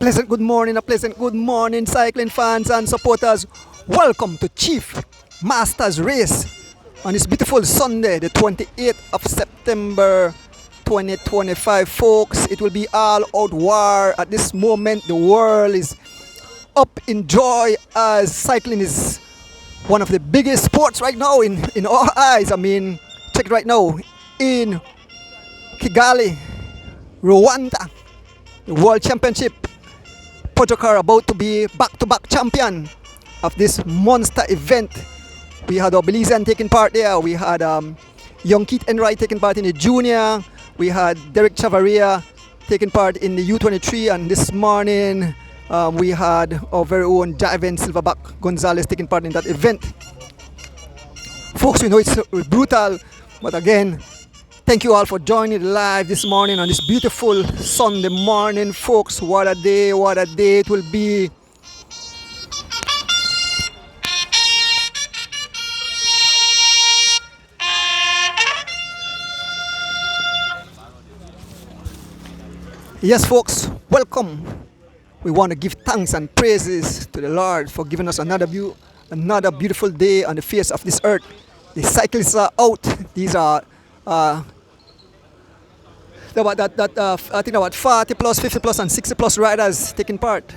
A pleasant good morning, cycling fans and supporters. Welcome to Chief Masters Race on this beautiful Sunday, the 28th of September 2025, folks. It will be all out war. At this moment, the world is up in joy as cycling is one of the biggest sports right now in our eyes. I mean, check it right now in Kigali, Rwanda, the World Championship. Portugal about to be back-to-back champion of this monster event. We had Obilizan taking part there. We had young Keith Enright taking part in the junior. We had Derek Chavaria taking part in the U23, and this morning we had our very own Javen Silverback Gonzalez taking part in that event. Folks, we know it's brutal, but again, thank you all for joining live this morning on this beautiful Sunday morning, folks. What a day it will be. Yes, folks, welcome. We want to give thanks and praises to the Lord for giving us another beautiful day on the face of this earth. The cyclists are out. These are I think about 40 plus, 50 plus, and 60 plus riders taking part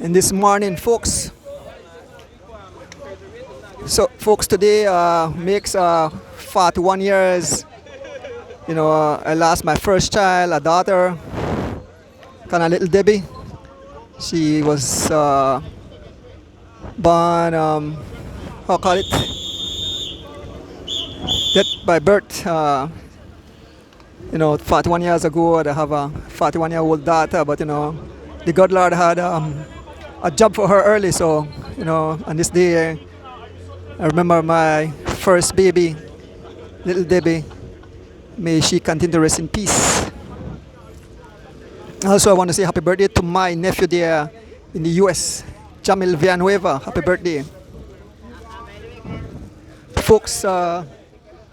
in this morning, folks. So, folks, today makes 41 years. You know, I lost my first child, a daughter, kind of little Debbie. She was born, how call it, death by birth. 41 years ago, I have a 41-year-old daughter, but, the God Lord had a job for her early. So, on this day, I remember my first baby, little Debbie. May she continue to rest in peace. Also, I want to say happy birthday to my nephew there in the US, Jamil Villanueva. Happy birthday. Folks, I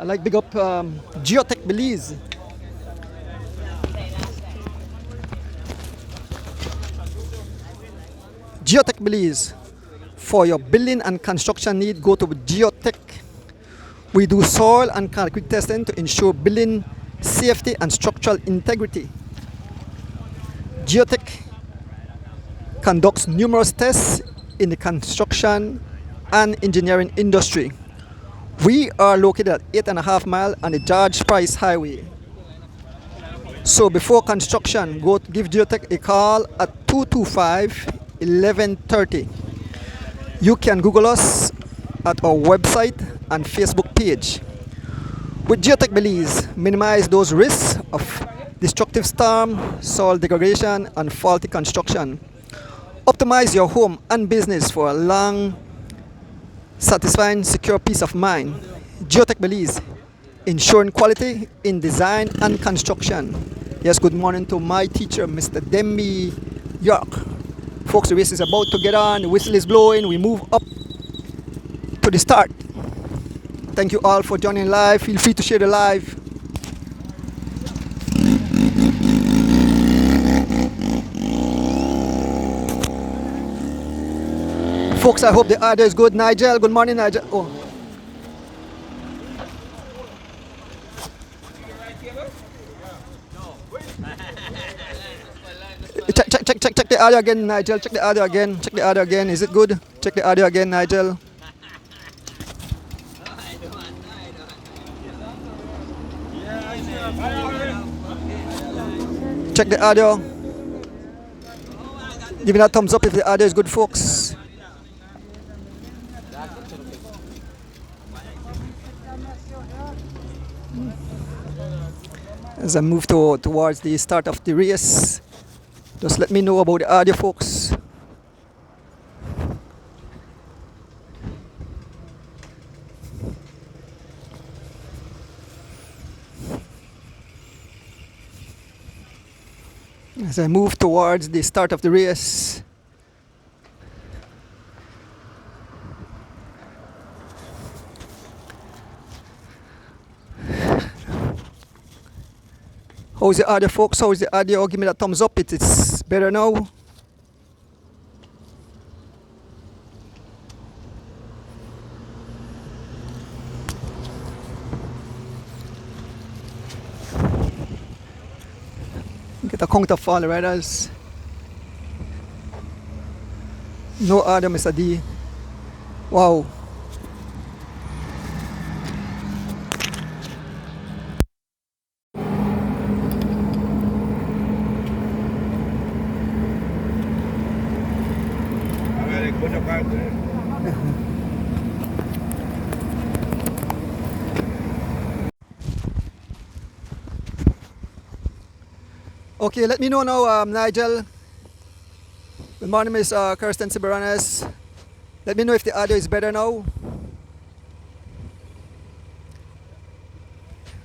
like big up Geotech Belize. Geotech Belize. For your building and construction need, go to Geotech. We do soil and concrete testing to ensure building safety and structural integrity. Geotech conducts numerous tests in the construction and engineering industry. We are located at 8.5 miles on the George Price Highway. So before construction, go to give Geotech a call at 225-1130. You can Google us at our website and Facebook page. With Geotech Belize, minimize those risks of destructive storm, soil degradation, and faulty construction. Optimize your home and business for a long, satisfying, secure peace of mind. Geotech Belize, ensuring quality in design and construction. Yes, good morning to my teacher, Mr. Demi York. Folks, the race is about to get on. The whistle is blowing. We move up to the start. Thank you all for joining live. Feel free to share the live. Folks, I hope the audio is good. Nigel, good morning, Nigel. Oh. Check the audio again, Nigel. Check the audio again. Check the audio again. Is it good? Check the audio again, Nigel. Check the audio. Give me that thumbs up if the audio is good, folks. As I move towards the start of the race, just let me know about the audio, folks. As I move towards the start of the race, How's the audio, folks? How's the audio? Give me that thumbs up. It's better now. Get a count of all the riders. No audio, Mr. D. Wow. Okay, let me know now, Nigel. Good morning, Miss Kirsten Siberanes. Let me know if the audio is better now.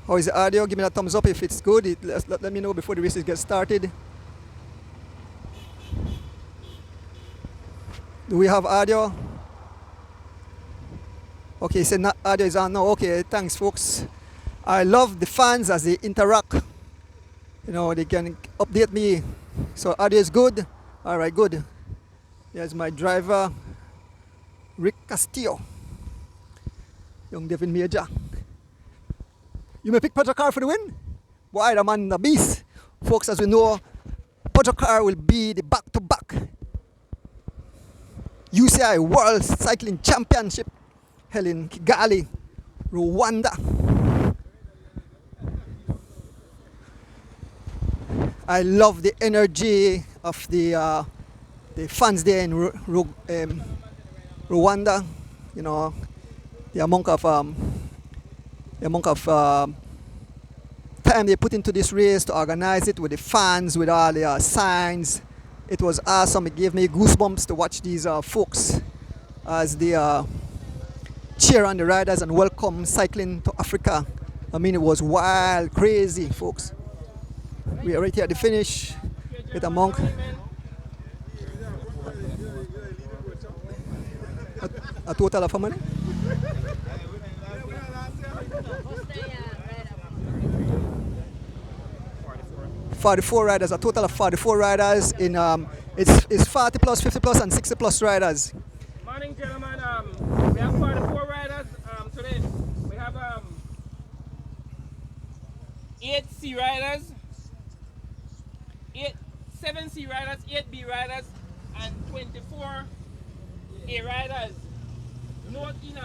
How is the audio? Give me a thumbs up if it's good. Let me know before the races get started. Do we have audio? Okay, so audio is on now. Okay, thanks, folks. I love the fans as they interact. You know, they can update me. So audio is good. All right, good. Here's my driver, Rick Castillo. Young Devin Major. You may pick Car for the win. Boy, the man, the beast. Folks, as we know, Car will be the back-to-back UCI World Cycling Championship held in Kigali, Rwanda. I love the energy of the fans there in Rwanda. You know, the amount of time they put into this race to organize it with the fans, with all the signs. It was awesome. It gave me goosebumps to watch these folks as they cheer on the riders and welcome cycling to Africa. I mean, it was wild, crazy, folks. We are right here at the finish with a monk. A total of how many? 44 riders, a total of 44 riders in it's 40 plus, 50 plus and 60 plus riders. Morning, gentlemen. We have 44 riders today. We have 8 C riders, 7 C riders, 8 B riders, and 24 A riders. Note in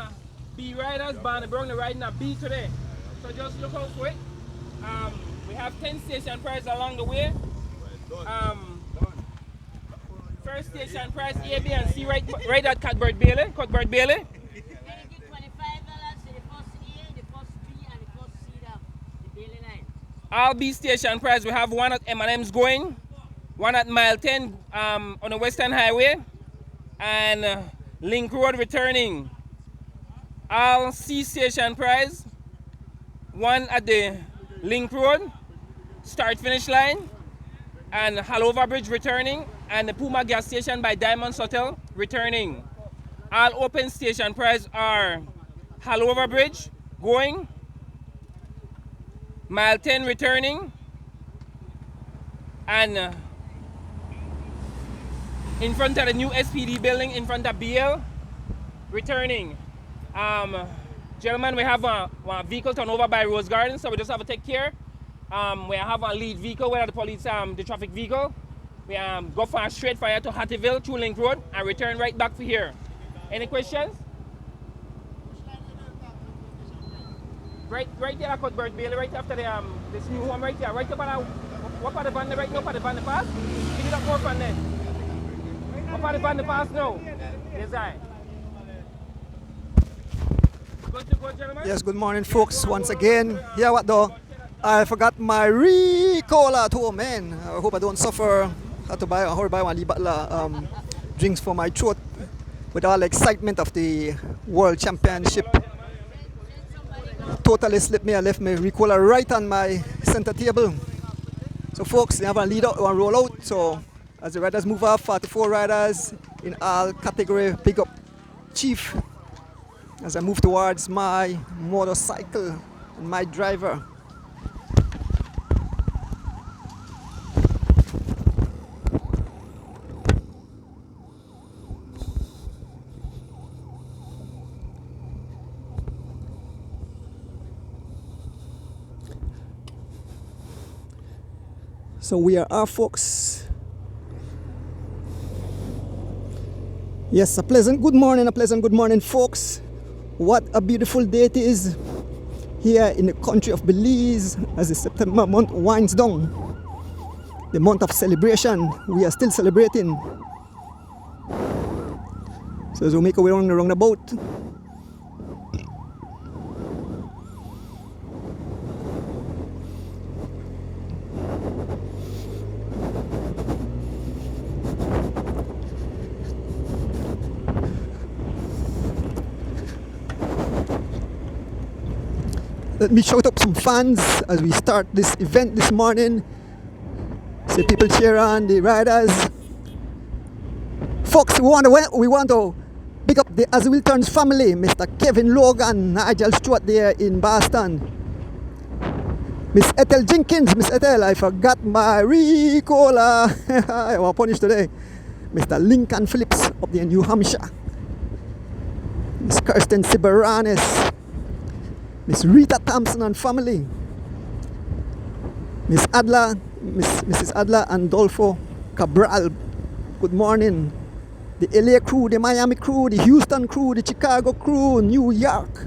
B riders, Barney Brown riding a B today. So just look out for it. We have 10 station prize along the way. First station prize A, B, and C right at Cuthbert Bailey. $25 for the first A, the first B, and the first C down the Bailey line. All B station prize, we have one at M&M's going, one at mile 10 on the Western Highway, and Link Road returning. All C station prize, one at the Link Road, start finish line, and Halover Bridge returning, and the Puma gas station by Diamond's Hotel returning. All open station prize are Halover Bridge going, mile 10 returning, and in front of the new SPD building in front of BL returning. Gentlemen, we have one vehicle turned over by Rose Garden, so we just have to take care. We have a lead vehicle where the police, the traffic vehicle. We go for a straight fire to Hattieville, through Link Road, and return right back for here. Any questions? Right there at Cuthbert Bailey, right after the this new home right there. Right up at what part of the van right now? Part of the van the pass? Give me that more van then. What part of the van the pass now? Yes, I. Good to go, gentlemen? Yes, good morning, folks. Once again, yeah, what though? I forgot my Ricola at home, man. I hope I don't suffer. Had to buy one Lee Butler drinks for my throat with all the excitement of the World Championship. Totally slipped me. I left my Ricola right on my center table. So, folks, they have a lead out, one roll out. So, as the riders move up, 44 riders in all category. Big up, Chief. As I move towards my motorcycle and my driver. So we are our folks. Yes, a pleasant good morning, folks. What a beautiful day it is here in the country of Belize as the September month winds down. The month of celebration. We are still celebrating. So as we make our way around the roundabout. Let me shout up some fans as we start this event this morning. See people cheer on the riders. Folks, we want to pick up the As Wilton's family, Mr. Kevin Logan, Nigel Stewart there in Boston. Miss Ethel Jenkins, Miss Ethel, I forgot my Ricola. I was punished today. Mr. Lincoln Phillips up there in New Hampshire. Miss Kirsten Siberanes. Miss Rita Thompson and family. Miss Adler, Mrs. Adler and Dolfo Cabral. Good morning. The LA crew, the Miami crew, the Houston crew, the Chicago crew, New York.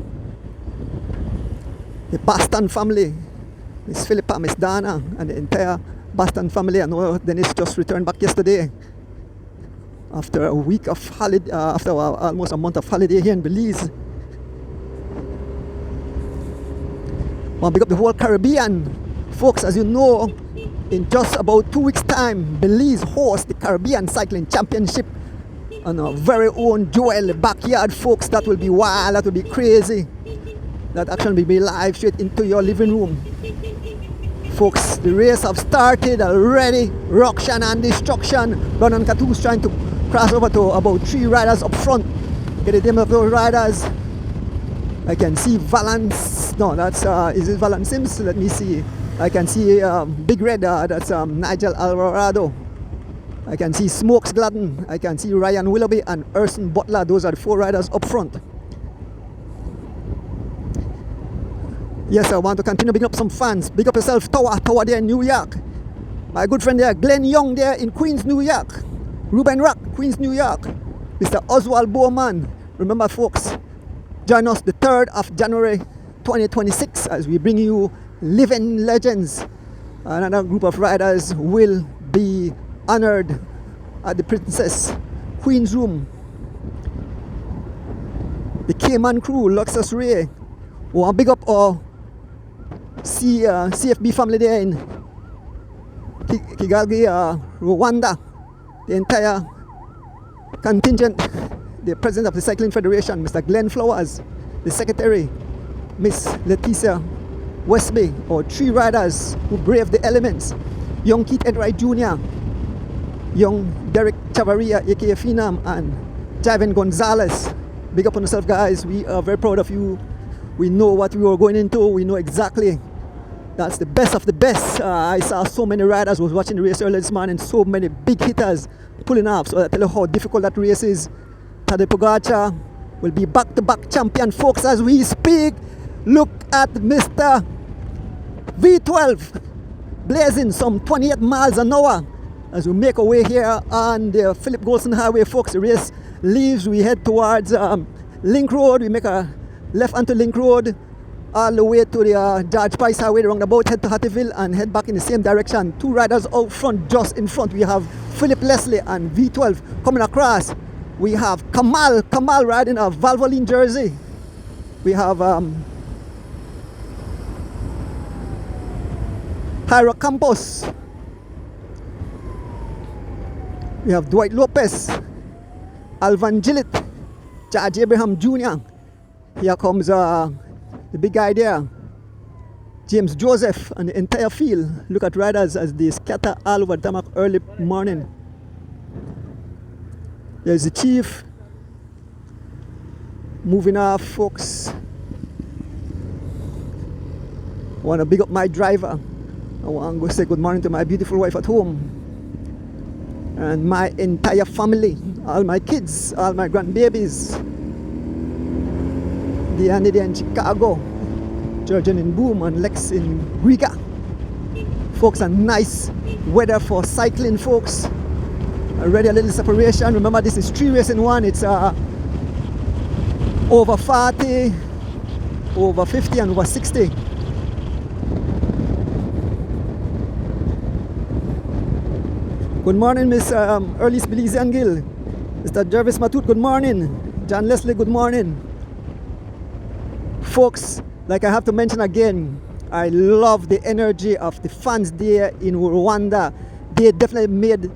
The Boston family. Miss Philippa, Miss Dana, and the entire Boston family. I know Dennis just returned back yesterday after a week of holiday, after almost a month of holiday here in Belize. I want to pick up the whole Caribbean. Folks, as you know, in just about 2 weeks' time, Belize hosts the Caribbean Cycling Championship on our very own Joel backyard, folks. That will be wild, that will be crazy. That action will be live straight into your living room. Folks, the race have started already. Ruction and destruction. Brandon Catoos trying to cross over to about 3 riders up front. Get the name of those riders. I can see Valance. No, that's is it Valance Sims? Let me see. I can see Big Red. That's Nigel Alvarado. I can see Smokes Gladden. I can see Ryan Willoughby and Urson Butler. Those are the 4 riders up front. Yes, I want to continue bigging up some fans. Big up yourself, Tower there in New York. My good friend there, Glenn Young there in Queens, New York. Ruben Rock, Queens, New York. Mr. Oswald Bowman. Remember, folks, join us the 3rd of January 2026 as we bring you Living Legends. Another group of riders will be honored at the Princess Queen's Room. The Cayman crew, Luxus Ray. We want to big up our CFB family there in Kigali, Rwanda. The entire contingent. The president of the Cycling Federation, Mr. Glenn Flowers. The secretary, Miss Leticia Westby. Our 3 riders who brave the elements. Young Keith Enright Jr., young Derek Chavaria, aka Phenom, and Javen Gonzalez. Big up on yourself, guys. We are very proud of you. We know what we were going into. We know exactly. That's the best of the best. I saw so many riders. Was watching the race earlier this morning. So many big hitters pulling off. So I tell you how difficult that race is. Tadej Pogacar will be back-to-back champion, folks, as we speak. Look at Mr. V12 blazing some 28 miles an hour as we make our way here on the Philip Golson Highway, folks. The race leaves. We head towards Link Road. We make a left onto Link Road all the way to the George Price Highway, the roundabout, head to Hattieville and head back in the same direction. 2 riders out front, just in front. We have Philip Leslie and V12 coming across. We have Kamal riding a Valvoline jersey. We have Hyra Campos. We have Dwight Lopez, Alvan Gillett, George Abraham Jr. Here comes the big guy there, James Joseph, and the entire field. Look at riders as they scatter all over tarmac early morning. There's the chief moving off, folks. I want to big up my driver. I want to go say good morning to my beautiful wife at home and my entire family, all my kids, all my grandbabies. Diane in Chicago, Georgian in Boom, and Lex in Riga. Folks, a nice weather for cycling, folks. Already a little separation. Remember, this is 3 races in one. It's over 40, over 50 and over 60. Good morning, Miss Early Belizean Gill. Mr. Jervis Matut, good morning. John Leslie, good morning. Folks, like I have to mention again, I love the energy of the fans there in Rwanda. They definitely made,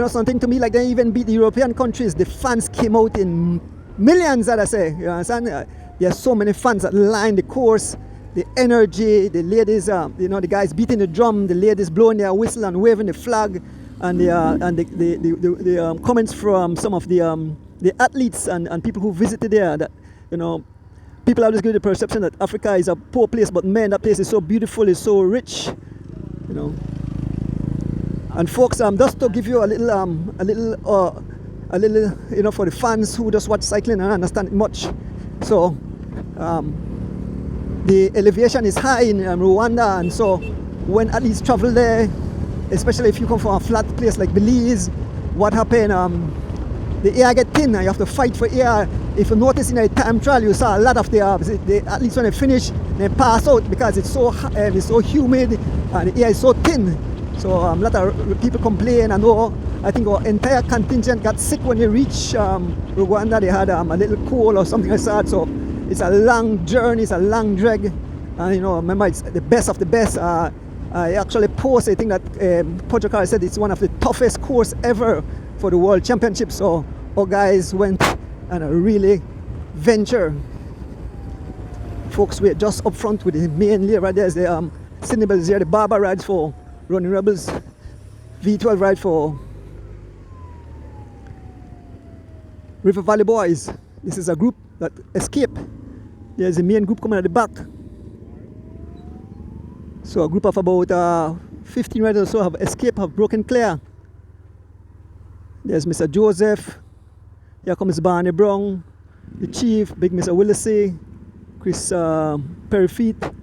something to me like they even beat the European countries. The fans came out in millions, as I say. You understand? There are so many fans that line the course. The energy, the ladies, the guys beating the drum, the ladies blowing their whistle and waving the flag, and the comments from some of the athletes and people who visited there that, people always give the perception that Africa is a poor place, but man, that place is so beautiful, it's so rich, And folks, just to give you a little, for the fans who just watch cycling and understand it much. So, the elevation is high in Rwanda, and so when athletes travel there, especially if you come from a flat place like Belize, what happened? The air get thin and you have to fight for air. If you notice in a time trial, you saw a lot of the athletes when they finish, they pass out because it's so humid and the air is so thin. So a lot of people complain. I think our entire contingent got sick when they reached Rwanda. They had a little cold or something like that. So it's a long journey, it's a long drag. And remember, it's the best of the best. I actually posted, I think that Portugal said it's one of the toughest course ever for the World Championship. So our guys went and really venture. Folks, we're just up front with the main layer right there. There's the Sydney Bells here, the Barber rides for Running Rebels, V12 ride for River Valley Boys. This is a group that escaped. There's the main group coming at the back. So a group of about 15 riders or so have escaped, have broken clear. There's Mr. Joseph. Here comes Barney Brown, the Chief, Big Mr. Willisey, Chris Perryfeet,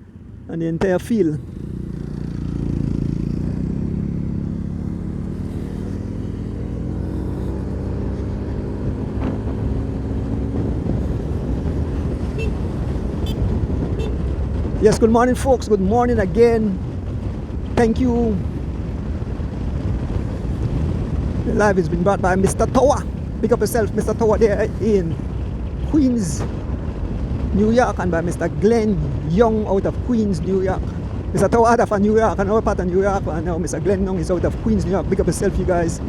and the entire field. Yes, good morning, folks. Good morning again. Thank you. The live has been brought by Mr. Tower. Pick up yourself, Mr. Tower, there in Queens, New York, and by Mr. Glenn Young out of Queens, New York. Mr. Tower out of New York, another part of New York, and now Mr. Glenn Young is out of Queens, New York. Pick up yourself, you guys.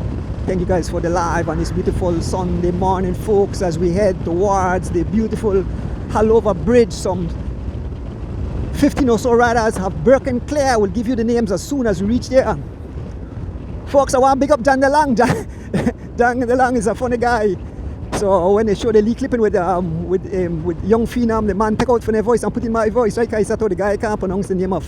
Thank you guys for the live on this beautiful Sunday morning, folks, as we head towards the beautiful Halover Bridge. Some 15 or so riders have broken clear. We'll give you the names as soon as we reach there. Folks, I want to big up John DeLong. John DeLong is a funny guy. So when they show the lead clipping with Young Phenom, the man take out from their voice and put in my voice, right? Because I thought the guy can't pronounce the name of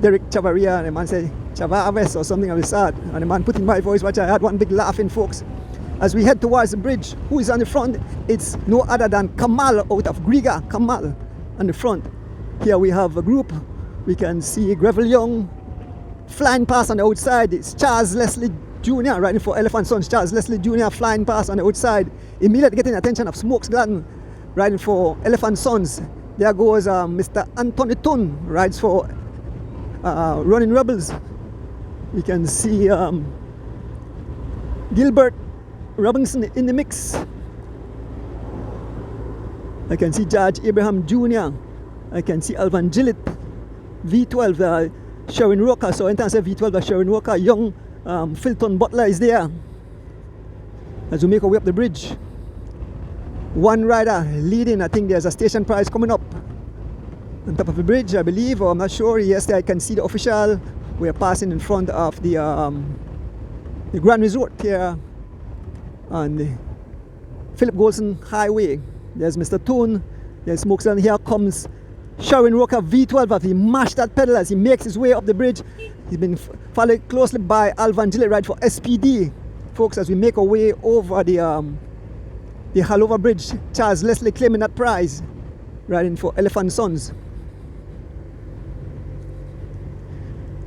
Derek Chavaria, and the man said Chavares or something of the sort. And the man put in my voice, which I had one big laughing, folks. As we head towards the bridge, who is on the front? It's no other than Kamal out of Griga. Kamal on the front. Here we have a group. We can see Greville Young flying past on the outside. It's Charles Leslie Jr. riding for Elephant Sons. Charles Leslie Jr. flying past on the outside. Immediately getting attention of Smokes Gladden riding for Elephant Sons. There goes Mr. Anthony Tun rides for Running Rebels. We can see Gilbert Robinson in the mix. I can see George Abraham Jr. I can see Alvan Gillett, V12, Sharon Roca. So anytime I say V12, Sharon Roca, young Filton Butler is there. As we make our way up the bridge. One rider leading. I think there's a station prize coming up on top of the bridge, I believe, or I'm not sure. Yes, I can see the official. We are passing in front of the Grand Resort here on the Philip Golson Highway. There's Mr. Toon, there's Smokes, and here comes Sharon Roca V12 as he mashed that pedal as he makes his way up the bridge. He's been followed closely by Alvan Gillett ride for SPD. Folks, as we make our way over the Halover Bridge, Charles Leslie claiming that prize, riding for Elephant Sons.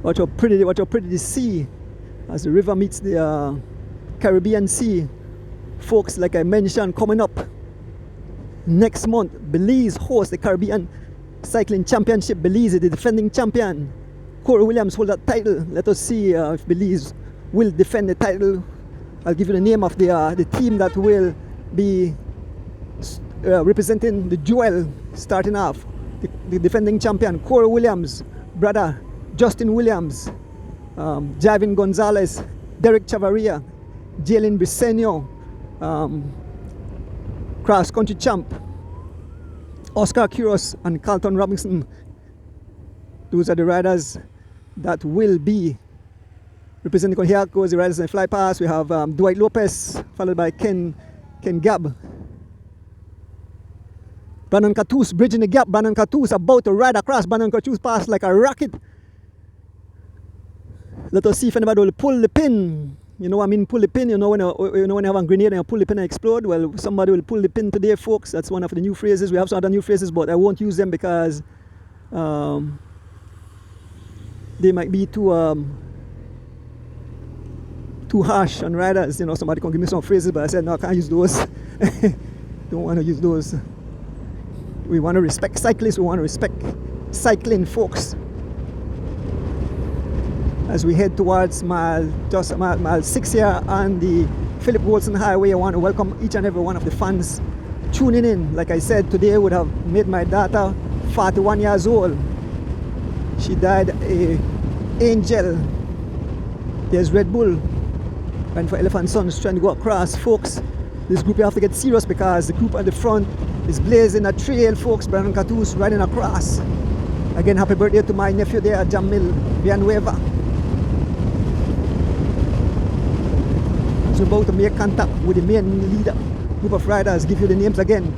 Watch how pretty the sea as the river meets the Caribbean Sea. Folks, like I mentioned, coming up next month, Belize hosts the Caribbean Cycling Championship. Belize is the defending champion. Corey Williams hold that title. Let us see if Belize will defend the title. I'll give you the name of the team that will be representing the jewel starting off. The defending champion, Corey Williams, brother Justin Williams, Javin Gonzalez, Derek Chavarria, Jalen Briseño, cross country champ Oscar Quiros and Carlton Robinson. Those are the riders that will be representing. Here goes the riders in the fly pass. We have Dwight Lopez, followed by Ken Gabb. Brandon Catus bridging the gap. Brandon Catus about to ride across. Brandon Catus passed like a rocket. Let us see if anybody will pull the pin. You know what I mean, pull the pin. You know when you have a grenade and you pull the pin and explode? Well, somebody will pull the pin today, folks. That's one of the new phrases. We have some other new phrases, but I won't use them because they might be too harsh on riders. You know, somebody can give me some phrases, but I said no, I can't use those. Don't want to use those. We want to respect cyclists. We want to respect cycling, folks. As we head towards mile 6 here on the Philip Wilson Highway, I want to welcome each and every one of the fans tuning in. Like I said, today would have made my daughter 41 years old. She died an angel. There's Red Bull. And for Elephant Sons trying to go across, folks. This group, you have to get serious because the group at the front is blazing a trail, folks. Brandon Catus riding across. Again, happy birthday to my nephew there, Jamil Villanueva. So about to make contact with the main leader group of riders. Give you the names again.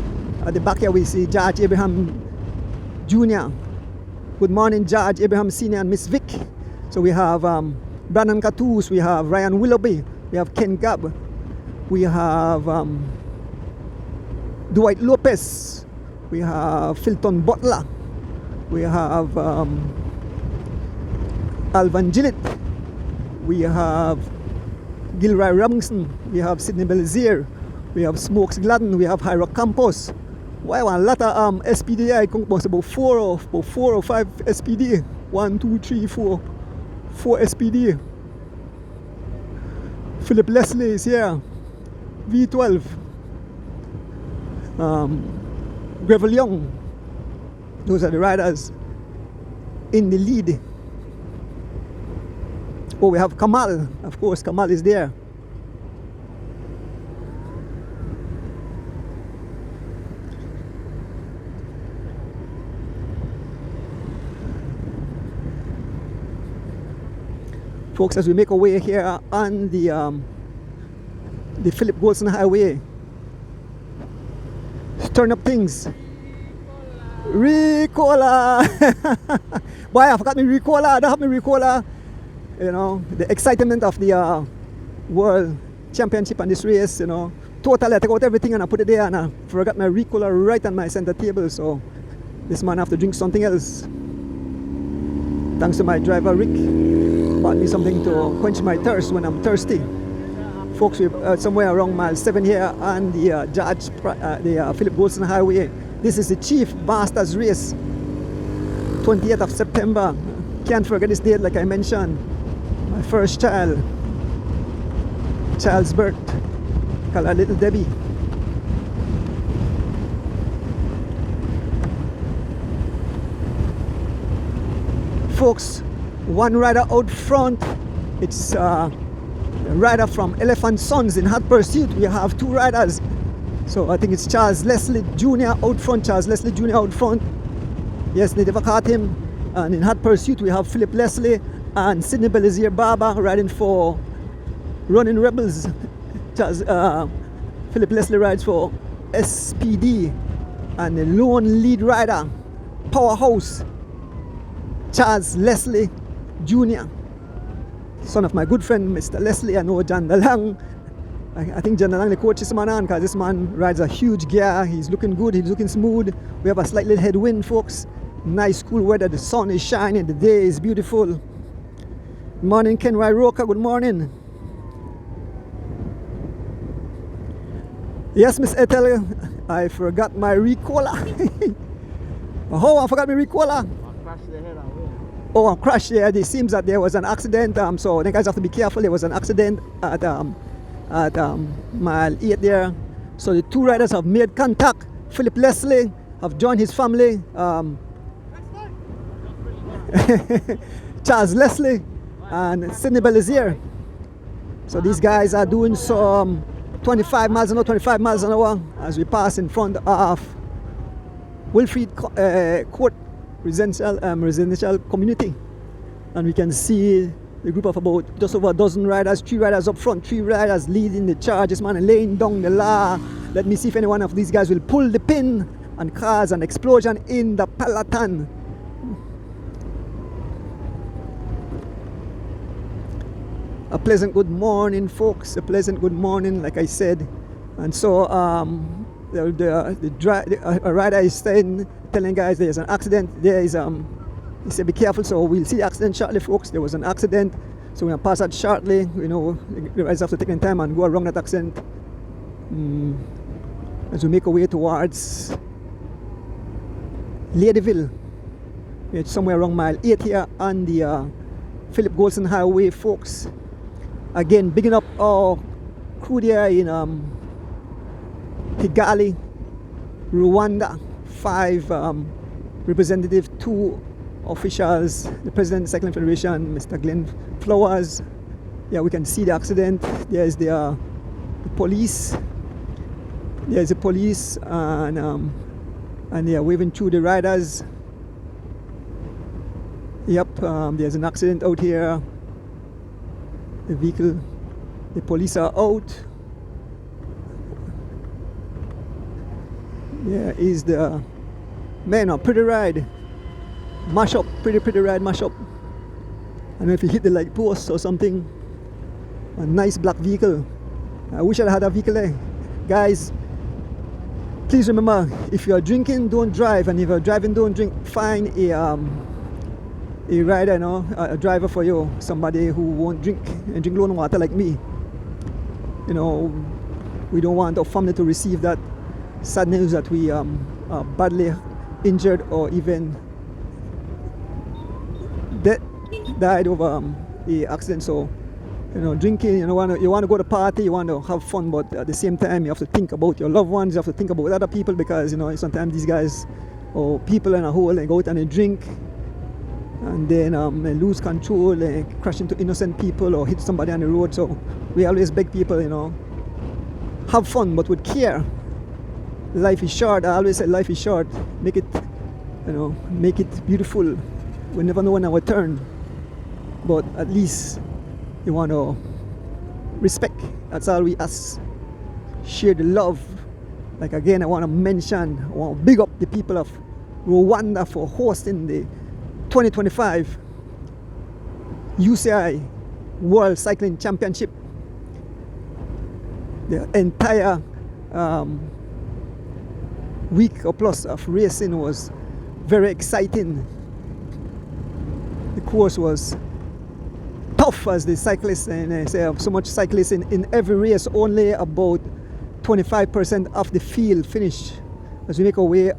At the back here we see George Abraham Jr. Good morning, George Abraham Sr. and Miss Vic. So we have Brandon Catus, we have Ryan Willoughby, we have Ken Gabb, we have Dwight Lopez, we have Philton Butler, we have Alvan Gillett, we have Gilroy Robinson, we have Sidney Belizier, we have Smokes Gladden, we have Hyro Campos. Wow, a lot of SPD. I think about 4 or 5 SPD. 1, 2, 3, 4 SPD. Philip Leslie is here. V12. Gravel Young. Those are the riders in the lead. Oh, we have Kamal. Of course, Kamal is there. Folks, as we make our way here on the Philip Wilson Highway, turn up things. Ricola! Boy, I forgot my Ricola. I don't have my Ricola. You know, the excitement of the World Championship and this race, you know. Totally, I take out everything and I put it there and I forgot my Ricola right on my center table. So this man have to drink something else. Thanks to my driver, Rick. Bought me something to quench my thirst when I'm thirsty. Folks, we're somewhere around mile 7 here on the Philip Wilson Highway. This is the Chief Masters race, 28th of September. Can't forget this date, like I mentioned. My first child, child's birth, called her Little Debbie. Folks, one rider out front. It's a rider from Elephant Sons in hot pursuit. We have 2 riders. So I think it's Charles Leslie Jr. out front. Charles Leslie Jr. out front. Yes, they never caught him. And in hot pursuit we have Philip Leslie and Sidney Belizier Barber riding for Running Rebels. Charles, Philip Leslie rides for SPD. And the lone lead rider, powerhouse, Charles Leslie Jr., son of my good friend Mr. Leslie. I know John Dalang. I think John Dalang, the coach, is man on because this man rides a huge gear. He's looking good, he's looking smooth. We have a slight little headwind, folks. Nice cool weather, the sun is shining, the day is beautiful. Morning, Ken Roca. Good morning. Yes, Miss Ethel, I forgot my Ricola. Oh, I forgot my Ricola. Oh, I crashed. Yeah, it seems that there was an accident. So the guys have to be careful. There was an accident at mile 8 there. So the two riders have made contact. Philip Leslie have joined his family. Charles Leslie and Sidney Belizier. So these guys are doing some 25 miles an hour, 25 miles an hour as we pass in front of Wilfried Court residential community, and we can see the group of about just over a dozen riders, 3 riders up front, 3 riders leading the charge. This man laying down the law. Let me see if any one of these guys will pull the pin and cause an explosion in the peloton. A pleasant good morning, folks. A pleasant good morning, like I said. And so a rider is telling guys there's an accident. There is he said be careful. So we'll see the accident shortly, folks. There was an accident, so we're gonna pass that shortly. You know, the riders have to take their time and go around that accident as we make our way towards Ladyville. It's somewhere around mile 8 here on the Philip Golson Highway, folks. Again, bigging up our crew there in Kigali, Rwanda. 5 representatives, 2 officials, the president of the Cycling Federation, Mr. Glenn Flowers. Yeah, we can see the accident. There's the police. There's the police, and they are waving through the riders. Yep, there's an accident out here. The vehicle, the police are out. There is the man, a pretty ride, mash up, pretty ride, mash up. I don't know if he hit the light post or something. A nice black vehicle. I wish I had a vehicle there. Guys, please remember, if you are drinking, don't drive, and if you're driving, don't drink. Find a rider, you know, a driver for you, somebody who won't drink and drink low water like me. You know, we don't want our family to receive that sad news that we are badly injured or even died over the accident. So, you know, drinking, you want to go to party, you want to have fun, but at the same time you have to think about your loved ones, you have to think about other people, because you know sometimes these guys or people in a hole and go out and they drink and then they lose control and crash into innocent people or hit somebody on the road. So we always beg people, you know, have fun but with care. Life is short. I always say life is short. Make it, you know, make it beautiful. We never know when our turn, but at least you want to respect. That's all we ask. Share the love. Like again, I want to big up the people of Rwanda for hosting the 2025 UCI World Cycling Championship. The entire week or plus of racing was very exciting. The course was tough, as the cyclists, and I say so much cyclists in every race. Only about 25% of the field finished as we make our way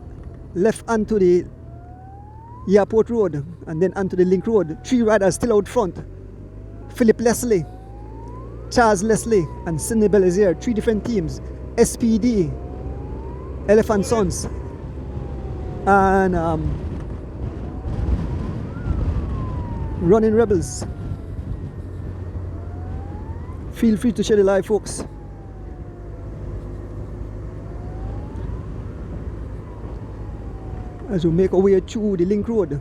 left onto the Airport Road and then onto the Link Road. 3 riders still out front: Philip Leslie, Charles Leslie, and Sidney Belizier. 3 different teams: SPD, Elephant Sons, and Running Rebels. Feel free to share the live, folks. As we make our way through the Link Road.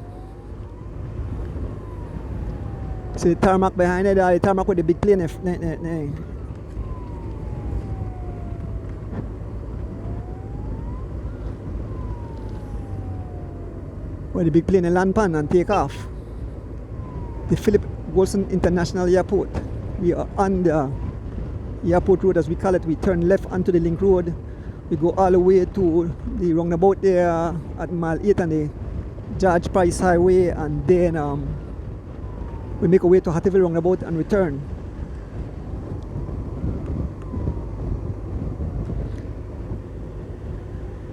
See the tarmac behind it, the tarmac with the big plane. Where the big plane land pan and take off. The Philip Golson International Airport. We are on the Airport Road, as we call it. We turn left onto the Link Road. We go all the way to the roundabout there at mile 8 on the George Price Highway, and then We make our way to Hattieville roundabout and return.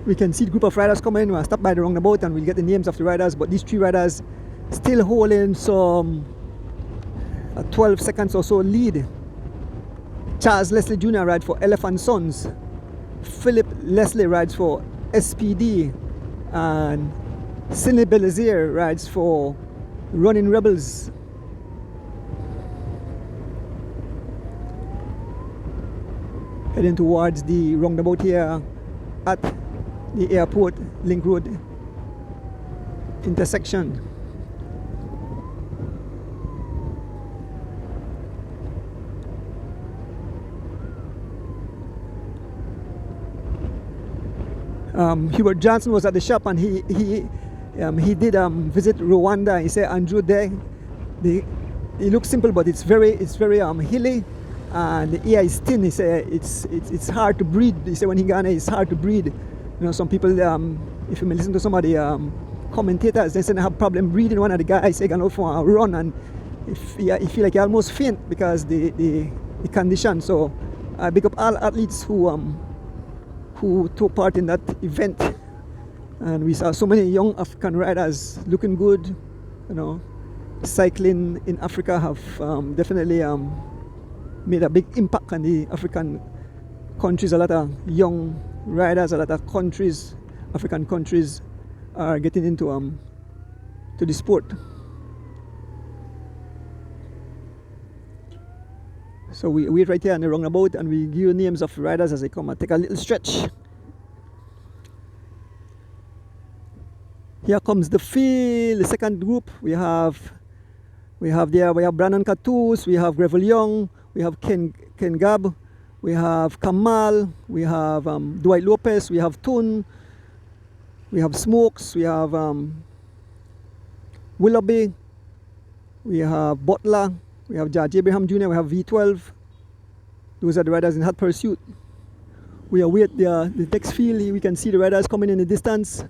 We can see the group of riders coming. We'll stop by the roundabout and we'll get the names of the riders. But these 3 riders still holding some 12 seconds or so lead. Charles Leslie Jr. rides for Elephant Sons. Philip Leslie rides for SPD. And Sidney Belizier rides for Running Rebels. Heading towards the roundabout here at the airport Link Road intersection. Hubert Johnson was at the shop and he did visit Rwanda. He said, Andrew, there it looks simple, but it's very hilly, and the air is thin. He said it's hard to breathe. He said when he got there, it's hard to breathe. You know, some people, if you listen to some of the commentators, they say they have problem breathing. One of the guys said, "Go for a run," and he feel like he almost faint because the condition. So I big up all athletes who took part in that event, and we saw so many young African riders looking good. You know, cycling in Africa have definitely made a big impact on the African countries. A lot of young riders, a lot of countries, African countries, are getting into to the sport. So we wait right here on the roundabout and we give you names of riders as they come and take a little stretch. Here comes the field, the second group. We have Brandon Catus, we have Greville Young, we have Ken Gab, we have Kamal, we have Dwight Lopez, we have Tun, we have Smokes, we have Willoughby, we have Butler, we have George Abraham Jr., we have V12. Those are the riders in hot pursuit. We await the next field. We can see the riders coming in the distance.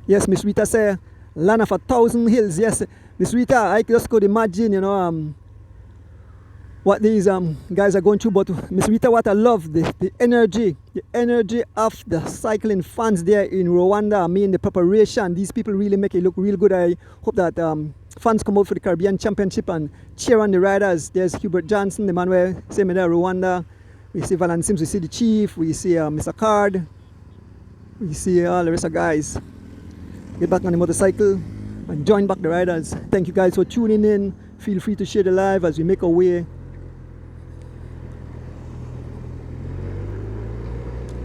Yes, Miss Rita said, land of 1,000 hills. Yes, Miss Rita, I just could imagine, you know, what these guys are going through. But Miss Rita, what I love, the energy of the cycling fans there in Rwanda. I mean, the preparation. These people really make it look real good. I hope that fans come out for the Caribbean Championship and cheer on the riders. There's Hubert Johnson, the man where same there, Rwanda. We see Valance Sims, we see the Chief, we see Mr. Card, we see all the rest of guys. Get back on the motorcycle and join back the riders. Thank you guys for tuning in. Feel free to share the live as we make our way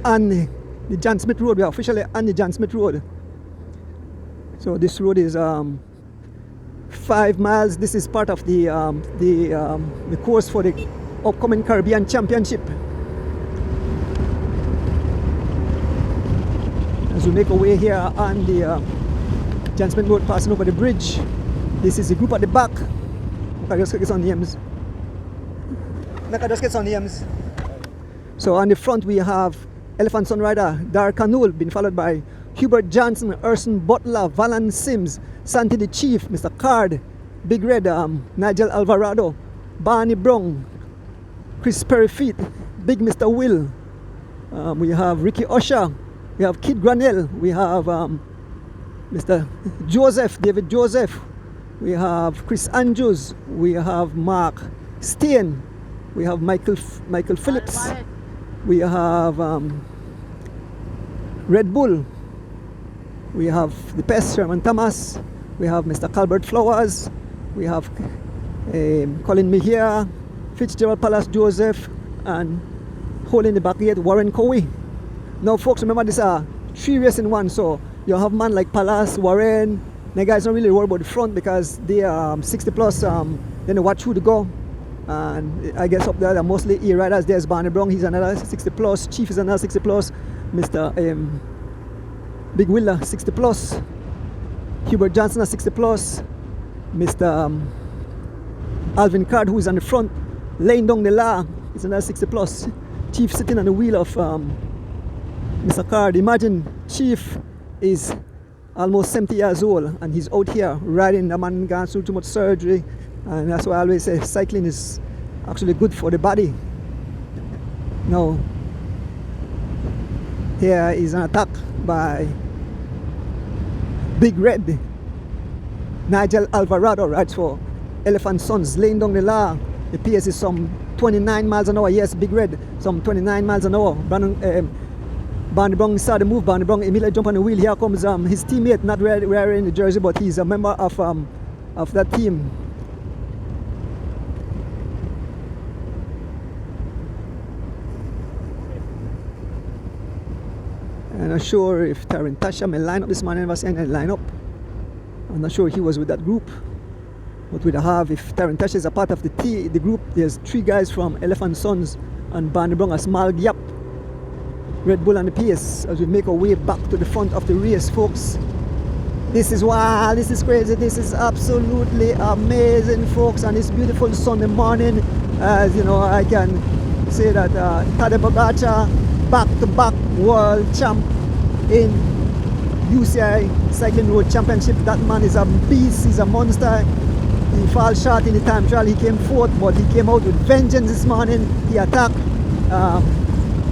on the John Smith Road. We are officially on the John Smith Road. So this road is 5 miles. This is part of the course for the upcoming Caribbean Championship. As we make our way here on the John Smith Road, passing over the bridge. This is the group at the back. I just get on the M's. So on the front we have Elephant Sun rider Dar Kanul, been followed by Hubert Johnson, Urson Butler, Valance Sims, Santi the Chief, Mr. Card, Big Red, Nigel Alvarado, Barney Brown, Chris Perryfeet, Big Mr. Will. We have Ricky Usher, we have Kid Granell, we have Mr. Joseph, David Joseph, we have Chris Andrews, we have Mark Steen, we have Michael Phillips, we have Red Bull, we have the Pest, Sherman Thomas, we have Mr. Calbert Flowers, we have Colin Mejia, Fitzgerald Palace Joseph, and holding the back gate Warren Cowie. Now folks, remember this are 3 races in one, so you have man like Palace, Warren. The guys don't really worry about the front because they are 60 plus, then they watch who to go. And I guess up there they're mostly E riders. There's Barney Brown, he's another 60 plus, Chief is another 60 plus, Mr. Big Willa 60 plus, Hubert Johnson a 60 plus, Mr. Alvin Card, who is on the front laying down the law, is another 60 plus. Chief sitting on the wheel of Mr. Card. Imagine Chief is almost 70 years old, and he's out here riding. The man gone through too much surgery, and that's why I always say cycling is actually good for the body. Now, here is an attack by Big Red. Nigel Alvarado rides for Elephant Sons, laying down the law. The pace is some 29 miles an hour. Yes, Big Red, some 29 miles an hour. Barney Brown started the move. Barney Brown immediately jump on the wheel. Here comes his teammate, not wearing the jersey, but he's a member of that team. I'm not sure if Tarantasha may line up this man. I never seen any line up. I'm not sure he was with that group. But we'd have, if Tarantasha is a part of the group, there's 3 guys from Elephant Sons and Barney Brown, a small gap. Red Bull on the pace as we make our way back to the front of the race, folks. This is wild, this is crazy, this is absolutely amazing, folks, on this beautiful Sunday morning. As you know, I can say that Tadej Pogacar, back-to-back world champ in UCI Cycling Road Championship. That man is a beast, he's a monster. He fell short in the time trial, he came fourth, but he came out with vengeance this morning. He attacked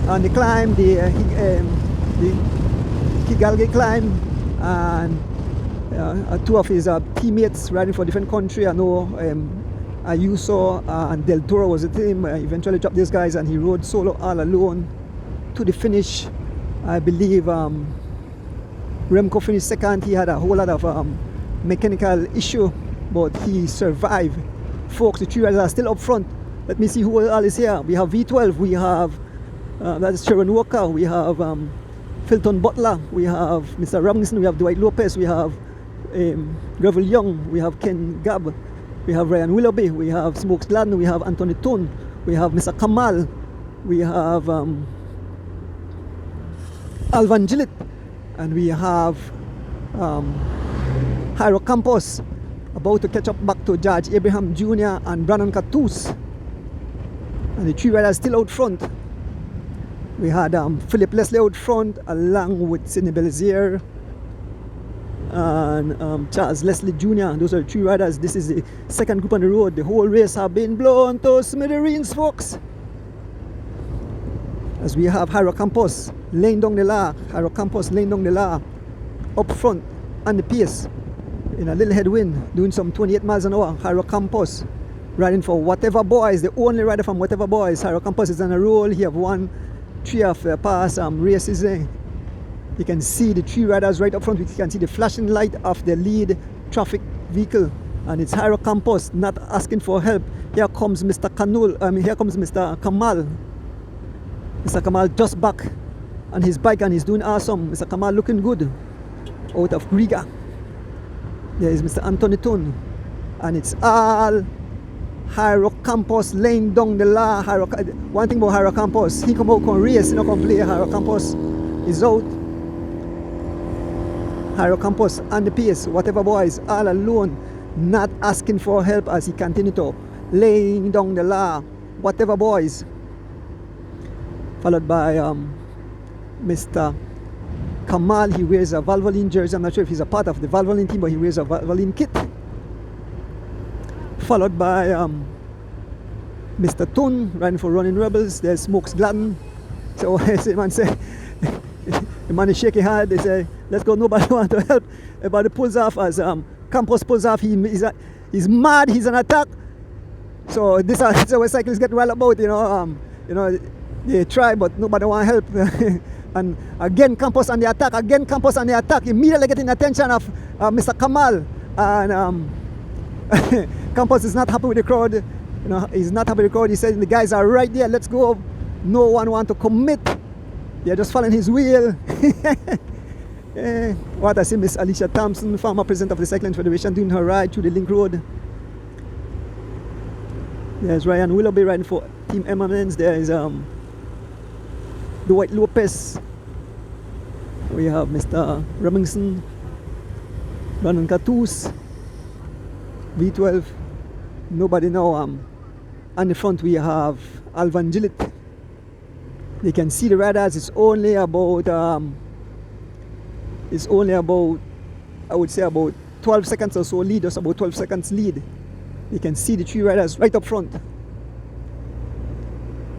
on the climb, the Kigalge climb, and 2 of his teammates riding for a different country. I know Ayuso and Del Toro was the team. Eventually dropped these guys, and he rode solo all alone to the finish. I believe Remco finished second. He had a whole lot of mechanical issue, but he survived. Folks, the 3 riders are still up front. Let me see who all is here. We have V12, we have that's Sharon Walker, we have Filton Butler, we have Mr. Robinson, we have Dwight Lopez, we have Gravel Young, we have Ken Gabb, we have Ryan Willoughby, we have Smokes Gladden, we have Anthony Tun, we have Mr. Kamal, we have Alvan Gillett, and we have Jairo Campos about to catch up back to George Abraham Jr. and Brandon Catus. And the 3 riders still out front. We had Philip Leslie out front along with Sidney Belazier and Charles Leslie Jr. Those are the 3 riders. This is the second group on the road. The whole race have been blown to smithereens, folks. As we have Jairo Campos laying down the law. Jairo Campos laying down the law up front on the pace in a little headwind, doing some 28 miles an hour. Jairo Campos riding for Whatever Boys, the only rider from Whatever Boys. Jairo Campos is on a roll. He have won 3 of the past races. You can see the 3 riders right up front. You can see the flashing light of the lead traffic vehicle, and it's Jairo Campos not asking for help. Here comes Mr. Here comes Mr. Kamal. Mr. Kamal just back on his bike, and he's doing awesome. Mr. Kamal looking good out of Riga. There is Mr. Anthony Tun, and it's all Jairo Campos laying down the law. One thing about Jairo Campos, he come out, come race, he not come play. Jairo Campos is out. Jairo Campos on the pace, Whatever Boys, all alone, not asking for help as he continues to laying down the law. Whatever Boys, followed by Mr. Kamal. He wears a Valvoline jersey. I'm not sure if he's a part of the Valvoline team, but he wears a Valvoline kit. Followed by Mr. Tun riding for Running Rebels. There's Smokes Gladden. So the man say, the man is shaking hard. They say, let's go. Nobody want to help. Everybody pulls off as Campos pulls off. He's mad. He's an attack. So this is what cyclists get well about. You know, they try, but nobody want help. And again, Campos on the attack. Again, Campos on the attack. Immediately getting attention of Mr. Kamal. And Campos is not happy with the crowd. You know, he's not happy with the crowd. He said, the guys are right there. Let's go. No one want to commit. They're just following his wheel. What I see, Miss Alicia Thompson, former president of the Cycling Federation, doing her ride through the link road. There's Ryan Willoughby riding for Team Eminence. There is Dwight Lopez. We have Mr. Robinson, Brandon Catus, V12. Nobody now. On the front we have Alvan Gillett. You can see the riders. It's only about I would say about 12 seconds or so lead, just about 12 seconds lead. You can see the three riders right up front.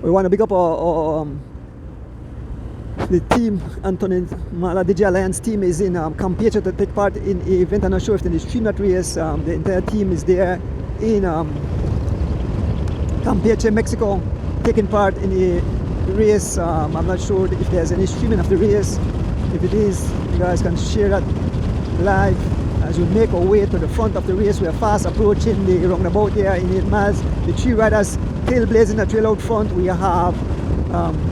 We want to pick up the team. Anthony Mala DJ Alliance team is in Campeche to take part in an event. I'm not sure if they stream that race. The entire team is there in Campeche, Mexico, taking part in a race. I'm not sure if there's any streaming of the race. If it is, you guys can share that live as we make our way to the front of the race. We are fast approaching the roundabout here in 8 miles. The three riders tailblazing the trail out front. We have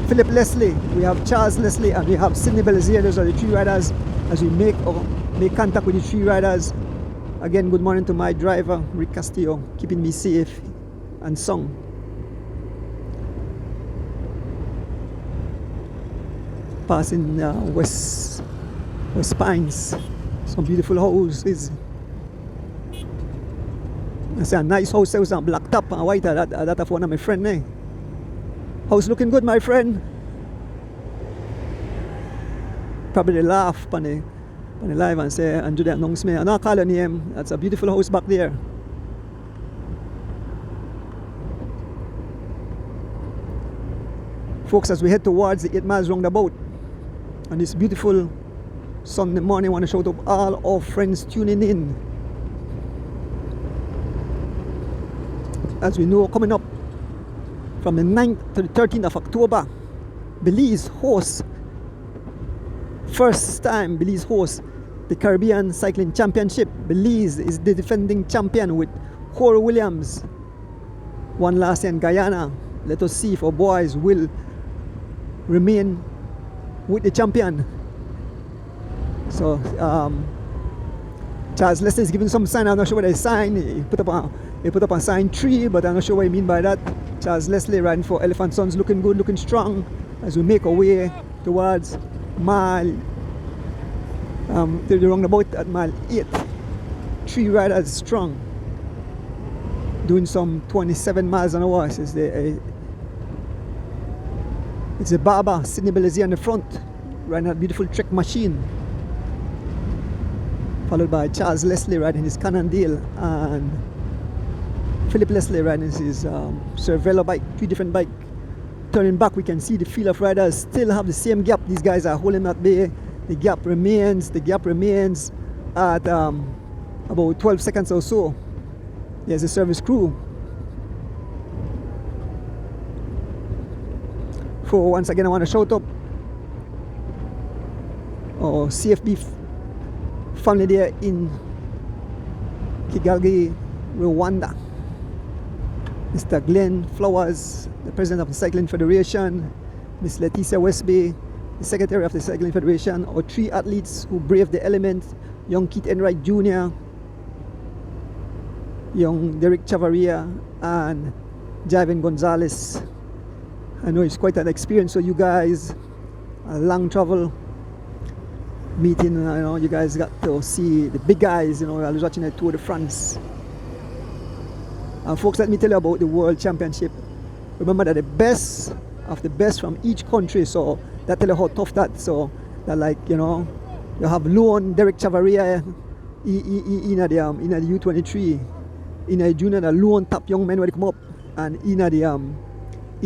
Philip Leslie, we have Charles Leslie, and we have Sidney Belizier. Those are the three riders as we make contact with the three riders. Again, good morning to my driver, Rick Castillo, keeping me safe and sound. Passing West Pines, some beautiful houses. I say a nice house, was black top and white. That of one of my friend. Eh? House looking good, my friend. Probably laugh on the live and say and do the announcement. I'm not calling him. That's a beautiful house back there. Folks, as we head towards the 8 miles roundabout on this beautiful Sunday morning, I want to shout out all our friends tuning in. As we know, coming up from the 9th to the 13th of October, Belize hosts, first time Belize hosts the Caribbean Cycling Championship. Belize is the defending champion with Jorge Williams won last year in Guyana. Let us see if our boys will remain with the champion. So Charles Leslie is giving some sign. I'm not sure what they sign. He put up a sign 3, but I'm not sure what he mean by that. Charles Leslie riding for Elephant Sons, looking good, looking strong as we make our way towards mile to the roundabout at mile 8. 3 riders strong, doing some 27 miles an hour. It's a Baba, Sidney Belizier in the front, riding a beautiful Trek machine, followed by Charles Leslie riding his Cannondale and Philip Leslie riding his Cervelo bike, 3 different bikes. Turning back, we can see the field of riders still have the same gap. These guys are holding at bay. The gap remains at about 12 seconds or so. There's the service crew. For once again, I want to shout up our CFB family there in Kigali, Rwanda. Mr. Glenn Flowers, the president of the Cycling Federation, Miss Leticia Westby, the secretary of the Cycling Federation, our 3 athletes who braved the element, young Keith Enright Jr., young Derek Chavaria, and Javin Gonzalez. I know it's quite an experience for you guys, a long travel meeting. You guys got to see the big guys. I was watching the Tour de France. And folks, let me tell you about the World Championship. Remember that the best of the best from each country, so that tell you how tough that. So that, like, you have Luan, Derek Chavaria in the U23, in the junior, the Luan top young men when they come up, and in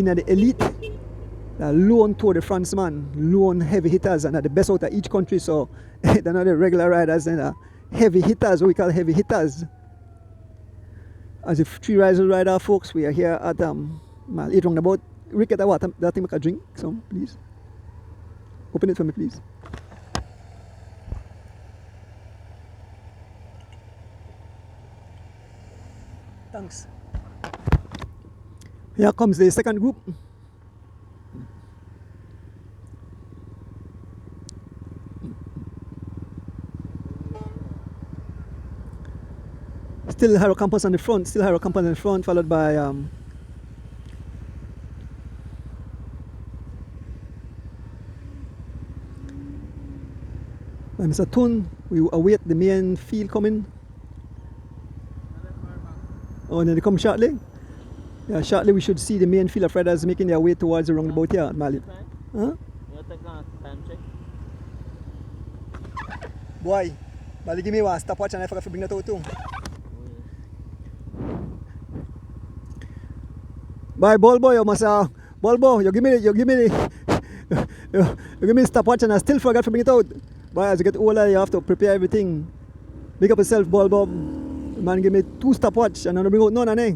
the elite, the Luan Tour de France man, Luan heavy hitters, and the best out of each country. So they're not the regular riders, and heavy hitters, what we call heavy hitters. As if 3 rider folks, we are here at mile 8 roundabout. Rick, get that thing make a drink, so please. Open it for me, please. Thanks. Here comes the second group. Still Harrow Campus on the front, followed by Mr. Toon. We await the main field coming. Oh, and then they come shortly. Yeah, shortly we should see the main field of riders making their way towards the roundabout here at Mali. Huh? You take a time check. Boy, But give me one stopwatch and I forgot to bring that out too. Bye, Bulbo, you must Bulbo, you give me you give me stopwatch and I still forgot to bring it out. But as you get older, you have to prepare everything. Big up yourself, Bulbo. Man, give me 2 stopwatch and I don't bring out none, eh?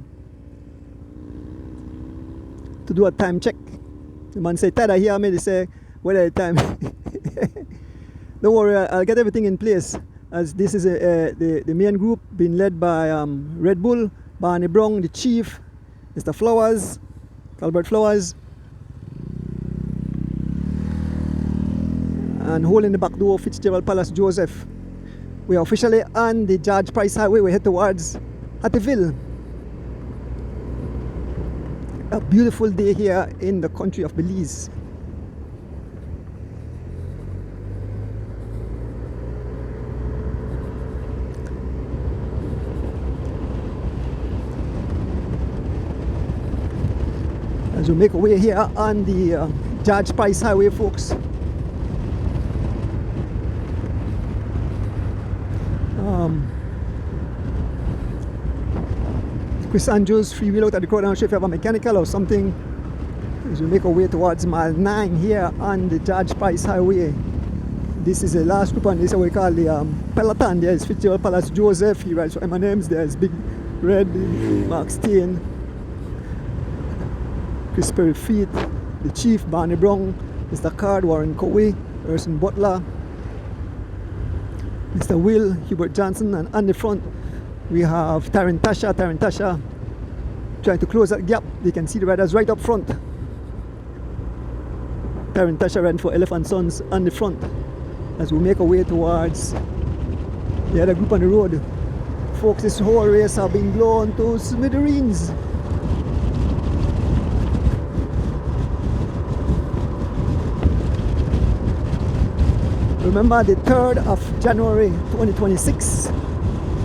To do a time check. The man say, Tada, here me, they say, what are the time? Don't worry, I'll get everything in place. As this is the main group being led by Red Bull, Barney Brown, the Chief, Mr. Flowers, Albert Flowers, and holding the back door, Fitzgerald Palace Joseph. We are officially on the George Price Highway. We head towards Hattieville. A beautiful day here in the country of Belize. As we make our way here on the George Price Highway, folks. Chris Andrews, free wheel out at the crowd. I'm not sure if you have a mechanical or something. As we make our way towards mile 9 here on the George Price Highway. This is the last group, and this is what we call the peloton. There is Fitzgerald Palace Joseph, he rides for M&M's. There's Big Red, Mark Steen, Chris Perry Feet, the Chief, Barney Brown, Mr. Card, Warren Cowie, Erson Butler, Mr. Will, Hubert Johnson, and on the front we have Tarantasha trying to close that gap. You can see the riders right up front. Tarantasha ran for Elephant Sons on the front. As we make our way towards the other group on the road. Folks, this whole race have been blown to smithereens. Remember the 3rd of January 2026.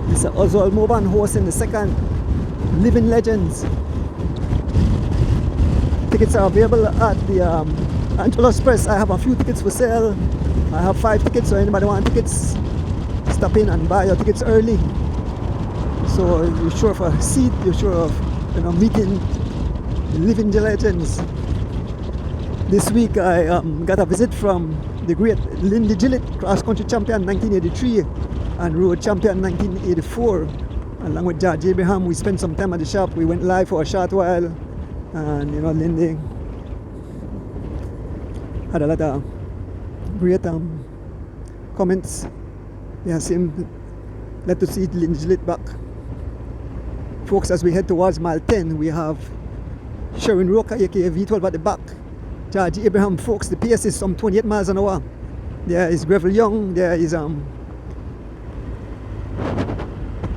Mr. Oswald Moban hosting the second Living Legends. Tickets are available at the Angelos Press. I have a few tickets for sale. I have 5 tickets, so anybody want tickets, stop in and buy your tickets early. So you're sure of a seat, you're sure of meeting the Living Legends. This week I got a visit from the great Lindy Gillett, cross-country champion 1983 and road champion 1984. Along with George Abraham, we spent some time at the shop. We went live for a short while, and Lindy had a lot of great comments. Yes, him glad to see Lindy Gillett back. Folks, as we head towards mile 10, we have Sharon Roca, aka V12 at the back. George Abraham, folks, the pace is some 28 miles an hour. There is Greville Young, there is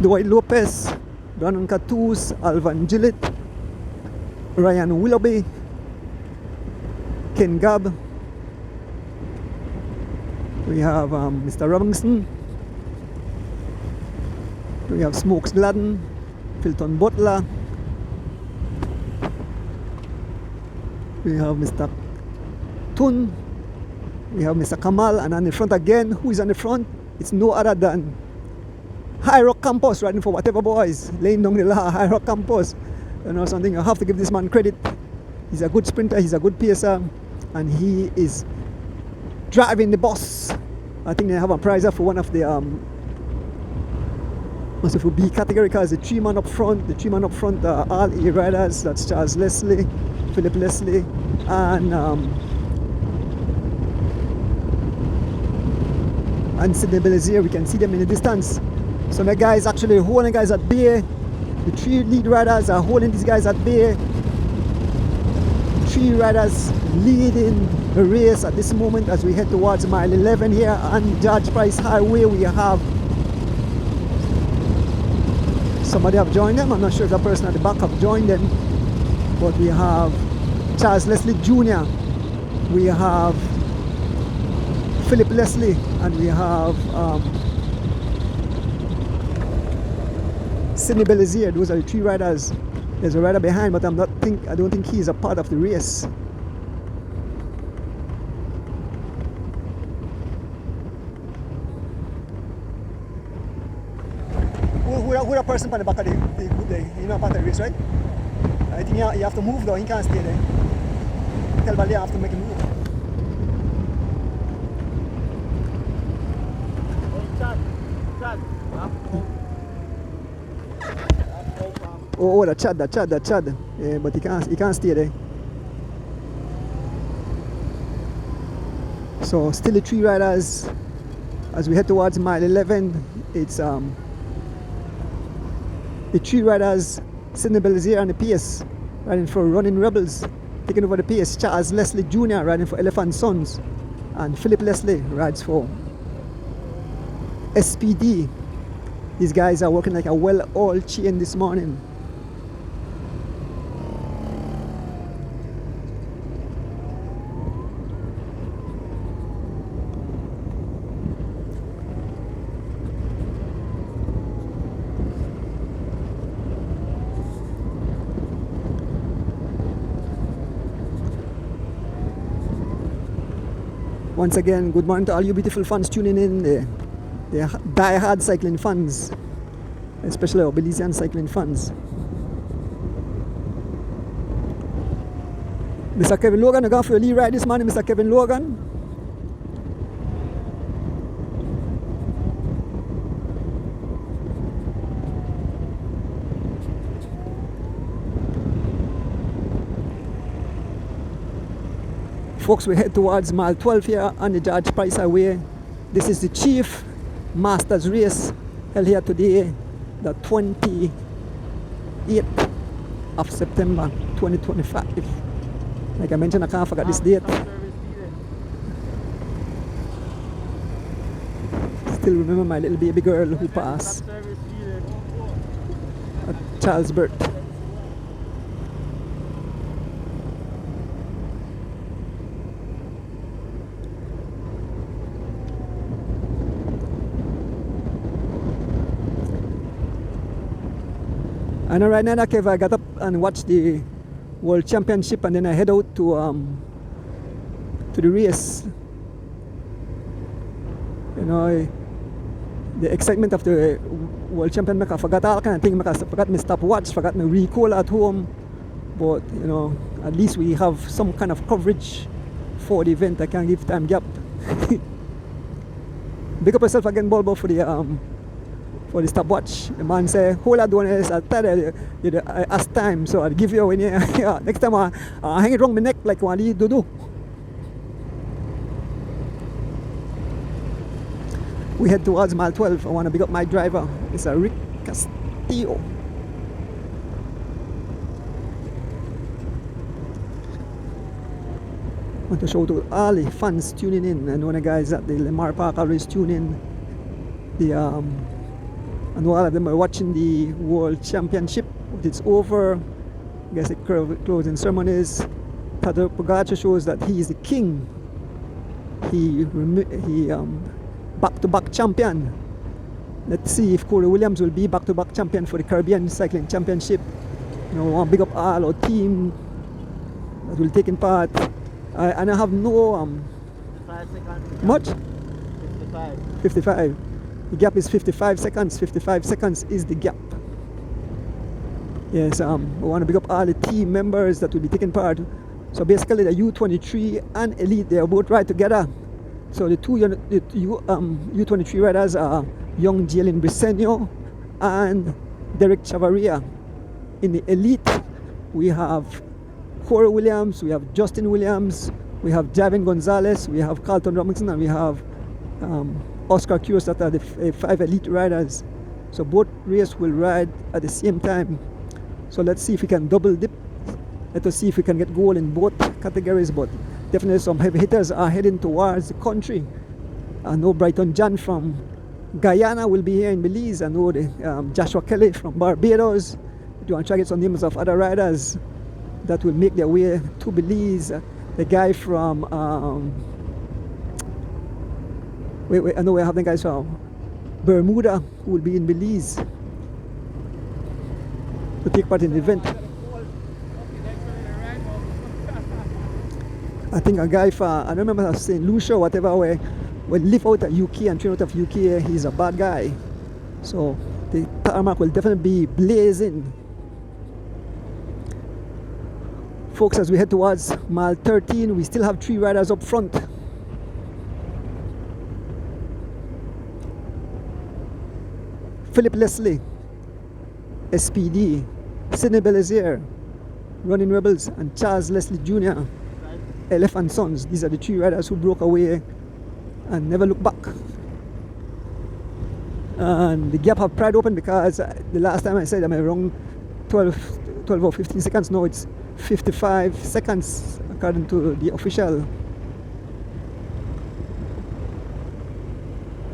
Dwight Lopez, Brandon Cattoos, Alvan Gillett, Ryan Willoughby, Ken Gabb. We have Mr. Robinson. We have Smokes Gladden, Filton Butler. We have Mr. Tun. We have Mr. Kamal, and on the front again, who is on the front? It's no other than High Rock Campos, riding for Whatever Boys, laying down the law. High Rock Campos, something you have to give this man credit. He's a good sprinter, he's a good pacer, and he is driving the bus. I think they have a prize for one of the must have B category cars. The 3 man up front. The 3 man up front are all A riders. That's Charles Leslie, Philip Leslie, and Sidney Belizier. We can see them in the distance. So the guys actually holding guys at bay. The 3 lead riders are holding these guys at bay. 3 riders leading the race at this moment as we head towards mile 11 here on George Price Highway. We have somebody have joined them. I'm not sure if the person at the back have joined them, but we have Charles Leslie Jr., we have Philip Leslie, and we have Sidney Belizier. Those are the 3 riders. There's a rider behind, but I don't think he's a part of the race. with a person on the back of the group there. You know part of the race, right? I think you have to move though. He can't stay there. Tell Bali I have to make a move. Oh, the Chad. Yeah, but he can't stay there. So still the 3 riders as we head towards mile 11. It's the 3 riders, Sidney Belizier on the pace, riding for Running Rebels, taking over the pace. Charles Leslie Jr. riding for Elephant Sons, and Philip Leslie rides for SPD. These guys are working like a well-oiled chain this morning. Once again, good morning to all you beautiful fans tuning in. The die-hard cycling fans, especially our Belizean cycling fans. Mr. Kevin Logan, you going for a lead ride this morning, Mr. Kevin Logan? Folks, we head towards mile 12 here on the George Price Highway. This is the Chief Masters race held here today, the 28th of September 2025. Like I mentioned, I can't forget this date. Still remember my little baby girl who passed at child's birth. And right now, Kev, I got up and watched the World Championship, and then I head out to the race. You know, the excitement of the World Championship, I forgot all kind of things. I forgot my stopwatch, forgot my recall at home. But you know, at least we have some kind of coverage for the event. I can give time gap. Big up yourself again, Bulbo, for the stopwatch. The man say, hold on, I tell you, I ask time, so I'll give you when you, yeah, next time I hang it around my neck like one do. We head towards mile 12. I want to big up my driver. It's a Rick Castillo. I want to show to all the fans tuning in. I know the guys at the Lamar Park always tune in. I know all of them are watching the World Championship. It's over. I guess the closing ceremonies. Tadej Pogacar shows that he is the king. He back-to-back champion. Let's see if Corey Williams will be back-to-back champion for the Caribbean Cycling Championship. You know, I want to big up all our team that will take in part. And I have no 5 seconds. much. 55. 55. The gap is 55 seconds. 55 seconds is the gap. Yes, I want to big up all the team members that will be taking part. So basically the U23 and Elite, they are both right together. So the U23 riders are young Jalen Briseño and Derek Chavarria. In the Elite, we have Corey Williams, we have Justin Williams, we have Javin Gonzalez, we have Carlton Robinson, and we have Oscar Curios, that are the 5 elite riders. So both races will ride at the same time. So let's see if we can double dip. Let us see if we can get goal in both categories. But definitely some heavy hitters are heading towards the country. I know Brighton John from Guyana will be here in Belize. I know Joshua Kelly from Barbados. Do you want to try to get some names of other riders that will make their way to Belize? The guy from I know we have the guys from Bermuda who will be in Belize to take part in the event. I think a guy from, I don't remember St. Lucia or whatever, where live out of UK and train out of UK, he's a bad guy. So The tarmac will definitely be blazing. Folks, as we head towards mile 13, we still have 3 riders up front. Philip Leslie, SPD, Sidney Belazier, Running Rebels, and Charles Leslie Jr., LF and Sons. These are the 3 riders who broke away and never looked back. And the gap have pried open because the last time I said I'm around 12 or 15 seconds. Now it's 55 seconds according to the official.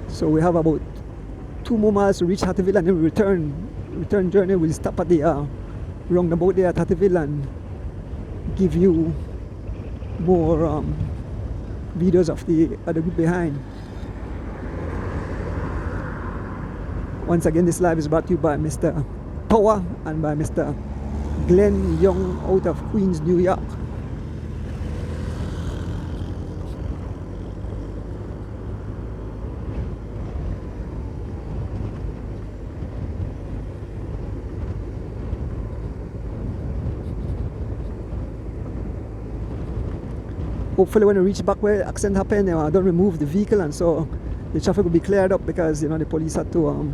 So we have about 2 more miles to reach Hattieville, and then we return journey. We'll stop at the roundabout there at Hattieville and give you more videos of the other group behind. Once again, this live is brought to you by Mr. Power and by Mr. Glenn Young out of Queens, New York. Hopefully when we reach back where the accident happened, I don't remove the vehicle, and so the traffic will be cleared up, because the police had to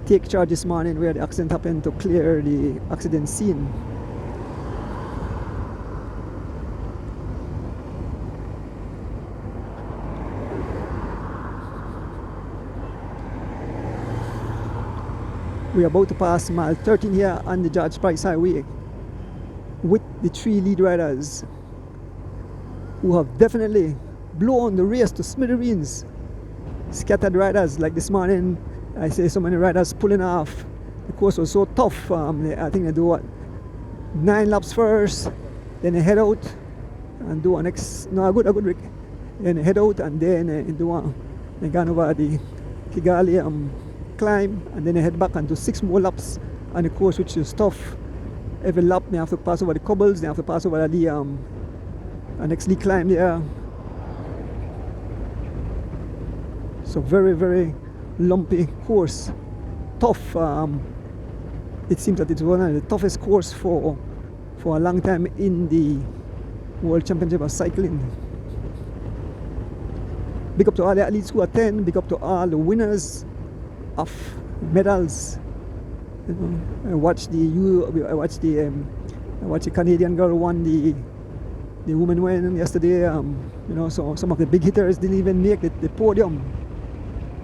take charge this morning where the accident happened to clear the accident scene. We are about to pass mile 13 here on the George Price Highway with the 3 lead riders who have definitely blown the race to smithereens. Scattered riders, like this morning, I say so many riders pulling off. The course was so tough. I think they do 9 laps first, then they head out and do a good rig. Then they head out and then they gone over the Kigali climb, and then they head back and do 6 more laps on the course, which is tough. Every lap they have to pass over the cobbles, they have to pass over the next climb there. So very, very lumpy course, tough. It seems that it's one of the toughest course for a long time in the World Championship of Cycling. Big up to all the athletes who attend, big up to all the winners of medals. I watched the Canadian girl won the women win yesterday. So some of the big hitters didn't even make the podium.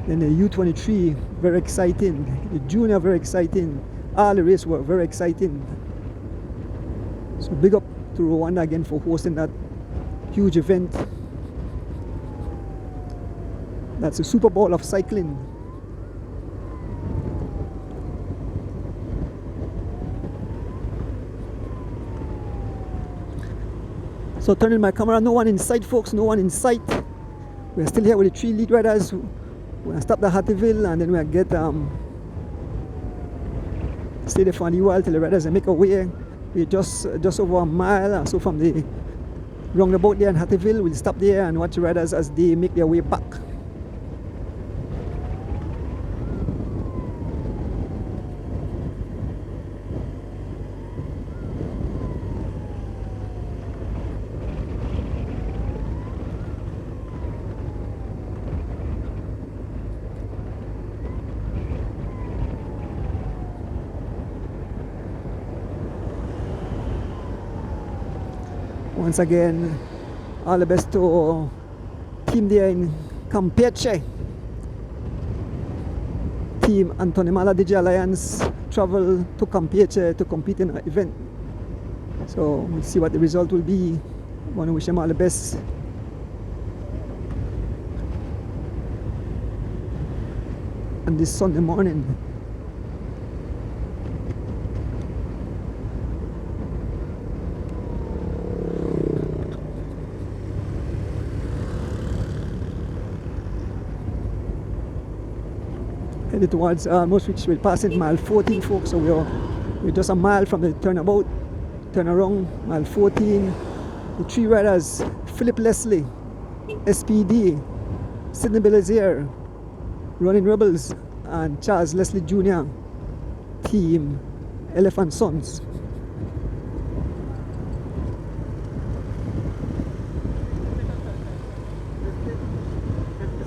Then the U23, very exciting. The junior, very exciting. All the races were very exciting. So big up to Rwanda again for hosting that huge event. That's the Super Bowl of cycling. So turning my camera, no one in sight, folks, no one in sight. We're still here with the 3 lead riders. We're gonna stop at Hattieville, and then we'll get stay there for a while till the riders make a way. We're just over a mile or so from the roundabout there in Hattieville. We'll stop there and watch the riders as they make their way back. Once again, all the best to team there in Campeche. Team Anthony Mala DJ Alliance travel to Campeche to compete in an event. So we'll see what the result will be. I want to wish them all the best. On this Sunday morning. Headed towards most which we're passing mile 14, folks. So we're just a mile from the turnabout, turn around, mile 14. The 3 riders, Philip Leslie, SPD, Sidney Belazier, Running Rebels, and Charles Leslie Jr., Team Elephant Sons.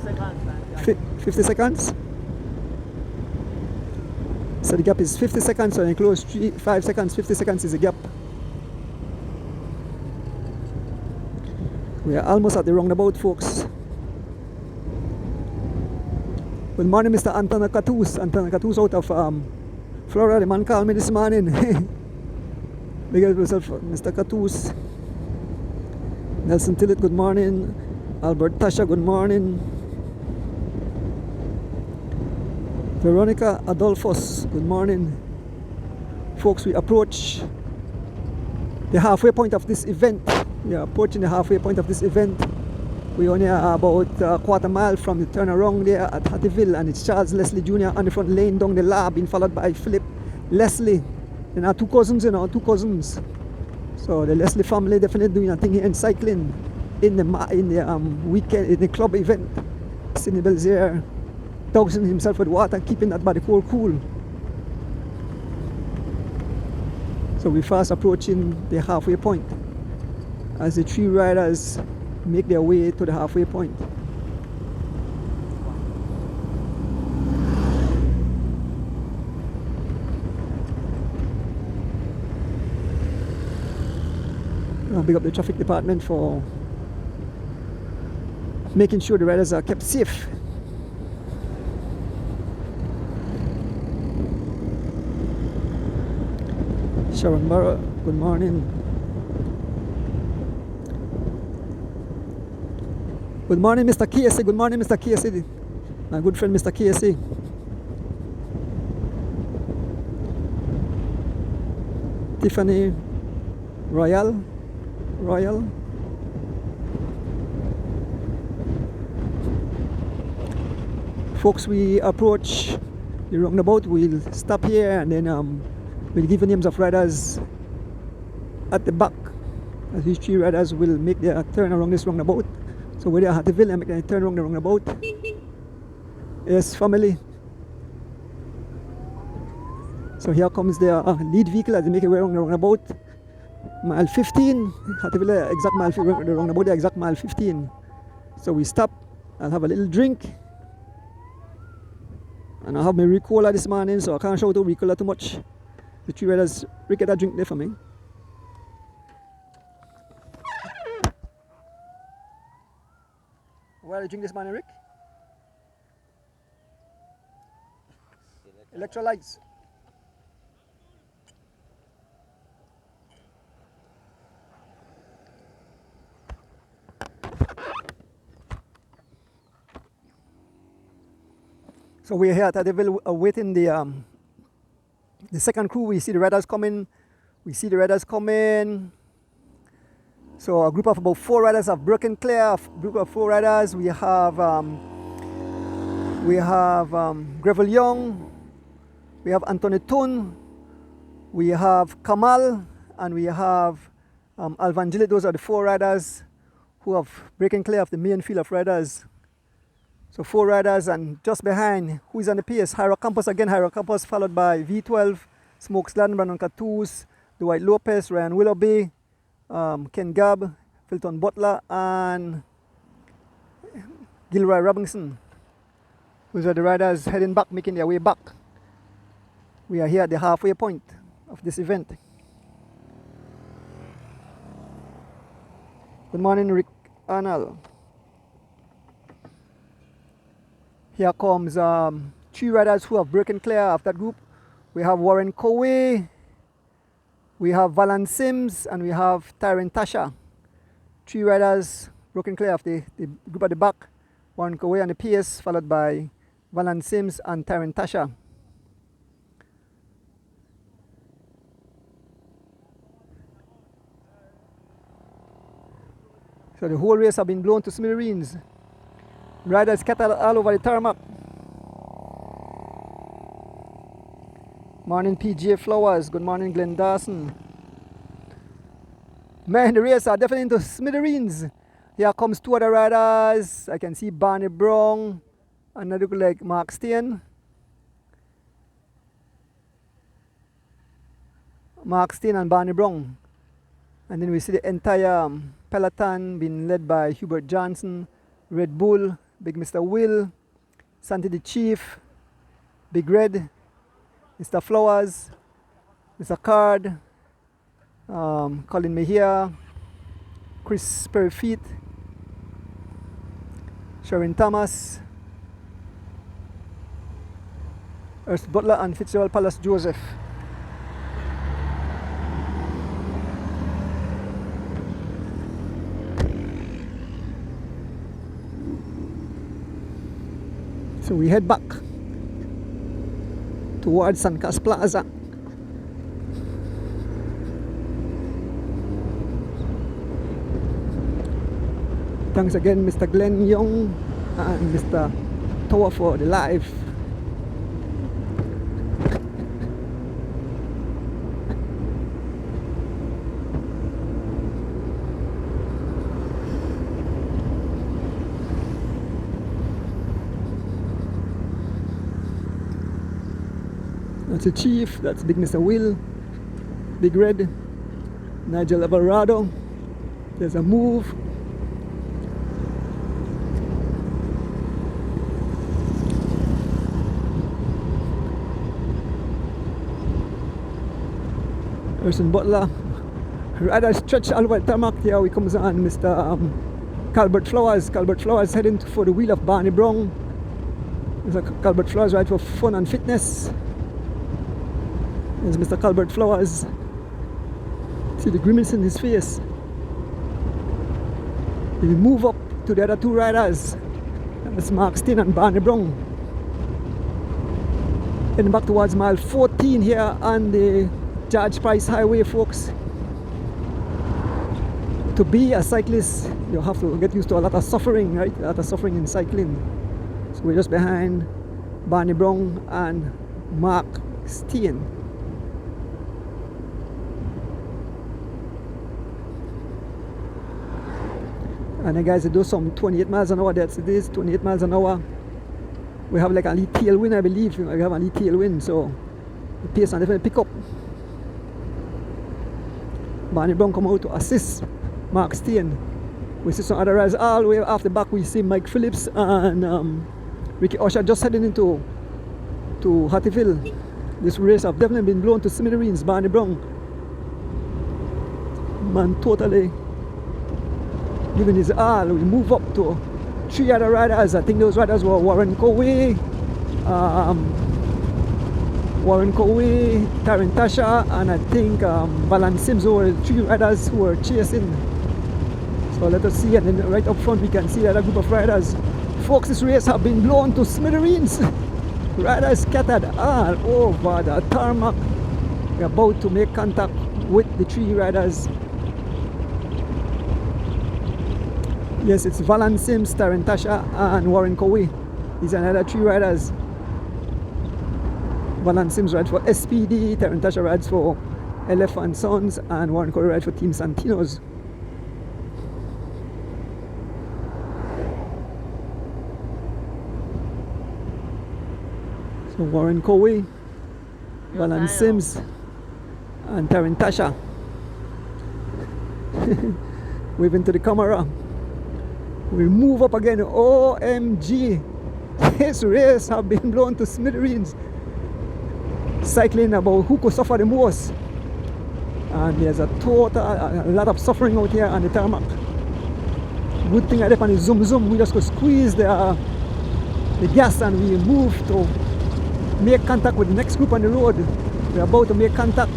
Seconds. 50 seconds. So the gap is 50 seconds, so you close 5 seconds, 50 seconds is the gap. We are almost at the roundabout, folks. Good morning, Mr. Anton Catus. Anton Catus out of Florida. The man called me this morning. Big up yourself, Mr. Catus. Nelson Tillett, good morning. Albert Tasha, good morning. Veronica Adolphus, good morning. Folks, we approach the halfway point of this event. We are approaching the halfway point of this event. We only are about a quarter mile from the turnaround there at Hattieville, and it's Charles Leslie Jr. on the front lane down the lab, being followed by Philip Leslie. And our two cousins, two cousins. So the Leslie family definitely doing a thing here in cycling in the weekend, in the club event. Sidney Belzier dousing himself with water, keeping that body cool. So we're fast approaching the halfway point as the three riders make their way to the halfway point. I'll big up the traffic department for making sure the riders are kept safe. Sharon Barra, good morning. Good morning, Mr. Casey. Good morning, Mr. Casey. My good friend, Mr. Casey. Tiffany Royal. Folks, we approach the roundabout. We'll stop here and then we'll give the names of riders at the back, as these three riders will make their turn around this roundabout. So where they are at Hattieville and make their turn around the roundabout. Yes, family. So here comes their lead vehicle as they make their way around the roundabout. Mile 15, Hattieville, exact mile, the roundabout, the exact mile 15. So we stop, I'll have a little drink. And I have my Ricola this morning, so I can't shout out Ricola too much. The three riders, Rick, get that drink there for me. What are you drinking this morning, Rick? Electrolytes. So we're here at Hattieville awaiting the second crew. We see the riders coming. So a group of about 4 riders have broken clear. A group of 4 riders. We have Greville Young. We have Anthony Tun. We have Kamal, and we have Alvan Gillett. Those are the 4 riders who have broken clear of the main field of riders. So 4 riders, and just behind, who is on the pace? Hyra Campos again. Hyra Campos followed by V12, Smokes Gladden, Brandon Catus, Dwight Lopez, Ryan Willoughby, Ken Gabb, Philton Butler, and Gilroy Robinson. Those are the riders heading back, making their way back. We are here at the halfway point of this event. Good morning, Rick Arnold. Here comes 3 riders who have broken clear of that group. We have Warren Coway, we have Valan Sims, and we have Tyron Tasha. 3 riders broken clear of the group at the back. Warren Coway on the pace, followed by Valan Sims and Tyron Tasha. So the whole race have been blown to smithereens. Riders scattered all over the tarmac. Morning PJ Flowers. Good morning Glenn Dawson. Man, the race are definitely into smithereens. Here comes 2 other riders. I can see Barney Brown. Another look like Mark Steen. Mark Stein and Barney Brown. And then we see the entire peloton being led by Hubert Johnson, Red Bull, Big Mr. Will, Santi the Chief, Big Red, Mr. Flowers, Mr. Card, Colin Mejia, Chris Perryfeet, Sharon Thomas, Ernst Butler, and Fitzgerald Palace Joseph. So we head back towards Sancas Plaza. Thanks again, Mr. Glenn Young and Mr. Tower for the live. That's the Chief, that's Big Mr. Will, Big Red, Nigel Alvarado. There's a move. Erson Butler. Rather stretch all over the tarmac. Here we comes on Mr. Calbert Flowers. Calbert Flowers heading for the wheel of Barney Brown. Mr. Calbert Flowers ride for fun and fitness. There's Mr. Calbert Flowers. See the grimace in his face. We move up to the other two riders. That's Mark Stein and Barney Brown. Heading back towards mile 14 here on the George Price Highway, folks. To be a cyclist, you have to get used to a lot of suffering, right? A lot of suffering in cycling. So we're just behind Barney Brown and Mark Stein. And then guys, they do some 28 miles an hour. That's it is, 28 miles an hour. We have like a little tailwind, I believe. We have a little tailwind, so the pace will definitely pick up. Barney Brown come out to assist Mark Stein. We see some other riders all the way off the back. We see Mike Phillips and Ricky Usher just heading into Hattieville. This race have definitely been blown to smithereens. Barney Brown, man, totally giving his all. We move up to three other riders. I think those riders were Warren Coway, Taryn Tasha, and I think Valan Sims were the three riders who were chasing. So let us see, and then right up front we can see the other group of riders. Folks, this race have been blown to smithereens. Riders scattered all over the tarmac. We're about to make contact with the three riders. Yes, it's Valan Sims, Taryn Tasha, and Warren Coway. These are another three riders. Valan Sims rides for SPD, Taryn Tasha rides for LF and Sons, and Warren Coway rides for Team Santinos. So Warren Coway, Valan Sims, and Taryn Tasha. Waving to the camera. We move up again. OMG, this race have been blown to smithereens. Cycling about who could suffer the most, and there's a lot of suffering out here on the tarmac. Good thing I left on the zoom. We just could squeeze the gas and we move to make contact with the next group on the road. We're about to make contact.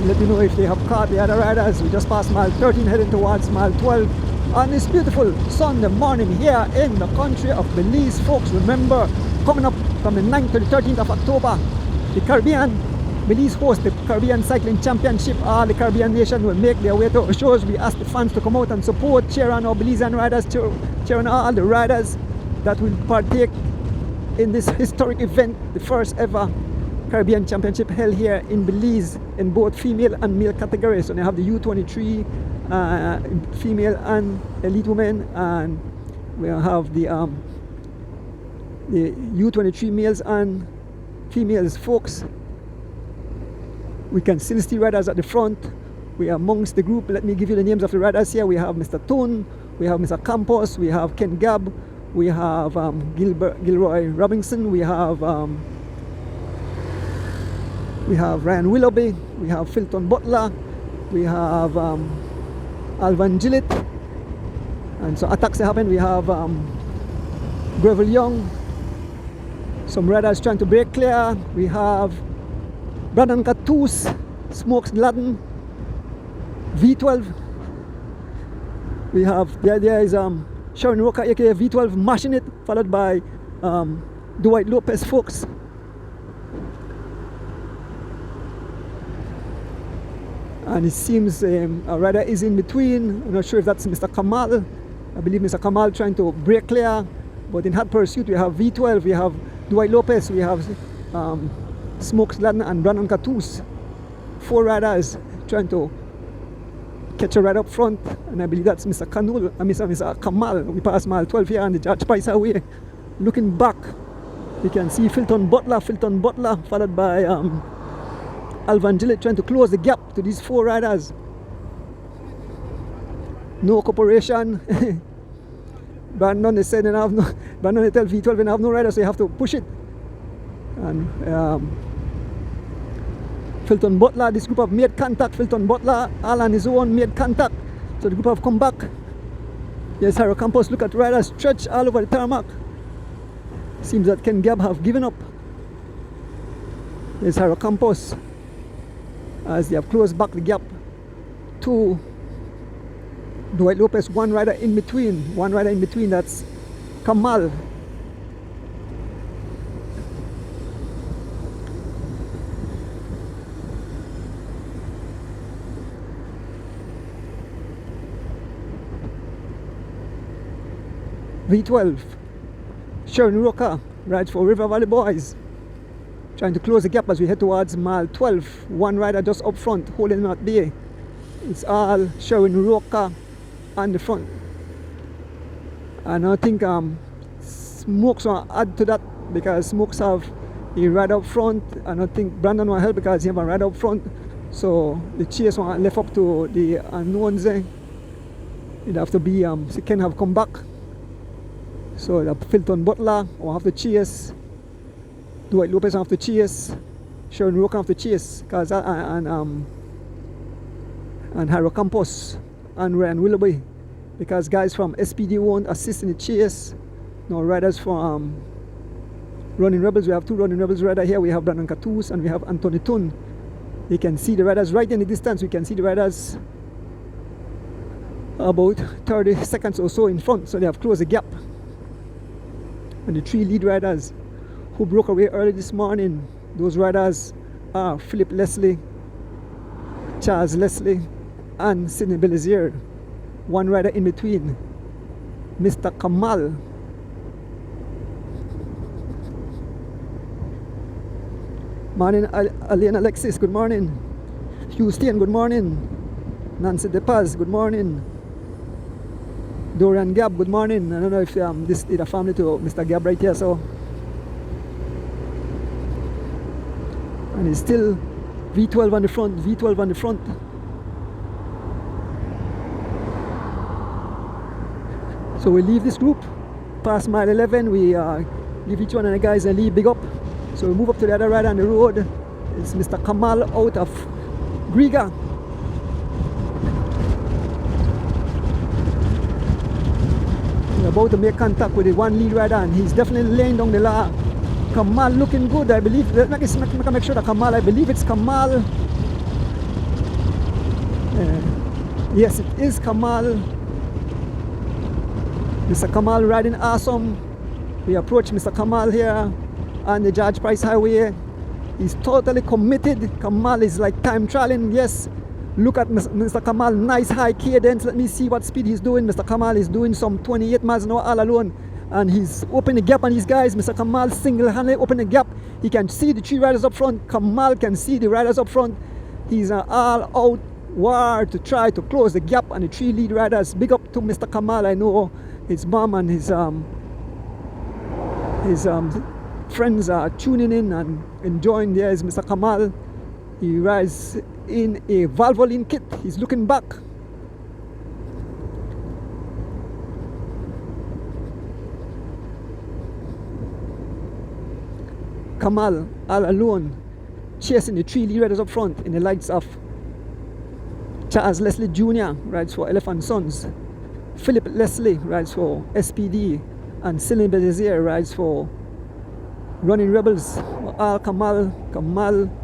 Let me know if they have caught the other riders. We just passed mile 13 heading towards mile 12 on this beautiful Sunday morning here in the country of Belize, folks. Remember, coming up from the 9th to the 13th of October, the Caribbean, Belize hosts the Caribbean Cycling Championship. All the Caribbean nations will make their way to our shows. We ask the fans to come out and support, cheer on our Belizean riders, cheer on all the riders that will partake in this historic event, the first ever Caribbean Championship held here in Belize in both female and male categories. So they have the U23 female and elite women, and we'll have the U23 males and females, folks. We can still see riders at the front. We are amongst the group. Let me give you the names of the riders here. We have Mr. Toon, we have Mr. Campos, we have Ken Gabb, we have Gilroy Robinson, we have Ryan Willoughby, we have Filton Butler, we have Alvan Gillett, and so attacks happen. We have Gravel Young, some riders trying to break clear. We have Brandon Cattouse, Smokes Gladden, V12. We have, the idea is Sharon Roca aka V12 mashing it, followed by Dwight Lopez, folks. And it seems a rider is in between. I'm not sure if that's Mr. Kamal. I believe Mr. Kamal trying to break clear, but in hot pursuit we have V12, we have Dwight Lopez, we have Smokes Gladden and Brandon Cattouse. 4 riders trying to catch a rider up front, and I believe that's Mr. Mr. Kamal. We pass mile 12 here on the George Price Highway. Looking back, you can see Filton Butler, followed by Alvan Gillett trying to close the gap to these 4 riders. No cooperation. Brandon, they said they have no. Brandon, they tell V12 they have no riders, so you have to push it. And Filton Butler, this group have made contact. Filton Butler, all on his own, made contact. So the group have come back. Yes, Harrow Campos, look at riders stretch all over the tarmac. Seems that Ken Gabb have given up. Yes, Harrow Campos, as they have closed back the gap to Dwight Lopez. One rider in between, that's Kamal. V12, Sharon Roca rides for River Valley Boys, trying to close the gap as we head towards mile 12. One rider just up front holding him at bay. It's all Sharon Roca on the front, and I think Smokes will add to that, because Smokes have a rider up front, and I think Brandon will help because he have a rider up front. So the chase will left up to the unknowns. It'd have to be so Ken have come back. So the Filton Butler will have to chase, Dwight Lopez will have to chase, Sharon Roca will have to chase, cause and Harrow Campos and Ryan Willoughby, because guys from SPD won't assist in the chase. No riders from Running Rebels. We have 2 Running Rebels rider here. We have Brandon Cattouse and we have Anthony Toon. You can see the riders right in the distance. We can see the riders about 30 seconds or so in front, so they have closed the gap. And the 3 lead riders who broke away early this morning, those riders are Philip Leslie, Charles Leslie, and Sidney Belizier. One rider in between, Mr. Kamal. Morning, Alain Alexis, good morning. Houston, good morning. Nancy DePaz, good morning. Dorian Gabb, good morning. I don't know if this is a family to Mr. Gabb right here, so. And it's still V12 on the front, V12 on the front. So we leave this group, past mile 11, we give each one of the guys a lead big up. So we move up to the other rider on the road. It's Mr. Kamal out of Griga. We're about to make contact with the 1 lead rider, and he's definitely laying down the law. Kamal looking good, I believe. Let me make sure that Kamal, I believe it's Kamal. Yes, it is Kamal. Mr. Kamal riding awesome. We approach Mr. Kamal here on the George Price Highway. He's totally committed. Kamal is like time trialing. Yes, look at Mr. Kamal, nice high cadence. Let me see what speed he's doing. Mr. Kamal is doing some 28 miles an hour all alone, and he's opening the gap on these guys. Mr. Kamal single-handedly opening the gap. He can see the 3 riders up front. Kamal can see the riders up front. He's all out war to try to close the gap on the 3 lead riders. Big up to Mr. Kamal. I know his mom and his friends are tuning in and enjoying. There is Mr. Kamal. He rides in a Valvoline kit. He's looking back. Kamal all alone, chasing the 3 lead riders up front in the likes of Charles Leslie Jr. rides for Elephant Sons, Philip Leslie rides for SPD, and Celine Belazier rides for Running Rebels. All Kamal,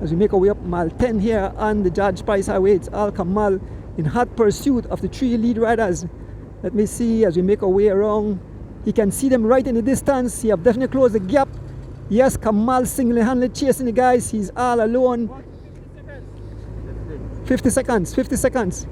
as we make our way up mile 10 here on the George Price Highway. It's all Kamal in hot pursuit of the 3 lead riders. Let me see as we make our way around. He can see them right in the distance. He have definitely closed the gap. Yes, Kamal single-handedly chasing the guys. He's all alone. 50 seconds.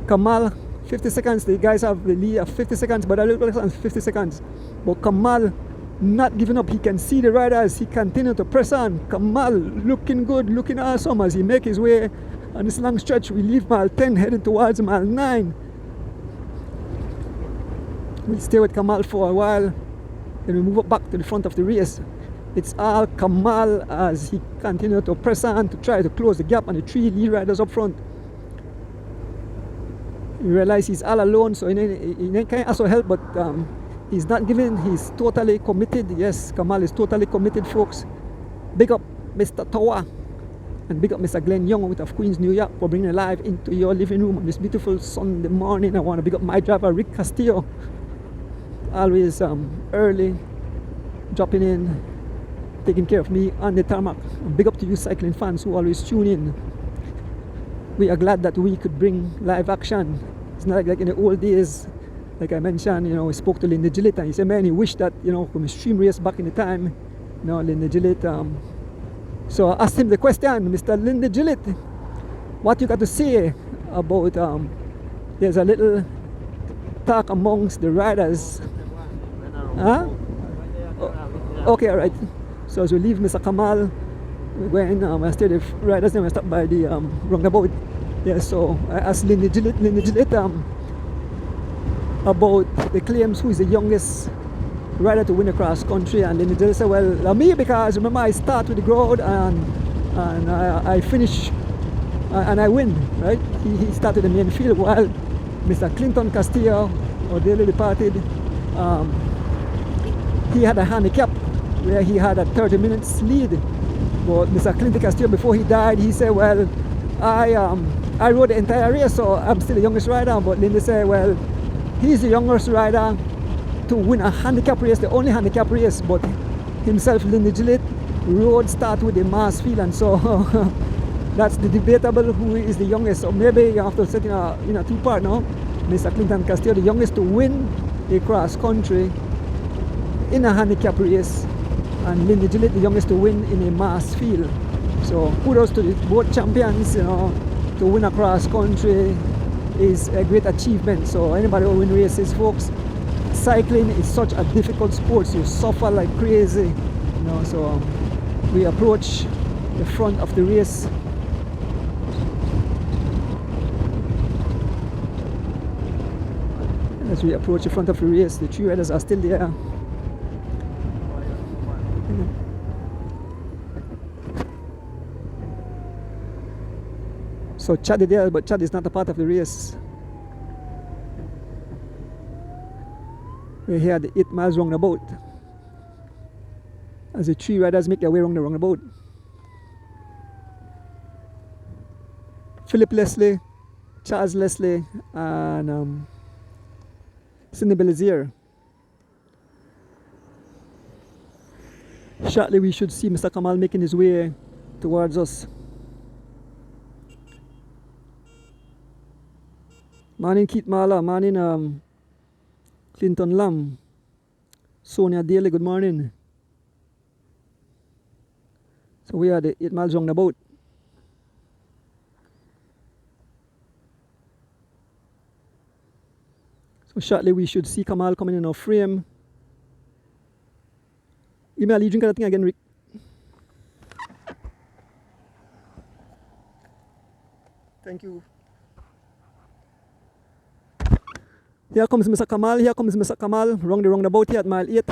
Kamal, 50 seconds. The guys have the lead of 50 seconds, but I look like 50 seconds. But Kamal not giving up. He can see the riders. He continue to press on. Kamal looking good, looking awesome as he make his way on this long stretch. We leave mile 10 heading towards mile 9. We'll stay with Kamal for a while. Then we move up back to the front of the race. It's all Kamal as he continues to press on to try to close the gap on the 3 lead riders up front. You realize he's all alone, so he can't also help, but he's not giving. He's totally committed. Yes, Kamal is totally committed, folks. Big up Mr. Towa and big up Mr. Glenn Young out of Queens, New York, for bringing live into your living room on this beautiful Sunday morning. I want to big up my driver, Rick Castillo. Always early, dropping in, taking care of me on the tarmac. And big up to you cycling fans who always tune in. We are glad that we could bring live action. It's not like in the old days, like I mentioned, we spoke to Linda Gillett and he said, man, he wished that, from a stream race back in the time, Linda Gillett. So I asked him the question, Mr. Linda Gillett, what you got to say about, there's a little talk amongst the riders. Huh? Okay, alright. So as we leave Mr. Kamal, we're going, I stay the riders, then we stop by the roundabout. Yeah, so I asked Linda Gillett about the claims who is the youngest rider to win across country, and Linda Gillett said, well, me, because remember I start with the crowd and I finish and I win, right? He started the main field while Mr. Clinton Castillo, or dearly departed, he had a handicap where he had a 30 minutes lead. But Mr. Clinton Castillo, before he died, he said, well, I rode the entire race, so I'm still the youngest rider. But Linda said, well, he's the youngest rider to win a handicap race, the only handicap race. But himself, Linda Gillett, rode start with the mass field, and so that's the debatable who is the youngest. So maybe you have to set in a two-part now. Mr. Clinton Castillo, the youngest to win a cross country in a handicap race, and Linda Gillett, the youngest to win in a mass field. So kudos to both champions. To win a cross country is a great achievement. So anybody who win races, folks, cycling is such a difficult sport. You suffer like crazy. So we approach the front of the race. As we approach the front of the race, the 3 riders are still there. So Chad is there, but Chad is not a part of the race. We're here at the 8 miles roundabout as the 3 riders make their way around the roundabout. Philip Leslie, Charles Leslie, and Cindy Belazier. Shortly we should see Mr. Kamal making his way towards us. Morning Keith Mala, morning Clinton Lam, Sonia Daly, good morning. So we are at the 8 miles roundabout. So shortly we should see Kamal coming in our frame. Give me a drink of that thing again, Rick. Thank you. Here comes Mr. Kamal, round the roundabout here at mile 8.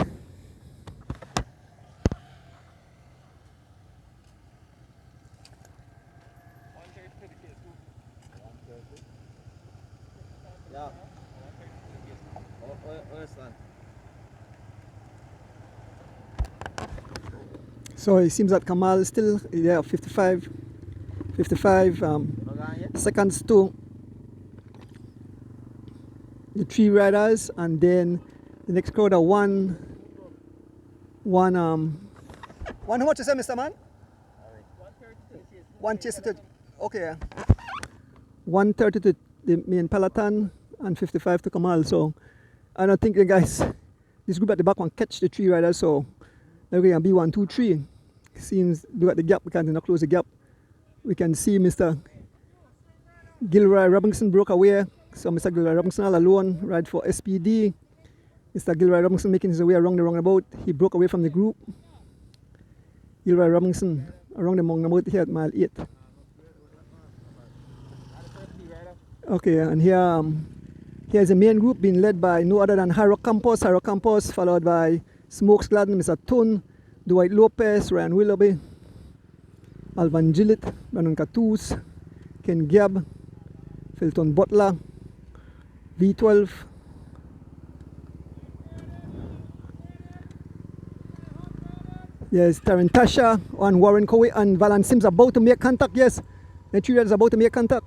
Yeah. Understand. So it seems that Kamal is still there, 55 seconds to the three riders, and then the next crowd are one how much you say, Mr. Man? 130 to, okay, yeah. 130 to the main peloton and 55 to Kamal. So I don't think the guys, this group at the back want catch the three riders, so they're going to be 1, 2, 3. Seems look at the gap, we can't not close the gap. We can see Mr. Gilroy Robinson broke away. So Mr. Gilroy Robinson all alone ride for SPD. Mr. Gilroy Robinson making his way around the roundabout. He broke away from the group. Gilroy Robinson around the roundabout here at mile 8. Okay, and here here's the main group being led by no other than Hyro Campos, followed by Smokes Gladden, Mr. Tun, Dwight Lopez, Ryan Willoughby, Alvan Gillett, Brandon Catus, Ken Gibb, Philton Butler, V12, yes, Tarantasha on Warren Cowie, and Valan Sims about to make contact. Yes, the three riders about to make contact.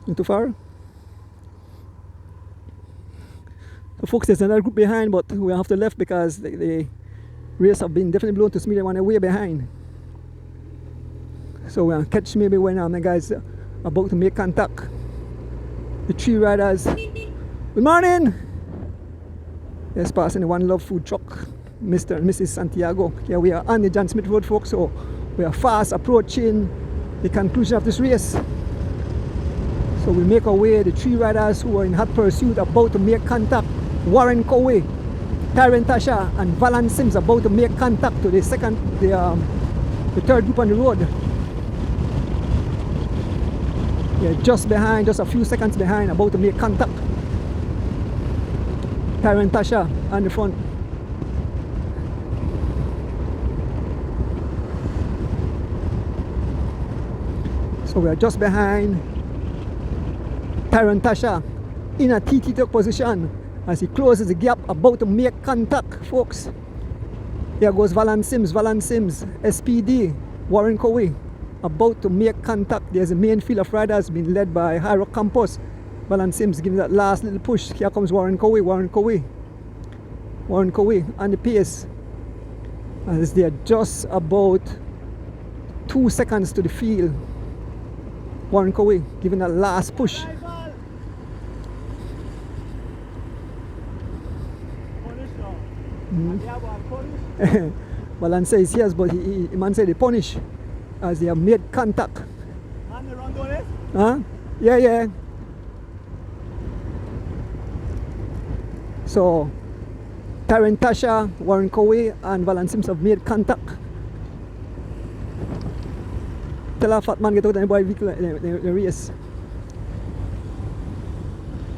Not too far. So folks, there's another group behind, but we have to left because the race have been definitely blown to Smith. They want way behind. So we'll catch maybe when the guys are about to make contact. The three riders. Good morning! Yes, passing the One Love food truck, Mr. and Mrs. Santiago. Here we are on the John Smith Road, folks, so we are fast approaching the conclusion of this race. So we make our way, the three riders who are in hot pursuit about to make contact. Warren Cowie, Tarantasha, and Valan Sims about to make contact to the third group on the road. Yeah, just behind, just a few seconds behind, about to make contact. Tarantasha on the front. So we are just behind Tarantasha in a TT position as he closes the gap, about to make contact, folks. Here goes Valan Sims, SPD, Warren Cowie, about to make contact. There's a main field of riders being led by Hyro Campos. Valan Sims giving that last little push. Here comes Warren Cowie on the pace. As they are just about 2 seconds to the field. Warren Cowie giving that last push. Valan says yes, but he man said they punish as they have made contact. Huh? Yeah. So Tarantasha, Warren Cowie, and Valan Sims have made contact. Tell a fat man get out of the boy vehicle the race.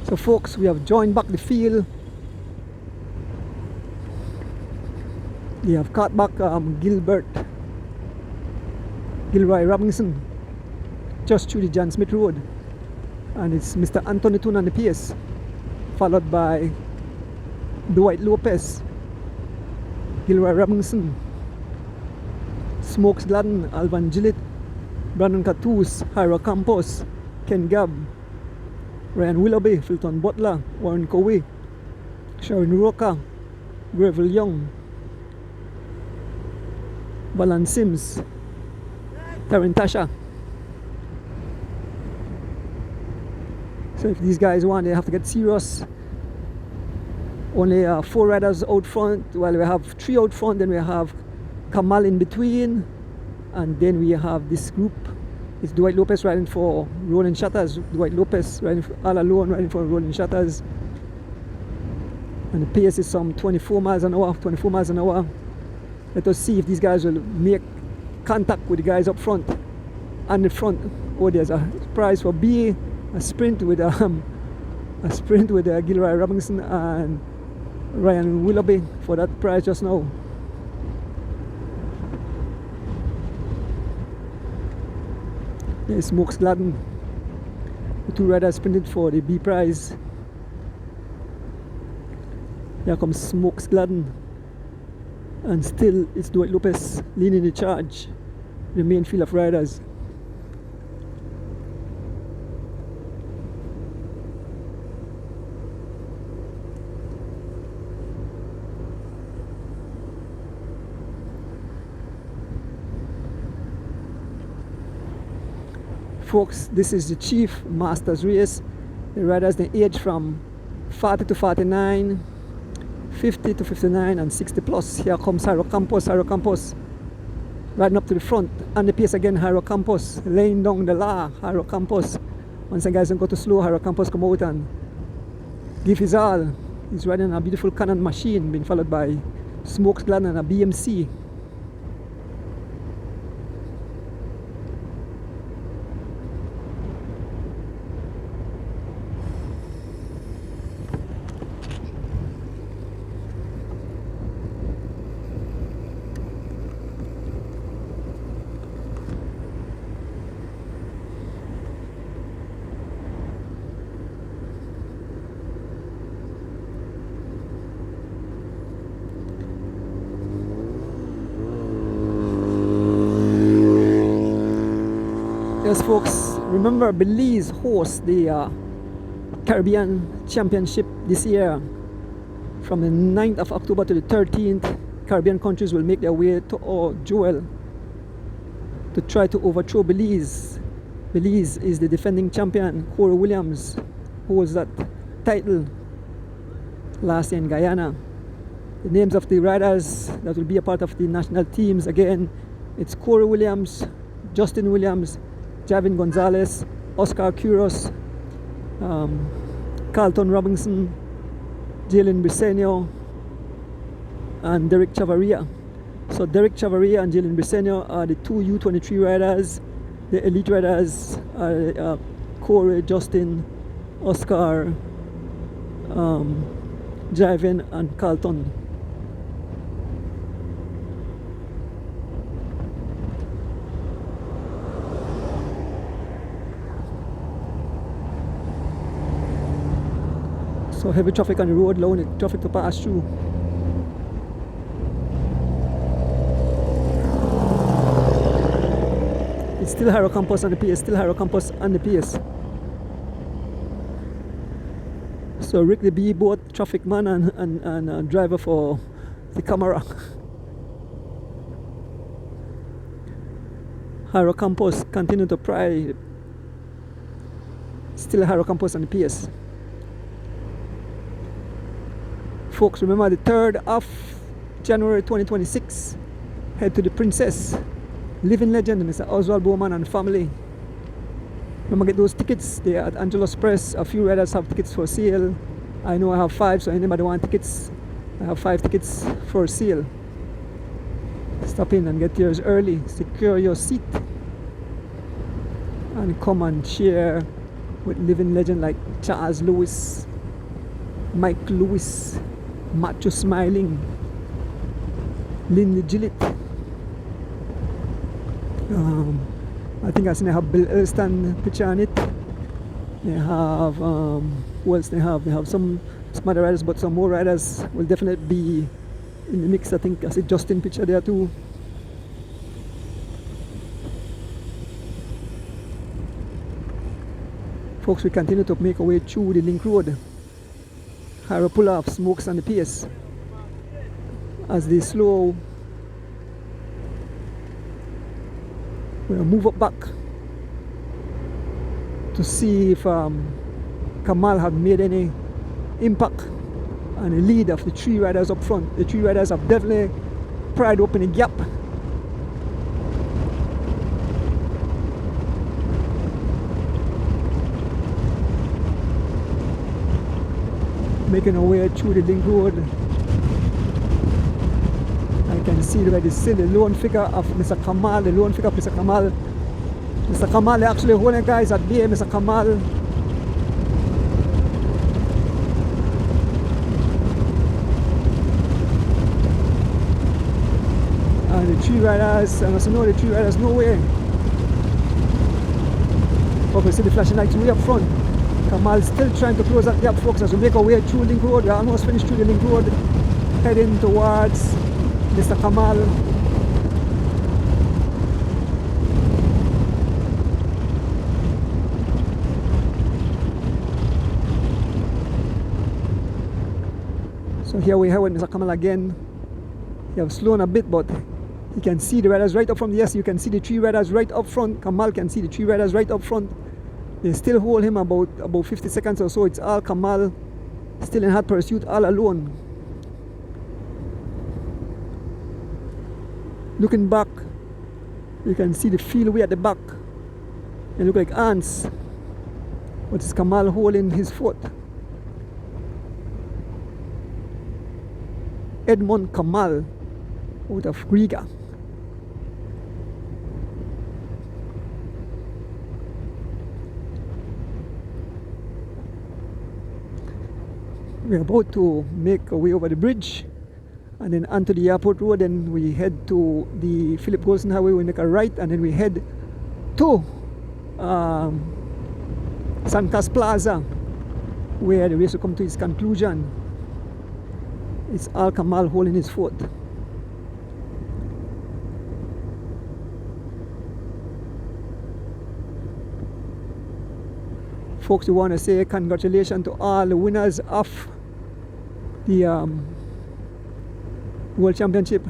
So folks, we have joined back the field. We have caught back Gilroy Robinson just through the John Smith Road, and it's Mr. Anthony Tun on the pace, followed by Dwight Lopez, Gilroy Robinson, Smokes Gladden, Alvan Gillett, Brandon Catus, Hyro Campos, Ken Gibb, Ryan Willoughby, Philton Butler, Warren Cowie, Sharon Roca, Gravel Young, Valan Sims, Tarantasha. So if these guys want, they have to get serious. Only 4 riders out front. Well, we have 3 out front, then we have Kamal in between, and then we have this group. It's Dwight Lopez riding for Rolling Shutters. Dwight Lopez riding all alone, riding for Rolling Shutters. And the pace is some 24 miles an hour. Let us see if these guys will make contact with the guys up front. On the front, oh, there's a prize for B, a sprint with Gilroy Robinson and Ryan Willoughby for that prize just now. There's Smokes Gladden. The two riders sprinted for the B prize. Here comes Smokes Gladden. And still it's Dwight Lopez leading the charge, the main field of riders. Folks, this is the Chief Masters race. The riders they age from 40 to 49, 50 to 59 and 60 plus. Here comes Jairo Campos riding up to the front. And the pace again, Jairo Campos laying down the law. Jairo Campos, once the guys don't go too slow, Jairo Campos come out and give his all. He's riding a beautiful Canon machine, being followed by Smokes Gladden and a BMC. Yes, folks, remember Belize hosts the Caribbean Championship this year. From the 9th of October to the 13th, Caribbean countries will make their way to Joel to try to overthrow Belize. Belize is the defending champion. Corey Williams holds that title last year in Guyana. The names of the riders that will be a part of the national teams again, it's Corey Williams, Justin Williams, Javin Gonzalez, Oscar Quiros, Carlton Robinson, Jalen Briseño, and Derek Chavaria. So Derek Chavaria and Jalen Briseño are the two U23 riders. The elite riders are Corey, Justin, Oscar, Javin, and Carlton. So heavy traffic on the road, allowing the traffic to pass through. It's still Jairo Campos on the pace, still Jairo Campos on the pace. So Rick the B, both traffic man and driver for the camera. Jairo Campos continue to pry. Still Jairo Campos on the pace. Folks, remember the 3rd of January 2026, head to the Princess. Living legend, Mr. Oswald Bowman and family. Remember, get those tickets. They are at Angelos Press. A few riders have tickets for sale. I know I have 5, so anybody want tickets, I have 5 tickets for sale. Stop in and get yours early. Secure your seat and come and share with living legend like Charles Lewis, Mike Lewis, Matthew Smiling, Lindy Gillett. I think I see they have Bill Elston picture on it. They have who else they have? They have some other riders, but some more riders will definitely be in the mix. I think I see Justin picture there too. Folks, we continue to make our way through the Link Road. Jairo pull off, Smokes on the pace as they slow. We'll move up back to see if Kamal have made any impact on the lead of the 3 riders up front. The 3 riders have definitely pried open a gap. Making our way through the Link Road. I can see the lone figure of Mr. Kamal, the lone figure of Mr. Kamal. Mr. Kamal actually holding guys at bay, Mr. Kamal. And the 3 riders, I must know the 3 riders, no way. But we see the flashing lights way up front. Kamal still trying to close that gap, folks, as we make our way through Link Road. We are almost finished through the Link Road, heading towards Mr. Kamal. So here we have with Mr. Kamal again. He have slowed a bit, but you can see the riders right up front. Yes, you can see the three riders right up front. Kamal can see the three riders right up front. They still hold him about 50 seconds or so. It's all Kamal, still in hot pursuit, all alone. Looking back, you can see the field way at the back. They look like ants. But it's Kamal holding his foot. Edmond Kamal out of Riga. We're about to make our way over the bridge and then onto the airport road, and we head to the Philip Golson Highway. We make a right and then we head to Sankas Plaza, where the race will come to its conclusion. It's Al Kamal holding his foot. Folks, we want to say congratulations to all the winners of the World Championship.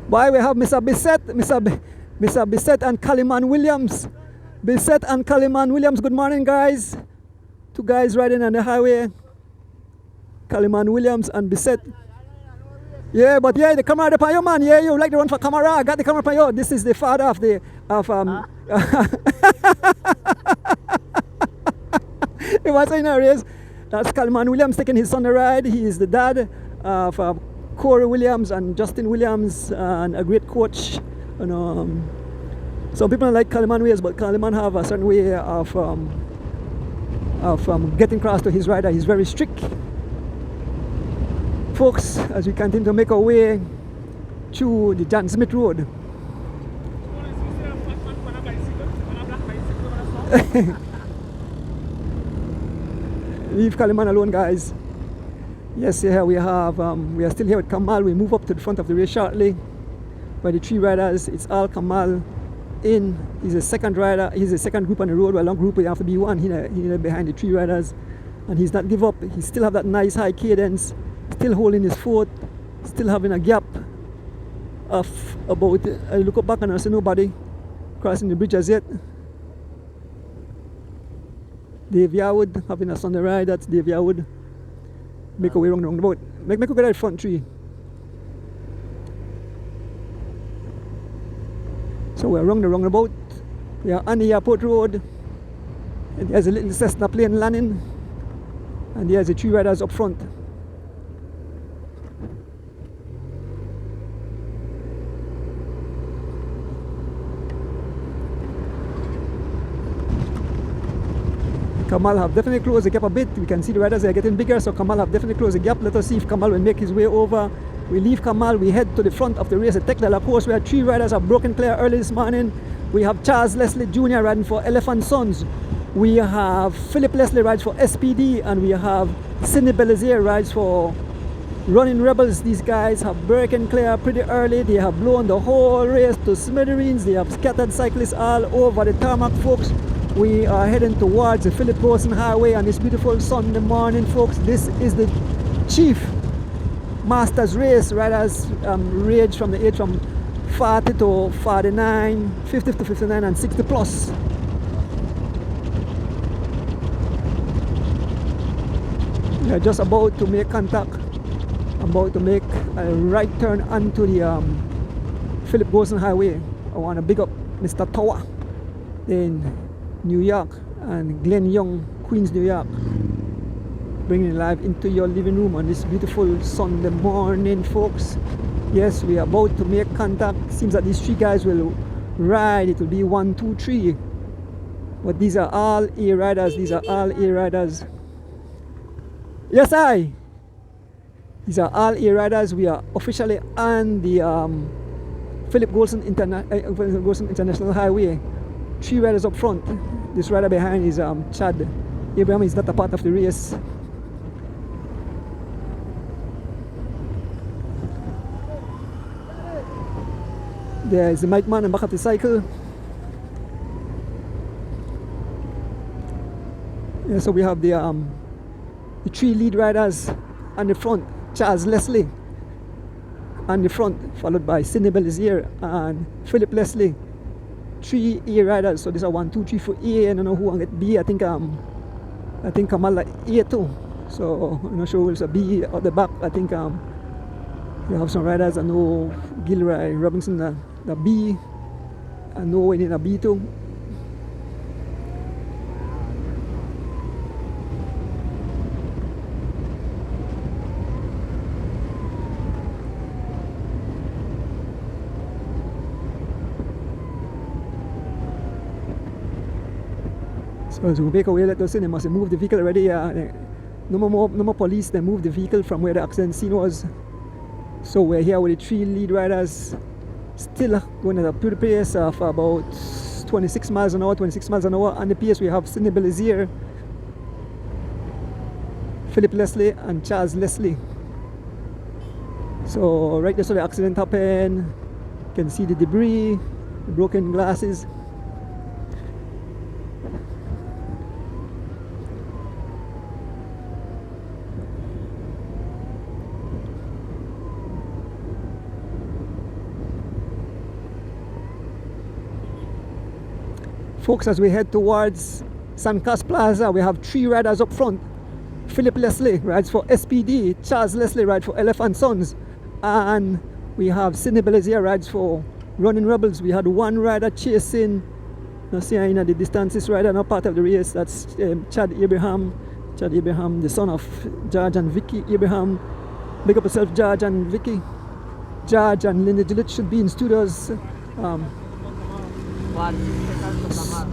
Why we have Mr. Bissett and Kaliman Williams. Bissett and Kaliman Williams, good morning guys. Two guys riding on the highway. Kaliman Williams and Bissett. Yeah, but yeah, the camera upon you, man. Yeah, you like the one for camera. I got the camera upon you. This is the father of the He was in a race. That's Kaliman Williams taking his son to ride. He is the dad of Corey Williams and Justin Williams, and a great coach. And some people don't like Kaliman ways, but Kaliman have a certain way of getting across to his rider. He's very strict. Folks, as we continue to make our way through the John Smith Road. Leave Kaliman alone, guys. Yes, here we have, we are still here with Kamal. We move up to the front of the race shortly. By the three riders, it's all Kamal in. He's a second rider. He's a second group on the road. Well, long group, we have to be one. He's behind the three riders, and he's not give up. He still have that nice high cadence. Still holding his foot, still having a gap of about, I look up back and I see nobody crossing the bridge as yet. Dave Yarwood having us on the ride. That's Dave Yarwood. Make our way around the roundabout. Make a good at front tree. So we're around the roundabout. We are on the airport road. And there's a little Cessna plane landing. And there's the three riders up front. Kamal have definitely closed the gap a bit. We can see the riders are getting bigger, so Kamal have definitely closed the gap. Let us see if Kamal will make his way over. We leave Kamal, we head to the front of the race at Tech course, where three riders have broken clear early this morning. We have Charles Leslie Jr. riding for Elephant Sons. We have Philip Leslie rides for SPD, and we have Sidney Belizier rides for Running Rebels. These guys have broken clear pretty early. They have blown the whole race to smithereens. They have scattered cyclists all over the tarmac, folks. We are heading towards the Philip Golson Highway on this beautiful Sunday morning, folks. This is the Chief Masters race. Riders range from the age from 40 to 49, 50 to 59, and 60 plus. We are just about to make contact, about to make a right turn onto the Philip Golson Highway. I want to big up Mr. Tower in New York and Glenn Young, Queens, New York, bringing it live into your living room on this beautiful Sunday morning, folks. Yes, we are about to make contact. Seems that these three guys will ride. It will be 1, 2, 3. But these are all A riders. These are all A riders. Yes, these are all A riders. We are officially on the Philip Golson International Highway. three riders up front. This rider behind is Chad Abraham. Is not a part of the race. There is the Mike man in back of the cycle. Yeah, so we have the three lead riders on the front. Charles Leslie on the front, followed by Sidney Belizier and Philip Leslie. Three A riders. So these are 1, 2, 3 for A. I don't know who will get B. I think Kamal A too. So I'm not sure who's a B at the back. I think you have some riders. I know Gilroy Robinson the B. I know in a B too. So as we make our way, let us in. They must have moved the vehicle already. No more police. They moved the vehicle from where the accident scene was. So we're here with the three lead riders, still going at a pretty pace of about 26 miles an hour. On the pace we have Sidney Belizier, Philip Leslie and Charles Leslie. So right there, so the accident happened. You can see the debris, the broken glasses. Folks, as we head towards Sancas Plaza, we have three riders up front. Philip Leslie rides for SPD, Charles Leslie rides for Elephant Sons, and we have Sidney Belizier rides for Running Rebels. We had one rider chasing, you see in the distance, this rider not part of the race. That's Chad Abraham, the son of George and Vicky Abraham. Big up yourself, George and Vicky. George and Linda Gillett should be in studios.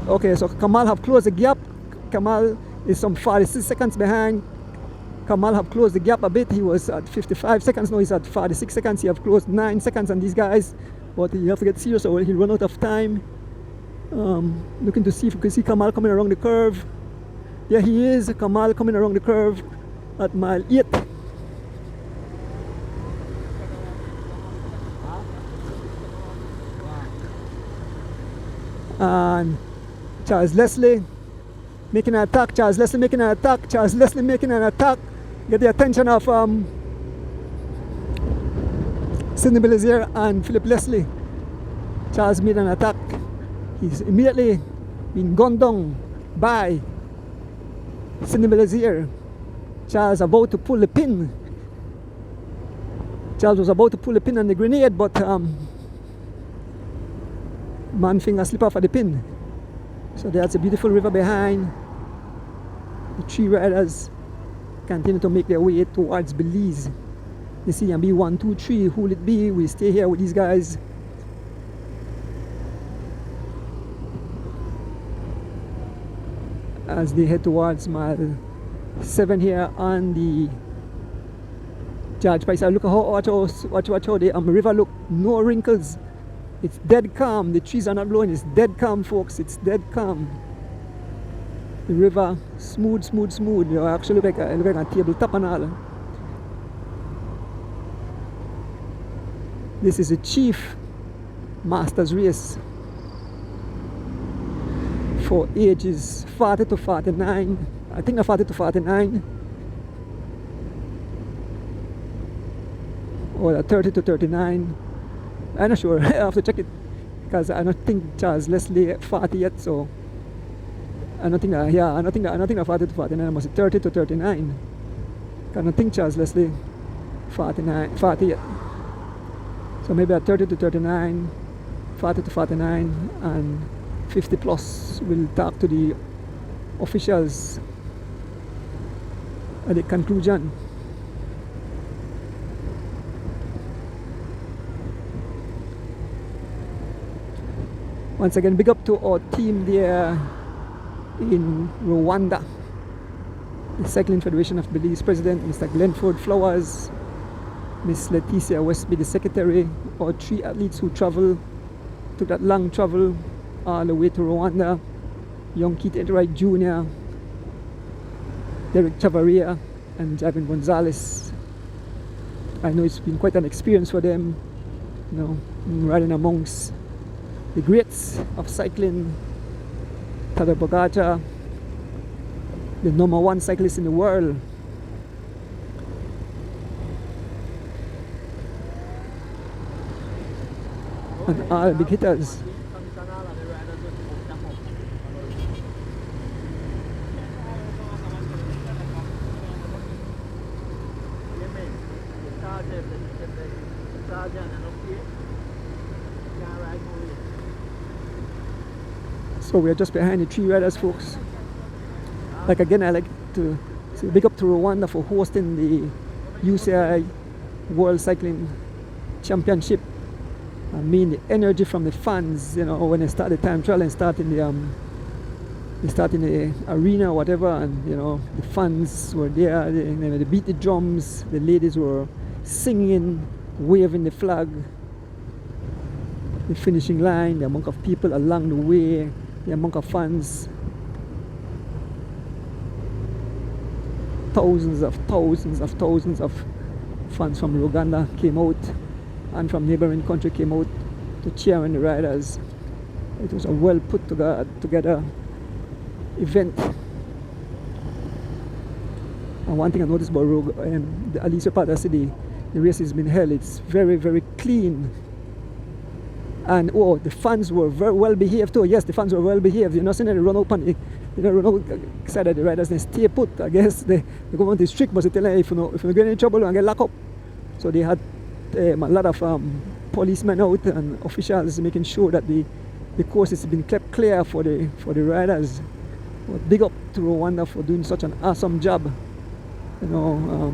Okay, so Kamal have closed the gap. Kamal is some 46 seconds behind. Kamal have closed the gap a bit. He was at 55 seconds, now he's at 46 seconds. He have closed 9 seconds on these guys, but you have to get serious or he'll run out of time. Looking to see if you can see Kamal coming around the curve. Yeah, he is. Kamal coming around the curve at mile 8. And Charles Leslie making an attack. Charles Leslie making an attack. Get the attention of Sidney Belizier and Philip Leslie. Charles made an attack. He's immediately been gunned down by Sidney Belizier. Charles about to pull the pin. Charles was about to pull the pin on the grenade, but man finger slip off of the pin. So that's a beautiful river behind. The three riders continue to make their way towards Belize. You see, and be 1, 2, 3. Who will it be? We stay here with these guys. As they head towards mile 7 here on the George Price. Look at how watch how the river look. No wrinkles. It's dead calm. The trees are not blowing. It's dead calm, folks. It's dead calm. The river, smooth. You actually look like a tabletop and all. This is a Chief Masters race for ages 40 to 49. I think the 40 to 49. Or 30 to 39. I'm not sure. I have to check it because I don't think Charles Leslie 40 yet, so I don't think that 40 to 49. I must be 30 to 39. I don't think Charles Leslie 40 yet. So maybe at 30 to 39, 40 to 49, and 50 plus. We'll talk to the officials at the conclusion. Once again, big up to our team there in Rwanda. The Cycling Federation of Belize President, Mr. Glenford Flowers, Miss Leticia Westby, the Secretary, our three athletes who took that long travel all the way to Rwanda. Young Keith Enright Jr., Derek Chavaria, and Javin Gonzalez. I know it's been quite an experience for them, you know, riding amongst the greats of cycling. Tadej Pogacar, the #1 cyclist in the world. And all big hitters. So we are just behind the three riders, folks. Like again, I like to say big up to Rwanda for hosting the UCI World Cycling Championship. I mean, the energy from the fans, you know, when they start the time trial and start in the arena or whatever, and you know, the fans were there. They beat the drums. The ladies were singing, waving the flag. The finishing line, the amount of people along the way, the amount of fans. Thousands of fans from Uganda came out, and from neighboring country came out to cheer on the riders. It was a well put together event. And one thing I noticed about the Alicia part, I said the race has been held. It's very, very clean. And oh, the fans were very well behaved too. Yes, the fans were well behaved. You're not seeing any run up and run out side of the riders and stay put. I guess the government is strict, but they tell them if you get in trouble and get locked up. So they had a lot of policemen out and officials making sure that the course has been kept clear for the riders. But big up to Rwanda for doing such an awesome job. You know,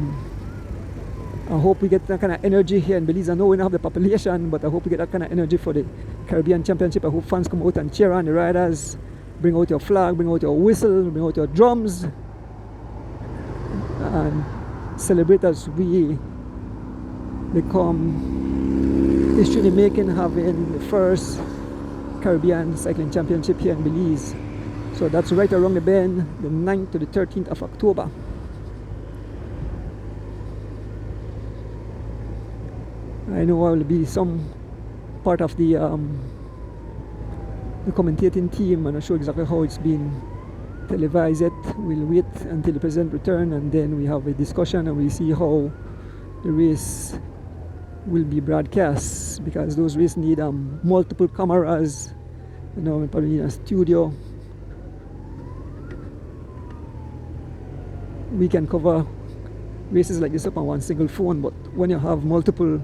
I hope we get that kind of energy here in Belize. I know we don't have the population, but I hope we get that kind of energy for the Caribbean Championship. I hope fans come out and cheer on the riders. Bring out your flag, bring out your whistle, bring out your drums, and celebrate as we become history making, having the first Caribbean Cycling Championship here in Belize. So that's right around the bend, the 9th to the 13th of October. I know I will be some part of the commentating team. I'm not sure exactly how it's been televised yet. We'll wait until the president returns, and then we have a discussion and we see how the race will be broadcast, because those races need multiple cameras. You know, we probably need a studio. We can cover races like this up on one single phone, but when you have multiple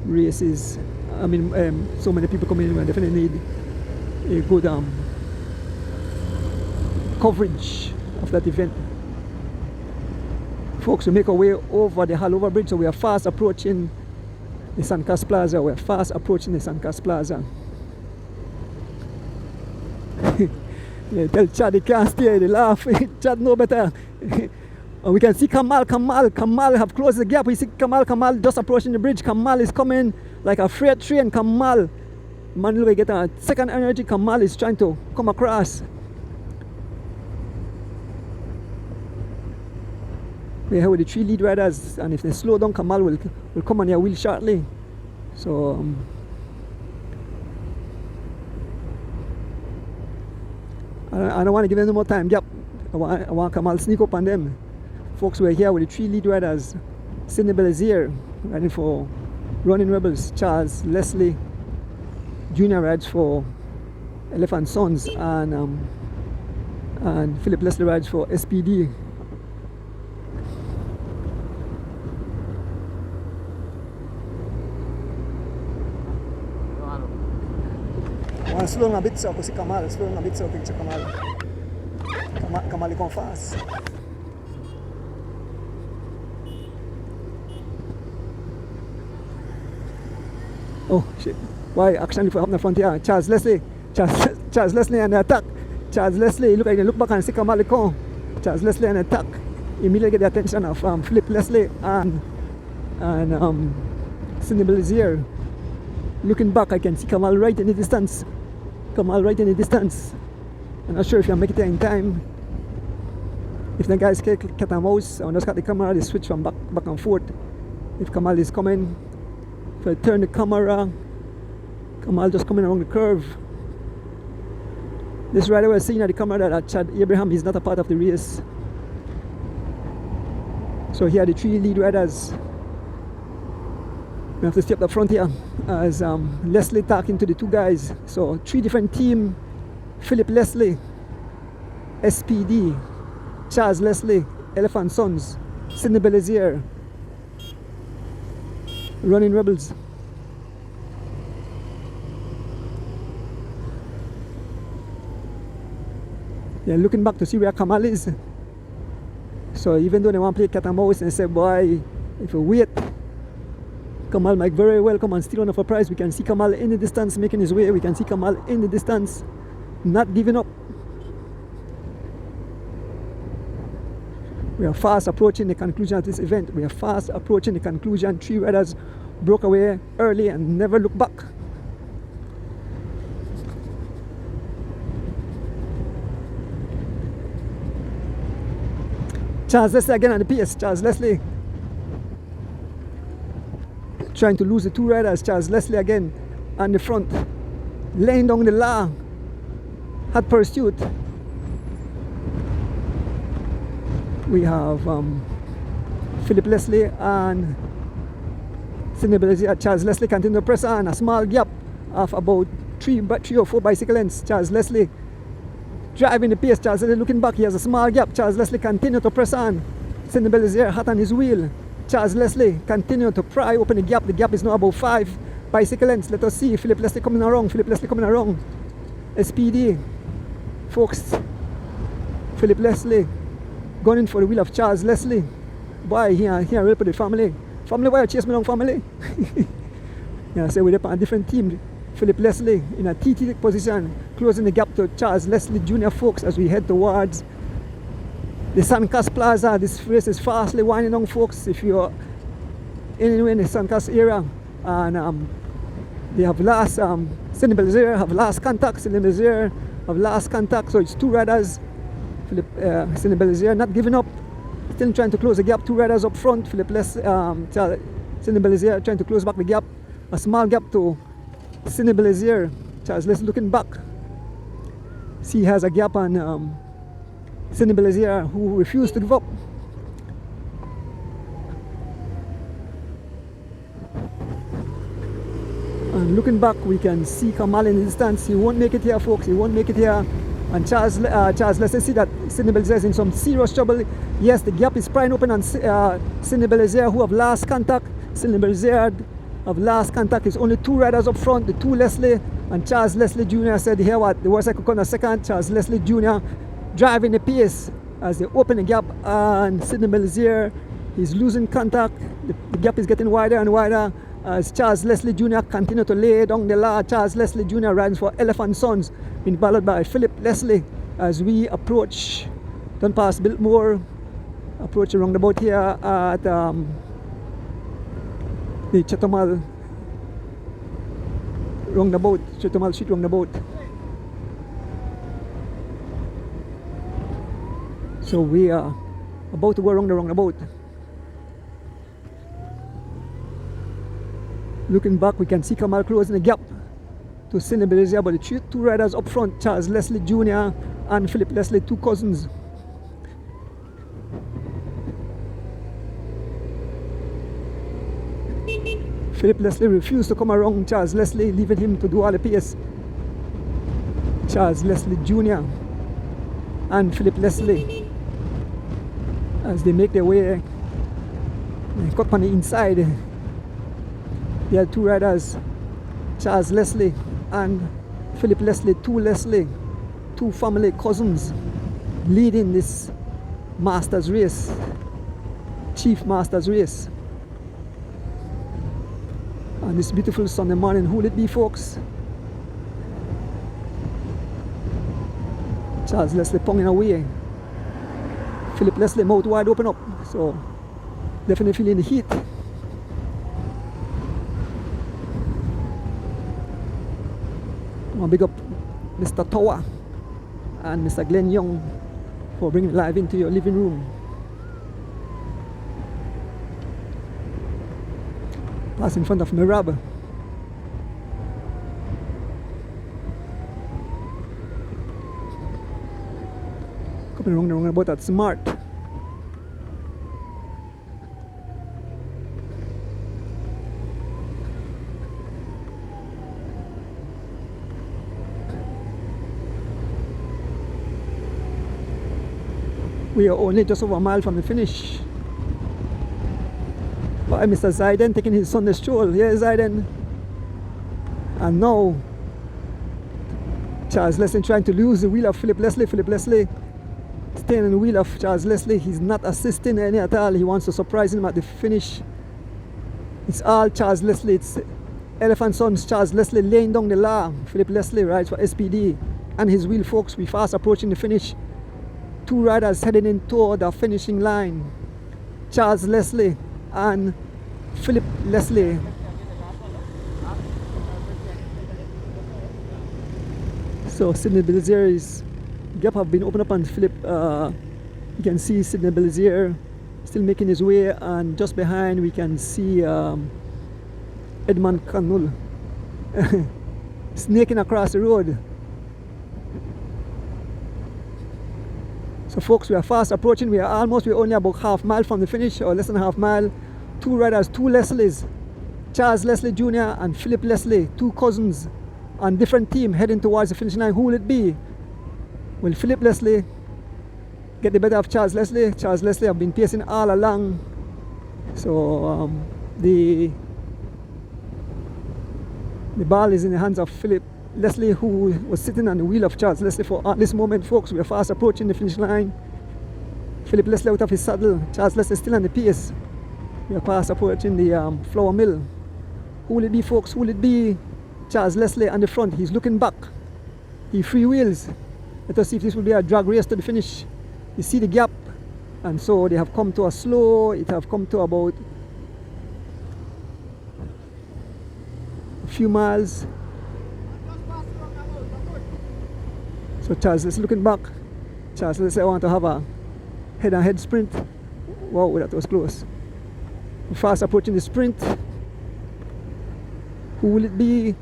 races, I mean, so many people coming in, we definitely need a good coverage of that event. Folks, we make our way over the Halover Bridge, so we are fast approaching the Sancas Plaza. We are fast approaching the Sancas Plaza. Yeah, tell Chad he can't stay, they laugh. Chad know better. And we can see Kamal have closed the gap. We see Kamal just approaching the bridge. Kamal is coming like a freight train. Kamal, man, we get a second energy. Kamal is trying to come across. We're here with the three lead riders, and if they slow down, Kamal will come on their wheel shortly. So I don't want to give them no more time. Yep, I want Kamal sneak up on them. Folks, we're here with the three lead riders. Sidney Belazier riding for Running Rebels. Charles Leslie Jr. rides for Elephant Sons, and Philip Leslie rides for SPD. Slow down a bit so I can see Kamal. Slow down a bit so I can see Kamal. Kamal is going fast. Oh shit. Why action for up in the front here? Charles Leslie on the attack. Charles Leslie, look back and see Kamal come. Charles Leslie on the attack. Immediately get the attention of Philip Leslie and Sidney Belazier. Looking back, I can see Kamal right in the distance. Kamal right in the distance. I'm not sure if you'll make it there in time. If the guys cat and mouse, I just got the camera, they switch from back and forth. If Kamal is coming, if I turn the camera, Kamal just coming around the curve. This rider was seeing at the camera that Chad Abraham is not a part of the race. So here are the three lead riders. We have to step up front here as Leslie talking to the two guys. So three different team. Philip Leslie, SPD, Charles Leslie, Elephant Sons, Sidney Belazier, Running Rebels. Yeah, looking back to see where Kamal is. So even though they want to play cat and mouse and say, boy, if we wait, Kamal might very well come and steal one of a prize. We can see Kamal in the distance making his way. We can see Kamal in the distance not giving up. We are fast approaching the conclusion of this event. We are fast approaching the conclusion. Three riders broke away early and never looked back. Charles Leslie again on the pace. Charles Leslie trying to lose the two riders. Charles Leslie again on the front, laying down the law. Hot pursuit. We have Philip Leslie and Sidney Belazier. Charles Leslie continue to press on. A small gap of about three or four bicycle lengths. Charles Leslie driving the pace. Charles Leslie looking back. He has a small gap. Charles Leslie continue to press on. Sidney Belazier hot on his wheel. Charles Leslie continue to pry open the gap. The gap is now about 5 bicycle lengths. Let us see. Philip Leslie coming around. Philip Leslie coming around. SPD. Folks. Philip Leslie going for the wheel of Charles Leslie. Boy, here real for the family. Family, why you chase me down, family? Yeah, so we're on a different team. Philip Leslie in a TT position, closing the gap to Charles Leslie Jr. folks as we head towards the Suncast Plaza. This race is fastly winding down, folks. If you're anywhere in the Suncast area, and they have last Sidney Belazier have last contact. Sidney Belazier have last contact. So it's two riders. Philip Sidney Belazier not giving up, still trying to close the gap. Two riders up front. Philip Sidney Belazier trying to close back the gap. A small gap to Sidney Belazier. Charles Leslie looking back. See, he has a gap on Sidney Belazier, who refused to give up. And looking back, we can see Kamal in the distance. He won't make it here, folks. He won't make it here. And Charles, let's see that Sidney Belazier is in some serious trouble. Yes, the gap is prying open on Sidney Belazier, who have last contact. Sidney Belazier of last contact is only two riders up front, the two Leslie and Charles Leslie Jr. said, here what, the worst I could come a second. Charles Leslie Jr. driving the pace as they open the gap, and Sidney Belazier is losing contact. The gap is getting wider and wider as Charles Leslie Jr. continue to lay down the law. Charles Leslie Jr. rides for Elephant Sons, being followed by Philip Leslie as we approach, don't pass Biltmore, approach the roundabout here at the Chetamal roundabout, Chetamal Street roundabout. So we are about to go around the roundabout. Looking back, we can see Kamal closing the gap to Sidney Belazier, but the two riders up front, Charles Leslie Jr. and Philip Leslie, two cousins. Philip Leslie refused to come around Charles Leslie, leaving him to do all the pace. Charles Leslie Jr. and Philip Leslie, as they make their way, cut on the inside. There are two riders, Charles Leslie and Philip Leslie, two family cousins, leading this Masters race, Chief Masters race. On this beautiful Sunday morning, who will it be, folks? Charles Leslie ponging away. Philip Leslie mouth wide open up, so definitely feeling the heat. I want to big up Mr. Towa and Mr. Glenn Young for bringing it live into your living room. Pass in front of Mirab. Coming wrong about that smart. We are only just over a mile from the finish. But Mr. Zaiden taking his Sunday stroll. Here is Zaiden. And now Charles Leslie trying to lose the wheel of Philip Leslie. Philip Leslie staying on the wheel of Charles Leslie. He's not assisting any at all. He wants to surprise him at the finish. It's all Charles Leslie. It's Elephant Sons Charles Leslie laying down the law. Philip Leslie rides for SPD and his wheel, folks. We fast approaching the finish. Two riders heading in toward the finishing line. Charles Leslie and Philip Leslie. So Sidney Belzier's gap have been opened up on Philip. You can see Sidney Belzier still making his way, and just behind we can see Edmond Canul snaking across the road. So folks, we are fast approaching. We're only about half mile from the finish, or less than a half mile. Two riders, two Leslies, Charles Leslie Jr. and Philip Leslie, two cousins on different team heading towards the finishing line. Who will it be? Will Philip Leslie get the better of Charles Leslie? Charles Leslie have been pacing all along. So the ball is in the hands of Philip Leslie, who was sitting on the wheel of Charles Leslie for at this moment, folks. We are fast approaching the finish line. Philip Leslie out of his saddle. Charles Leslie still on the pace. We are fast approaching the flour mill. Who will it be, folks? Who will it be? Charles Leslie on the front. He's looking back. He freewheels. Let us see if this will be a drag race to the finish. You see the gap, and so they have come to a slow. It have come to about a few miles. So Charles is looking back. Charles Leslie, I want to have a head-on-head sprint. Wow, that was close. We're fast approaching the sprint. Who will it be?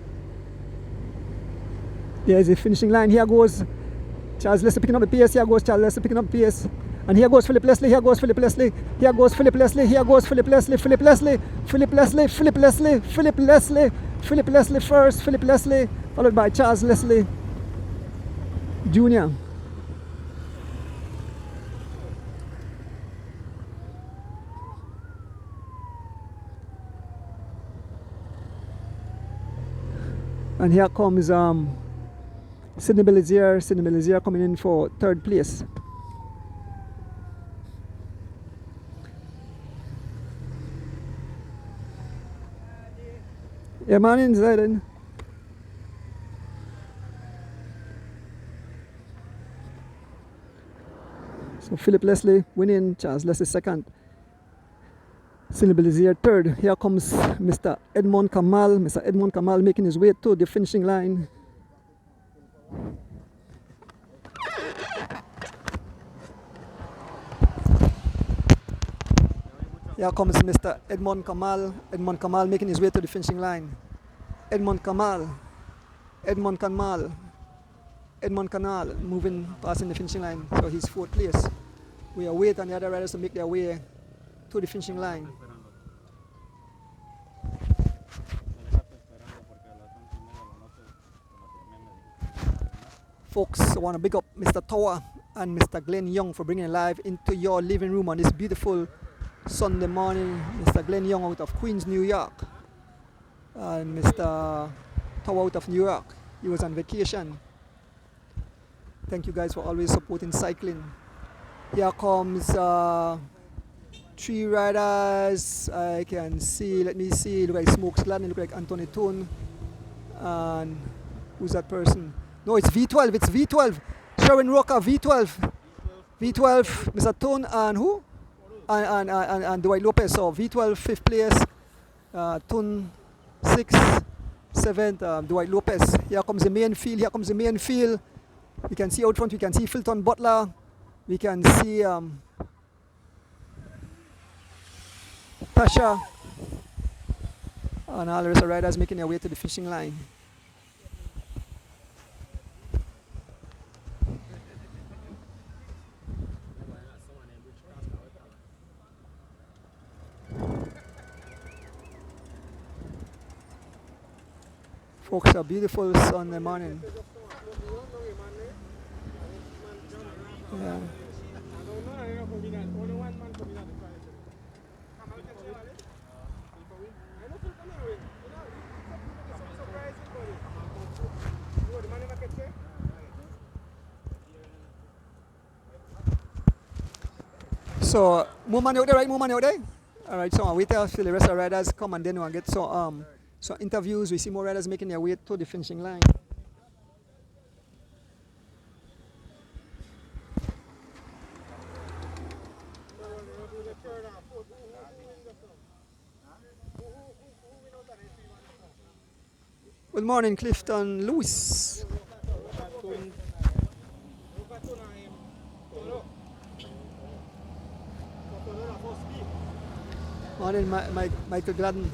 There is a finishing line. Here goes Charles Leslie picking up the pace. Here goes Charles Leslie picking up the pace. And here goes Philip Leslie. Here goes Philip Leslie. Here goes Philip Leslie. Here goes Philip Leslie. Philip Leslie. Philip Leslie. Philip Leslie. Philip Leslie. Philip Leslie first. Philip Leslie, followed by Charles Leslie Jr. And here comes Sidney Belzier. Sidney Belzier coming in for third place. Yeah, man, inside then. So Philip Leslie winning, Charles Leslie second, Sidney Belzier third. Here comes Mr. Edmond Kamal. Mr. Edmond Kamal making his way to the finishing line. Here comes Mr. Edmond Kamal. Edmond Kamal making his way to the finishing line. Edmond Kamal. Edmond Kamal. Edmond Canal moving passing the finishing line. So he's fourth place. We are waiting on the other riders to make their way to the finishing line. Folks, I want to big up Mr. Tower and Mr. Glenn Young for bringing it live into your living room on this beautiful Sunday morning. Mr. Glenn Young out of Queens, New York, and Mr. Tower out of New York. He was on vacation. Thank you guys for always supporting cycling. Here comes three riders. I can see, let me see, look like Smokes Gladney, look like Anthony Toon. And who's that person? No, it's V12, it's V12. Sharon Rocker, V12. V12, Mr. Toon, and who? And Dwight Lopez. So V12, fifth place. Toon, 6th. 7th, Dwight Lopez. Here comes the main field. Here comes the main field. We can see out front. We can see Filton Butler. We can see Tasha. And all the rest of riders making their way to the finishing line. Folks, a beautiful Sunday morning. Yeah. So, more money out there, right? More money out there? Alright, so I'll wait till the rest of the riders come and then we'll get some interviews. We see more riders making their way to the finishing line. Good morning, Clifton Lewis. Morning, Michael Gladden.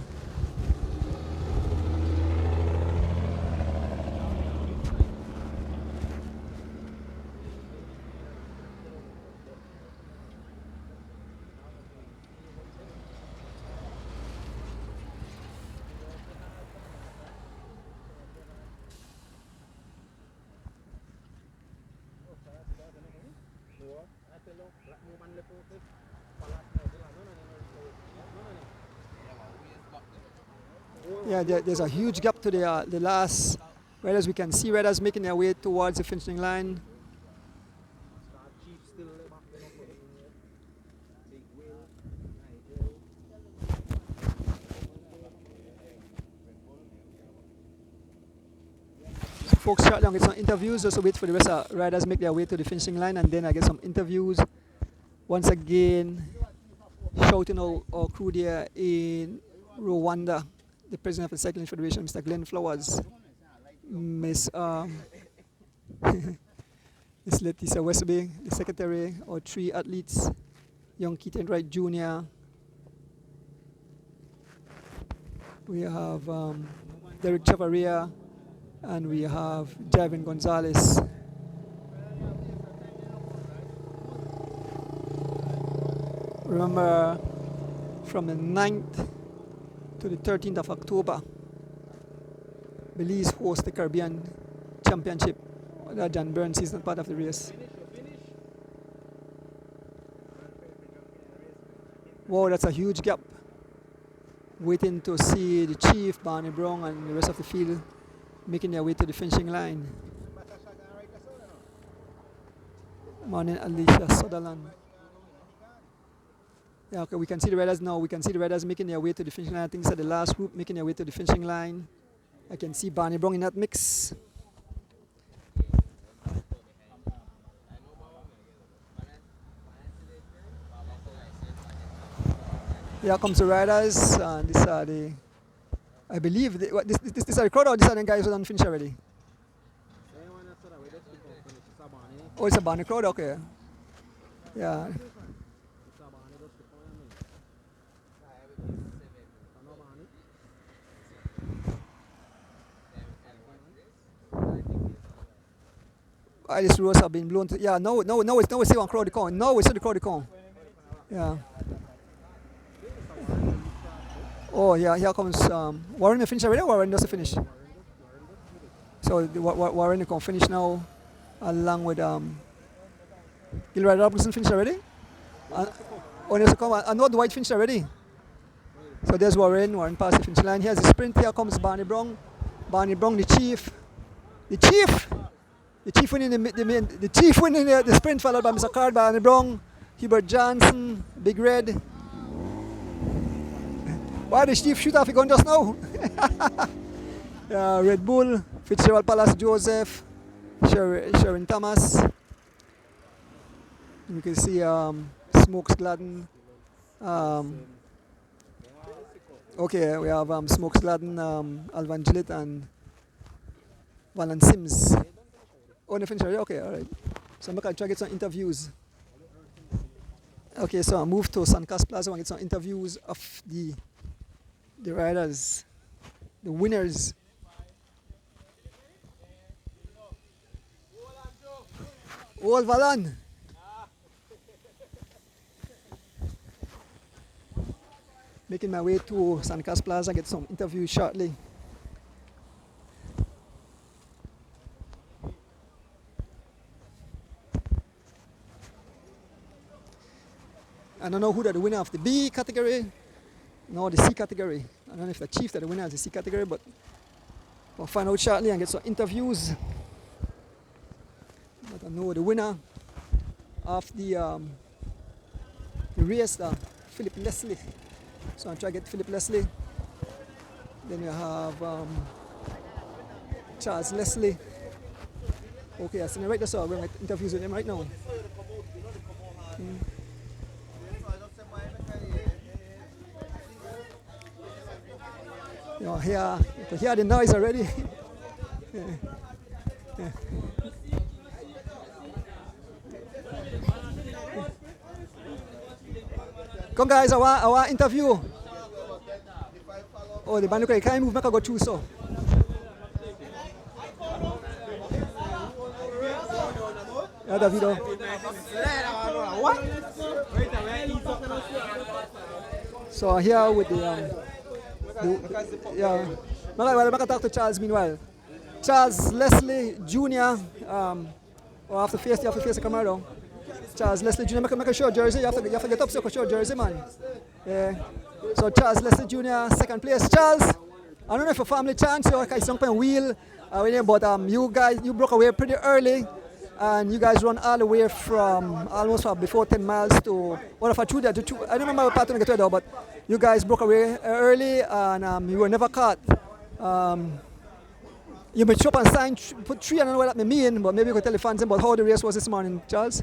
Yeah, there's a huge gap to the last riders. We can see riders making their way towards the finishing line. So folks, shortly I'll get some interviews. Just wait for the rest of riders make their way to the finishing line, and then I get some interviews. Once again, shouting our crew there in Rwanda. The president of the Cycling Federation, Mr. Glenn Flowers, Miss Miss Leticia Westby, the secretary, our 3 athletes, young Keaton Wright Jr. We have Derek Chavaria, and we have Javin Gonzalez. Remember, from the 9th to the 13th of October, Belize hosts the Caribbean Championship. John Burns is not part of the race. Wow, that's a huge gap. Waiting to see the Chief, Barney Brown, and the rest of the field making their way to the finishing line. Morning, Alicia Sutherland. Yeah, okay, we can see the riders now. We can see the riders making their way to the finishing line. I think it's the last group making their way to the finishing line. I can see Barney Brown in that mix. Here comes the riders. These are the, I believe, this are the crowd, or these are the guys who don't finish already? Oh, it's a Barney crowd, okay. Yeah. These rows have been blown. Yeah, no, we see one crowd come. No, we see the crowd come. Yeah. Oh, yeah, here comes Warren. Finish already, or Warren doesn't finish? So Warren can finish now, along with Gilroy Robinson finished already. I know Dwight finished already. So there's Warren past the finish line. Here's the sprint. Here comes Barney Brown. Barney Brown, the chief. The chief winning the sprint, followed by Mr. Card, Barney Brown, Hubert Johnson, Big Red. Why the chief shoot off he going just now? Red Bull, Fitzgerald Palace, Joseph, Sharon Thomas. You can see Smokes Gladden. Okay, we have Smokes Gladden, Alvan Gillett, and Valon Sims. Oh, they finished already? Okay, alright. So I'm going to try to get some interviews. Okay, so I moved to Suncast Plaza and get some interviews of the riders, the winners. Old Valon. Making my way to Suncast Plaza, get some interviews shortly. I don't know who the winner of the B category, nor the C category. I don't know if the Chief that the winner of the C category, but we'll find out shortly and get some interviews. But I know the winner of the race, Philip Leslie. So I'll try to get Philip Leslie. Then you have Charles Leslie. Okay, I see him right there, so we're going to interviews with him right now. You know, you can hear the noise already. Yeah. Yeah. Come guys, I want interview. Oh, the band okay, can't move, make I go through so. Yeah, Davido. So I'm here with yeah. I'm going to talk to Charles meanwhile. Charles Leslie Jr. You have to face the camera down. Charles Leslie Jr. Make a show jersey. You have to get up so you can show jersey, man. Yeah. So Charles Leslie Jr. second place. Charles, I don't know if a family chance or I some kind of wheel, but you broke away pretty early, and you guys run all the way from almost before 10 miles to what if I threw that to I don't remember what part to get though, but you guys broke away early and you were never caught. You may show up and sign, put 3 I don't know what that may mean, but maybe you could tell the fans about how the race was this morning, Charles.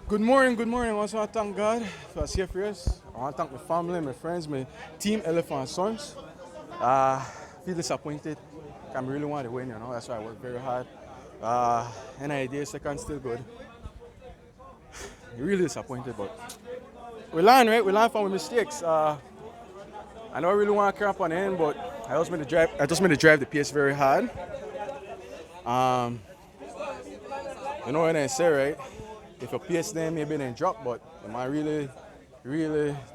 Good morning. I want to thank God for a safe race. I want to thank my family, my friends, my team, Elephant Sons. Feel disappointed. I really want to win, that's why I work very hard. Any idea, second still good. Really disappointed, but we learn, right? We learn from our mistakes. I don't really want to crap on the end, but I just made to drive the pace very hard. You know what I say, right? If a pace then maybe then drop, but I might really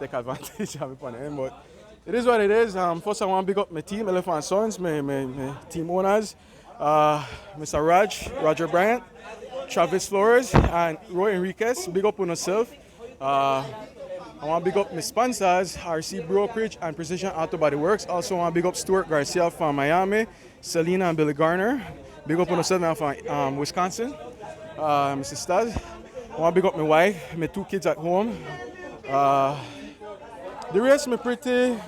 take advantage of it on the end. But it is what it is. First I want to big up my team, Elephant Sons, my team owners, Mr. Roger Bryant, Travis Flores, and Roy Enriquez. Big up on yourself. I want to big up my sponsors, RC Brokerage and Precision Auto Body Works. Also want to big up Stuart Garcia from Miami, Selena and Billy Garner. Big up on yourself from Wisconsin, Mrs. Staz. I want to big up my wife, my 2 kids at home. The race me pretty,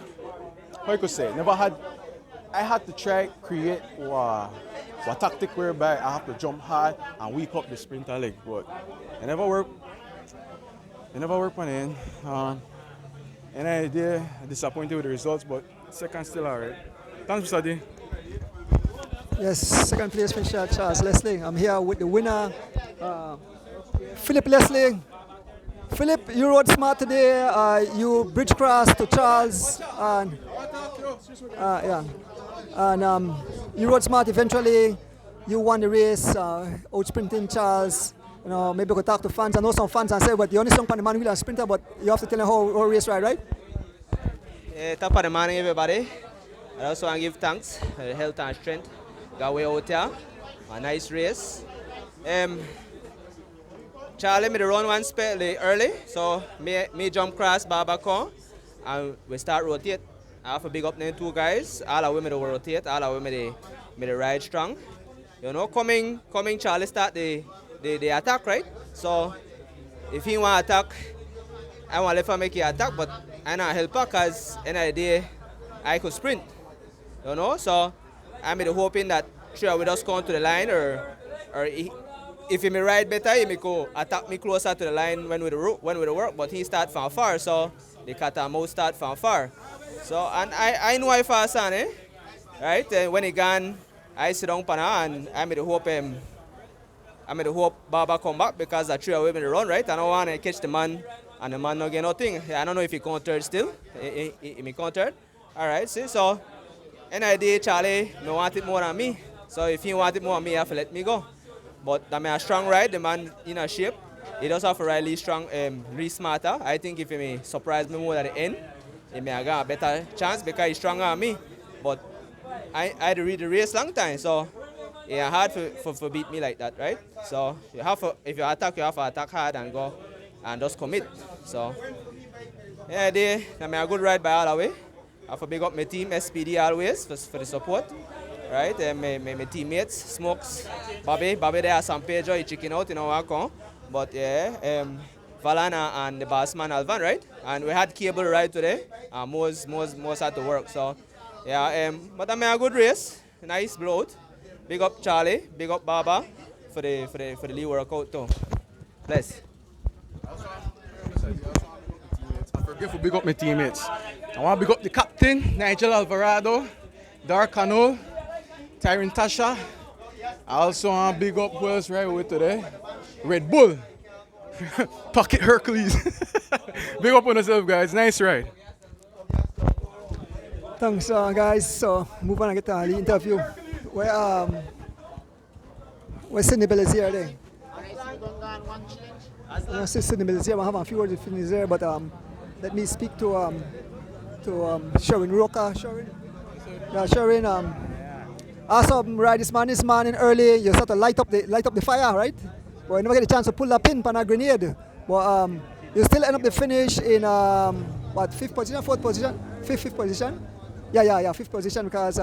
how you could say, I had to try create a tactic whereby I have to jump hard and weak up the sprinter leg, but it never worked. It never worked on the end. And I did disappointed with the results, but second still alright. Thanks, Mr. D. Yes, second place finisher Charles Leslie. I'm here with the winner, Philip Leslie. Philip, you rode smart today. You bridge crossed to Charles, and you rode smart. Eventually, you won the race, out sprinting Charles. Maybe we could talk to fans. I know some fans and say, but you only sung on the man wheel and sprinter, but you have to tell them how race ride, right? Top of the morning, everybody. I also want to give thanks for the health and strength. Got way out here. A nice race. Charlie made the run one spell early, so me jump cross Barbacoa and we start rotate. I have to big up them 2 guys. All of them rotate, all of them made ride strong. Coming Charlie start the attack, right? So if he want to attack, I want to let him make an attack, but I not help her because any day I could sprint. So I'm hoping that Tria will just come to the line or if he may ride better, he may go attack me closer to the line when we work, but he start from far. So the cat and mouse start from far. So, and I know I fast on, right? And when he gone, I sit down pan and I made hope Baba come back because the three away me run, right? I don't want to catch the man and the man not get nothing. I don't know if he countered still. He countered. All right, see, so any day Charlie me want it more than me. So if he want it more than me, he have to let me go. But the man a strong ride, the man in a shape. He does have a really strong, really smarter. I think if he may surprise me more at the end, he may have got a better chance because he's stronger than me. But I had to read the race long time, so yeah, hard for beat me like that, right? So you have to, if you attack, you have to attack hard and go and just commit. So yeah, I mean a good ride by all the way. I have to big up my team, SPD always for the support, right? And my teammates, Smokes, Bobby there are some page he checking out, welcome. But yeah, Valana and the boss man Alvan, right? And we had cable ride today. Most had to work. So yeah, but I mean a good race, nice blowout. Big up Charlie, big up Baba for the lead workout too. Bless. I forget to big up my teammates. I want to big up the captain, Nigel Alvarado, Dark Cano, Tyron Tasha. I also want to big up who else right with today? Red Bull. Pocket Hercules. Big up on yourself, guys. Nice ride. Thanks, guys. So move on and get the interview. Where Sidney Bell is here today. Sidney Bell is here. I have a few words to finish there, but let me speak to Sharon Roca. Sharon. Yeah, Sharon. Awesome ride this morning early. You start to light up the fire, right? But you never get a chance to pull a pin on a grenade. But you still end up the finish in fifth position, fourth position, fifth position. Yeah, fifth position because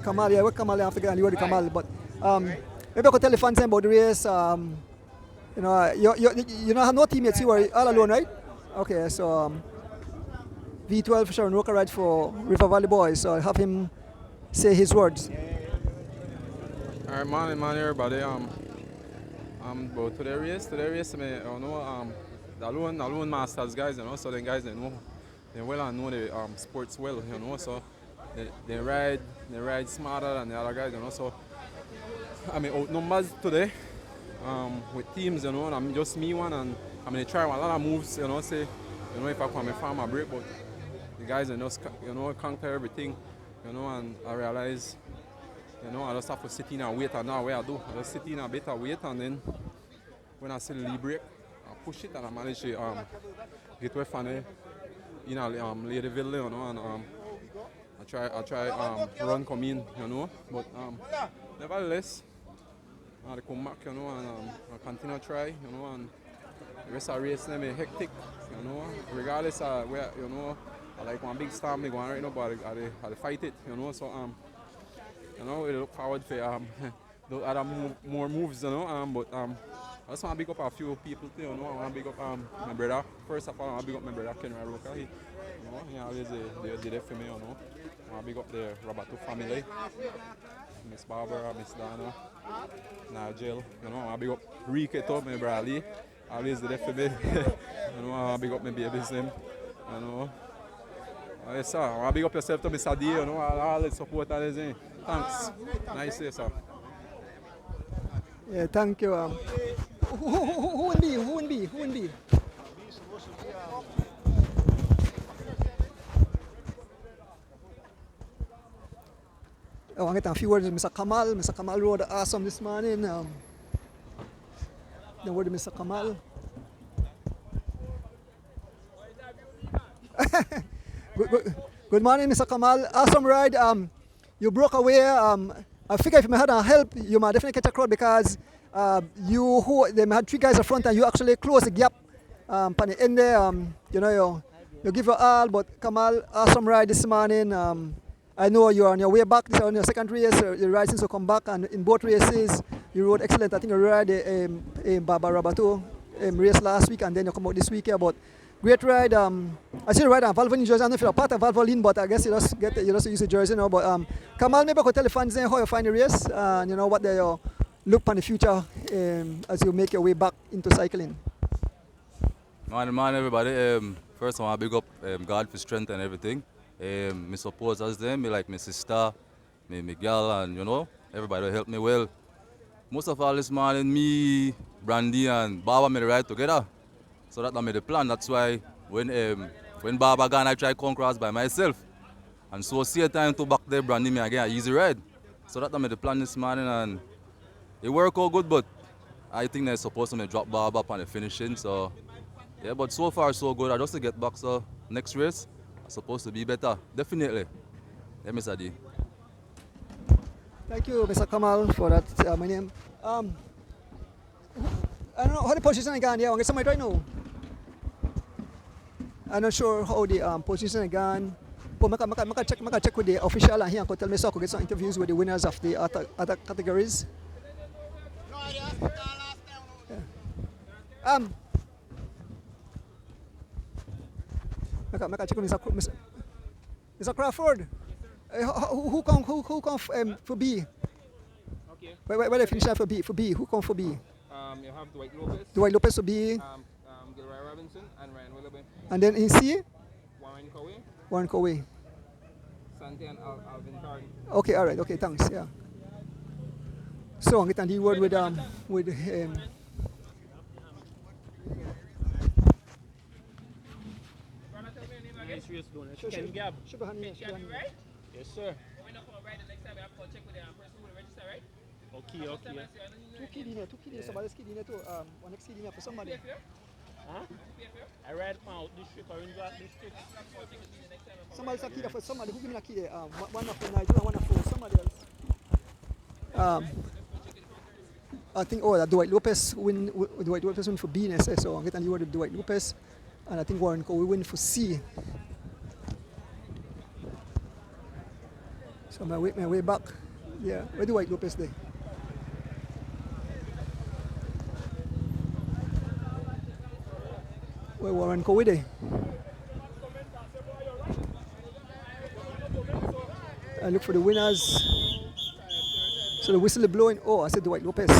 Kamal, yeah, what Kamal after getting the Kamal. But maybe I could tell the fans about the race. You don't have no teammates. You were all alone, right? Okay, so V12 Sharon Roca ride for River Valley Boys. So I'll have him say his words. All right, morning, everybody. But today race, me, the alone masters guys, so the guys they well know the sports well, so they ride smarter than the other guys, so I mean outnumbers today, with teams, and I'm just me one, and I mean they try a lot of moves, say, if I come and farm a break, but the guys just, conquer everything, and I realize, I just have to sit in and wait, and now what I do, I just sit in a bit and wait, and then when I see the lead break, I push it and I manage to get away from it in Ladyville, and I try run come in, but nevertheless, I come back, and I continue to try, and the rest of the race may be hectic, regardless of where, I like one big storm they going right now, but I fight it, so we look forward for the other more moves, but I just want to big up a few people too, I want to big up my brother. First of all, I want to big up my brother Ken Roca. He always did it for me, I want to big up the Roberto family, Miss Barbara, Miss Dana, Nigel, I want to big up Ricky too, my brother Lee. Always did it for me. I want to big up my babies them, Yes, sir. I want to big up yourself to Mr. D, all the support and everything. Thanks. Nice day, sir. Yeah, thank you. Who will be? I want to get a few words with Mr. Kamal. Mr. Kamal rode awesome this morning. The word of Mr. Kamal. Good morning, Mr. Kamal. Awesome ride. You broke away. I figure if you had a help, you might definitely catch a crowd because they had three guys up front and you actually closed the gap. On the end there, you give your all. But Kamal, awesome ride this morning. I know you're on your way back. This is on your second race. You're riding to come back, and in both races, you rode excellent. I think you ride a Baba Rabato race last week, and then you come out this week here. But great ride. I see you ride on Valvoline jersey. I don't know if you're a part of Valvoline, but I guess you just use the jersey now. But Kamal, maybe I could tell the fans how you find the race, and what they look for in the future as you make your way back into cycling. Morning, everybody. First, I want to big up God for strength and everything. Me supporters them, me like my sister, me girl, and everybody help me well. Most of all this morning, me, Brandy, and Baba made ride together. So that made the plan. That's why when Baba gone, I try to come across by myself. And so see time to back there, Brandy me again, easy ride. So that made the plan this morning, and it worked out good, but I think they're supposed to drop Baba up on the finishing. So yeah, but so far so good. I just to get back, so next race, I'm supposed to be better. Definitely. Yeah, Mr. D. Thank you, Mr. Kamal, for that. My name. I don't know how the position again. Yeah, I'm get somebody right now. I'm not sure how the position again. But I check with the official and he can tell me so I could get some interviews with the winners of the other categories. Yeah. I can check with Mr. Crawford. Who come for B? Okay. Where they finish for B? For B, who come for B? You have Dwight Lopez. Dwight Lopez for B. Gilroy Robinson and Ryan Willoughby. And then in C? Warren Cowie. Warren Cowie. Santi and Alvin Carden. Okay, all right. Okay, thanks. Yeah. So I'm getting the word with Nice race, don't it? Sure, Ken Gab. Sugar honey. Right? Yes, sir. We're not going to ride the next time. We have to check with the person who will register, right? Okay. Two kid in here. Somebody's kid in here too. One next kid in here for somebody. Huh? I ride from out district or in that district. Somebody's a kid for somebody. Who give me a kid? One of the Nigeria, one of for somebody else. I think that Dwight Lopez win for B, so I'm getting the word with Dwight Lopez, and I think Warren Cowie win for C. So my way back. Yeah, where Dwight Lopez there? Where Warren Cowie there? I look for the winners. So the whistle is blowing. Oh, I said Dwight Lopez.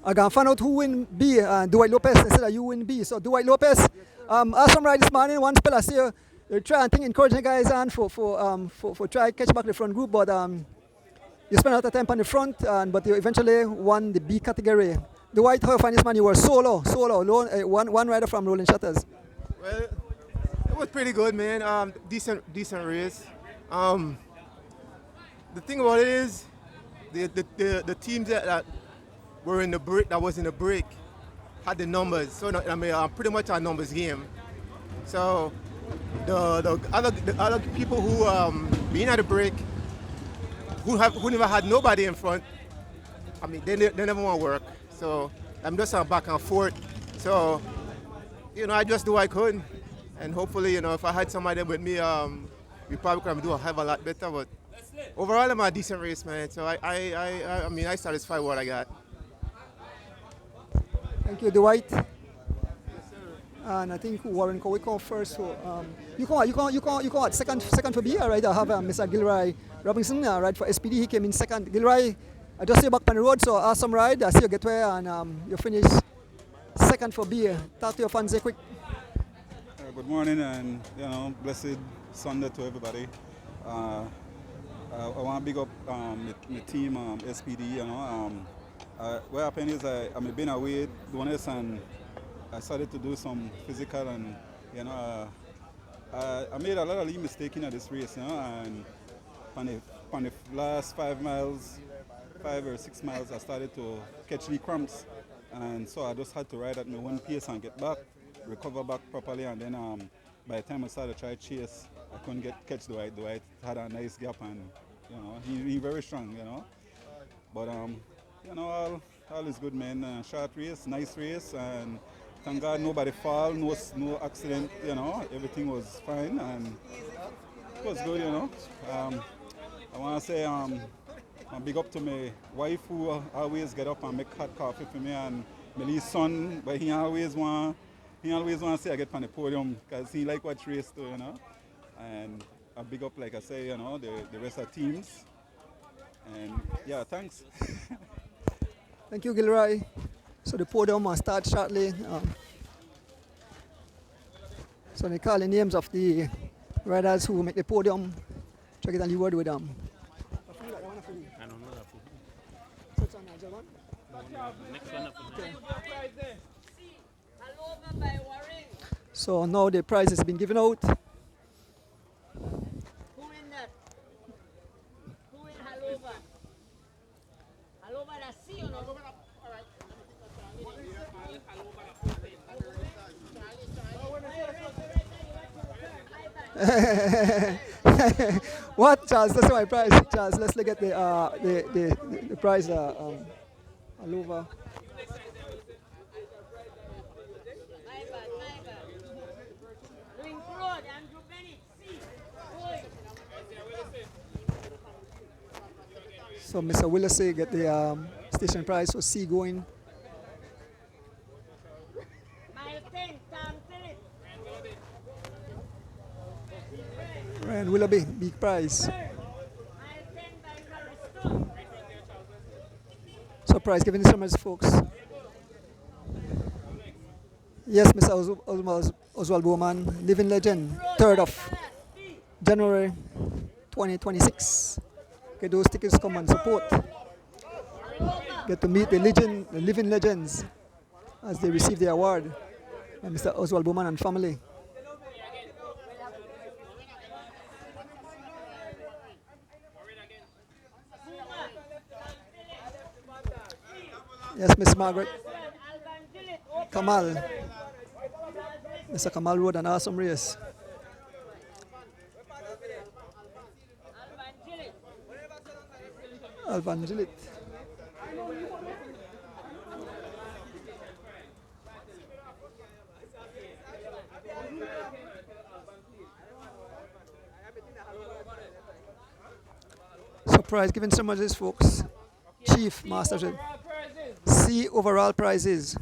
I can find out who win B. Dwight Lopez. They said that you win B. So Dwight Lopez, awesome ride this morning. One spell I see you try and think encouraging the guys on for try catch back the front group, but you spent a lot of time on the front, but you eventually won the B category. Dwight, how you find this man? You were solo, alone, one rider from Rolling Shutters. Well, it was pretty good, man. Decent race. The thing about it is, the teams that were in the break, had the numbers. So I mean, pretty much a numbers game. So the other people who been at the break, who never had nobody in front, I mean, they never want to work. So I'm just back and forth. So I just do what I could, and hopefully, if I had somebody with me, we probably could have a lot better. But overall, I'm a decent race, man. So I mean, I satisfied what I got. Thank you, Dwight. And I think Warren Cowie come first. So you come second for B, right? I have Mr. Gilroy Robinson ride for SPD. He came in second. Gilroy, I just see you back on the road, so awesome ride. I see you get where and you finish second for B. Talk to your fans quick. Good morning and blessed Sunday to everybody. I want to big up my team SPD. What happened is I've been away doing this and I started to do some physical and I made a lot of mistakes in this race, and on the last 5 or 6 miles I started to catch the cramps, and so I just had to ride at my own pace and get back, recover back properly, and then by the time I started to try chase, I couldn't catch Dwight. Dwight had a nice gap, and he very strong, but all is good, man. Short race, nice race, and thank God nobody fall, no accident, everything was fine and it was good, I want to say I'm big up to my wife who always get up and make hot coffee for me, and my little son, but he always want to say I get on the podium because he like watch race too, and I big up, like I say, the rest of teams, and yeah, thanks. Thank you, Gilroy. So the podium will start shortly. So they call the names of the riders who make the podium. Check it and you word with them. I don't know that food. So it's on Niger one? Next one up. Halover by Warren. So now the prize has been given out. Who in that? Who in Halover? Halover that sea or no? What, Charles? That's my prize. Charles, let's look at the prize. All over. My bad. Link Road, Andrew Bennett, sea. Boy. So Mr. Willisey get the station prize. So C going. Mile 10, Tom Phillips. Ryan Willoughby, big prize. Mile 10 by Harrison. So prize given so much, folks. Yes, Mr. Oswald Bowman, living legend, 3rd of January 2026. Get those tickets, come and support. Get to meet the living legends as they receive the award by Mr. Oswald Bowman and family. Yes, Miss Margaret. Kamal. Mr. Kamal rode an awesome race. Alvan Gillett. Surprise given some of these folks. Chief Master C overall prizes.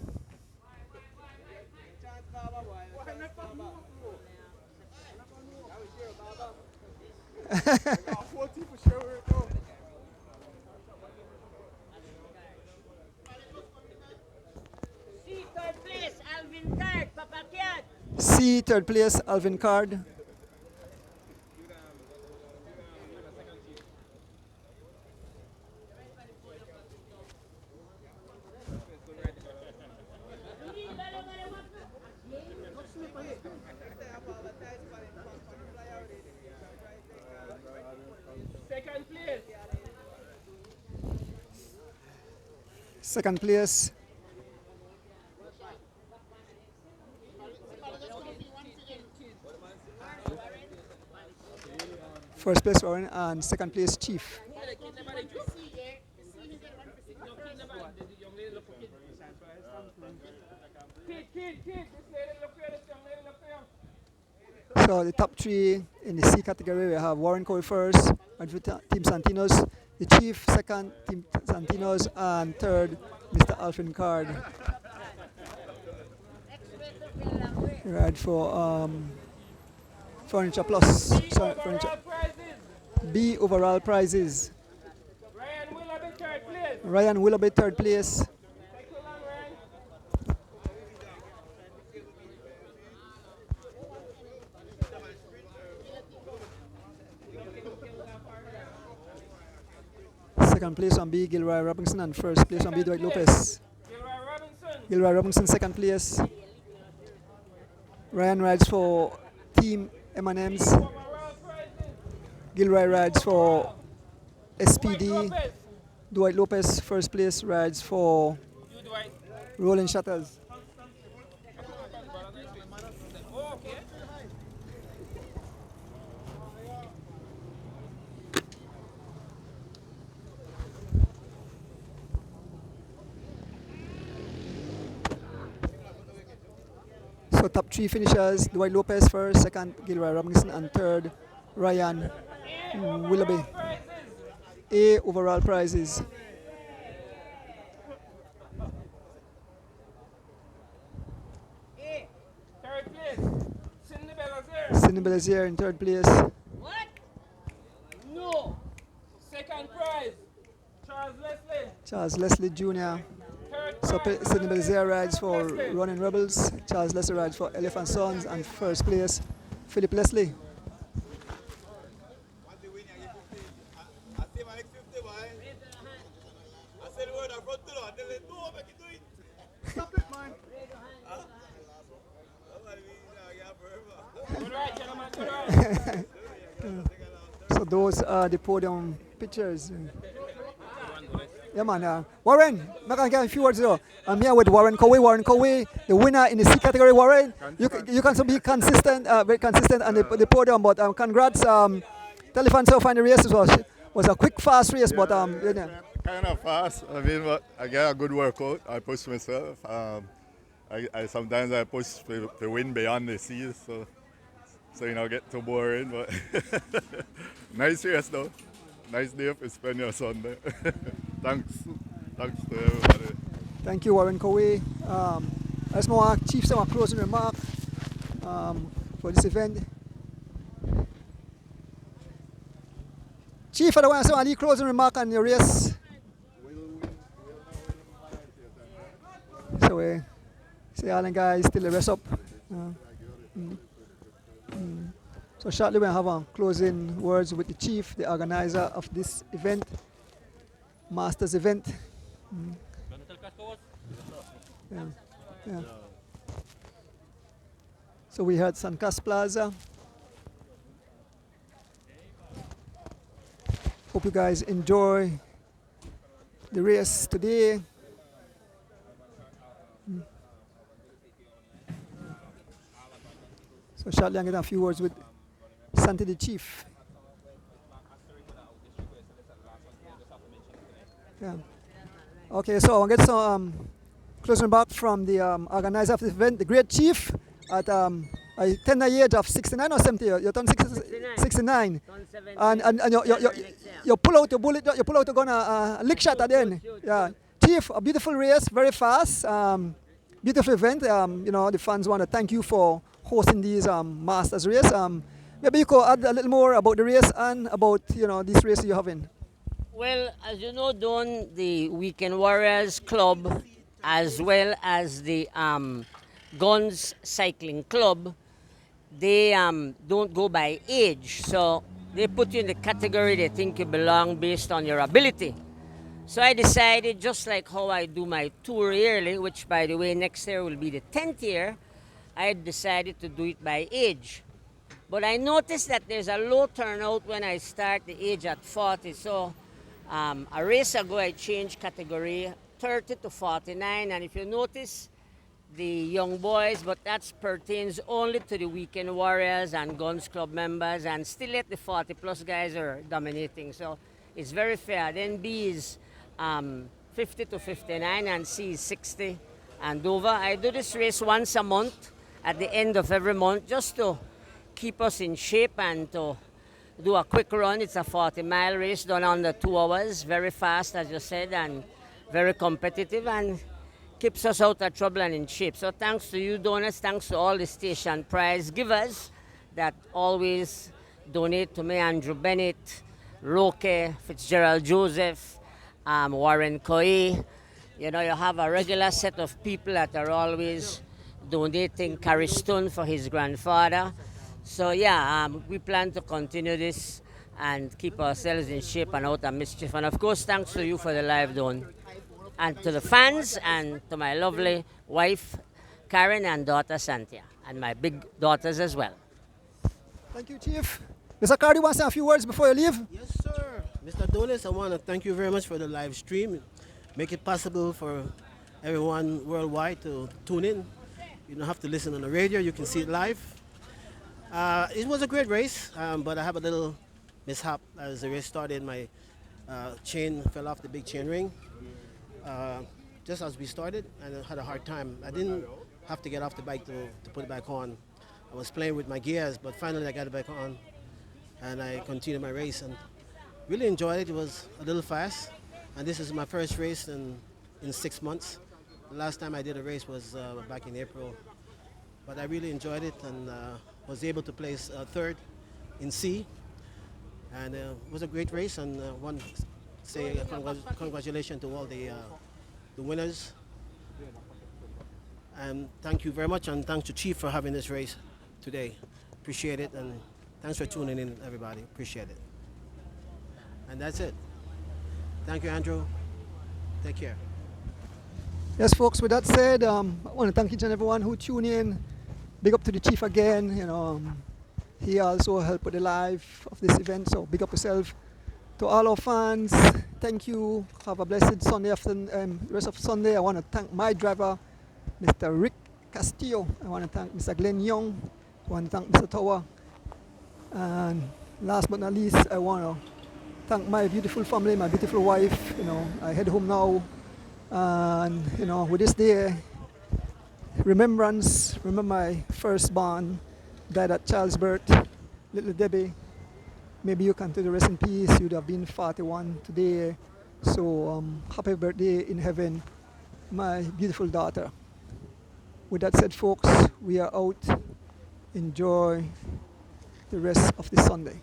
C, 3rd place, Alvin Card, Papa Kiad. C, 3rd place, Alvin Card. Second place. Second place. First place Warren and second place Chief. Kid. This lady look here, this young lady look here. So the top 3 in the C category, we have Warren Corey first, Team Santinos, the Chief second, Team Santinos, and third, Mr. Alvin Card. Right for Furniture Plus. Sorry, Furniture. B overall prizes. Ryan Willoughby, 3rd place. Ryan Willoughby, 3rd place. Take too long, Ryan. Second place on B, Gilroy Robinson, and first place on B, Dwight Lopez. Gilroy Robinson, second place. Ryan rides for Team M&M's. Gilroy rides for SPD. Dwight Lopez, first place, rides for Rolling Shuttles. So top 3 finishers, Dwight Lopez first, second Gilroy Robinson, and third Ryan Willoughby. A overall prizes. A, 3rd place. Cindy Belazier in 3rd place. What? No. Second prize, Charles Leslie. Charles Leslie Jr. So Sidney Belzea rides for Running Rebels, Charles Leslie rides for Elephant Sons, and first place, Philip Leslie. So those are the podium pictures. Yeah, man. Warren, I'm going to get a few words though. I'm here with Warren Cowey. Warren Cowey, the winner in the C category. Warren, you can so be consistent, very consistent on the podium. But congrats. Telephone so far in the race was a quick, fast race. But you know. Kind of fast. I mean, but I get a good workout. I push myself. I sometimes I push to win beyond the seas. So you know, get too boring. But nice race though. Nice day to spend your Sunday. Thanks to everybody. Thank you, Warren Cowey. I just want to Chief some closing remark for this event. Chief, I don't want to say any closing remark on your race. So say all the guys still the rest up. So shortly we'll have closing words with the chief, the organizer of this event, Masters event. Yeah. So we had Sancas Plaza. Hope you guys enjoy the race today. So shortly I'm getting a few words with Santi the Chief. Yeah. Okay, so I'll get some closing back from the organizer of the event, the great chief at a tender age of 69 or 70. You turned 69. And you pull out your bullet, you pull out your gun, a lick shot at the end. Yeah. Chief, a beautiful race, very fast, beautiful event. You know, the fans want to thank you for hosting these Masters race. Maybe you could add a little more about the race and about, you know, this race you're having. Well, as you know, Don, the Weekend Warriors Club, as well as the Guns Cycling Club, they don't go by age. So they put you in the category they think you belong based on your ability. So I decided, just like how I do my tour yearly, which by the way next year will be the 10th year, I decided to do it by age. But I noticed that there's a low turnout when I start the age at 40. So a race ago I changed category 30 to 49. And if you notice, the young boys, but that pertains only to the Weekend Warriors and Guns Club members, and still yet the 40 plus guys are dominating. So it's very fair. Then B is 50 to 59 and C is 60 and over. I do this race once a month at the end of every month just to keep us in shape and to do a quick run. It's a 40-mile race done under 2 hours, very fast as you said, and very competitive, and keeps us out of trouble and in shape. So thanks to you donors, thanks to all the station prize givers that always donate to me, Andrew Bennett, Roque, Fitzgerald Joseph, Warren Coy. You know, you have a regular set of people that are always donating. Carrie Stone for his grandfather. So yeah, we plan to continue this and keep ourselves in shape and out of mischief. And of course, thanks to you for the live don. And to the fans and to my lovely wife, Karen, and daughter, Santia, and my big daughters as well. Thank you, Chief. Mr. Cardi wants to say a few words before you leave. Yes, sir. Mr. Donis, I want to thank you very much for the live stream. Make it possible for everyone worldwide to tune in. You don't have to listen on the radio. You can see it live. It was a great race, but I have a little mishap as the race started. My chain fell off the big chain ring. Just as we started, and I had a hard time. I didn't have to get off the bike to put it back on. I was playing with my gears, but finally I got it back on, and I continued my race and really enjoyed it. It was a little fast, and this is my first race in 6 months. The last time I did a race was back in April, but I really enjoyed it and was able to place third in C, and it was a great race, and say congratulations to all the winners And thank you very much, and thanks to Chief for having this race today. Appreciate it, and thanks for tuning in, everybody. Appreciate it. And that's it. Thank you, Andrew. Take care. Yes, folks, with that said, I want to thank each and everyone who tuned in. Big up to the chief again. He also helped with the live of this event, so big up yourself. To all our fans, thank you. Have a blessed Sunday afternoon, rest of Sunday. I want to thank my driver, Mr. Rick Castillo. I want to thank Mr. Glenn Young. I want to thank Mr. Tower. And last but not least, I want to thank my beautiful family, my beautiful wife. I head home now. And with this day, remember my firstborn died at child's birth, little Debbie. Maybe you can do the rest in peace. You'd have been 41 today. So happy birthday in heaven, my beautiful daughter. With that said, folks, we are out. Enjoy the rest of the Sunday.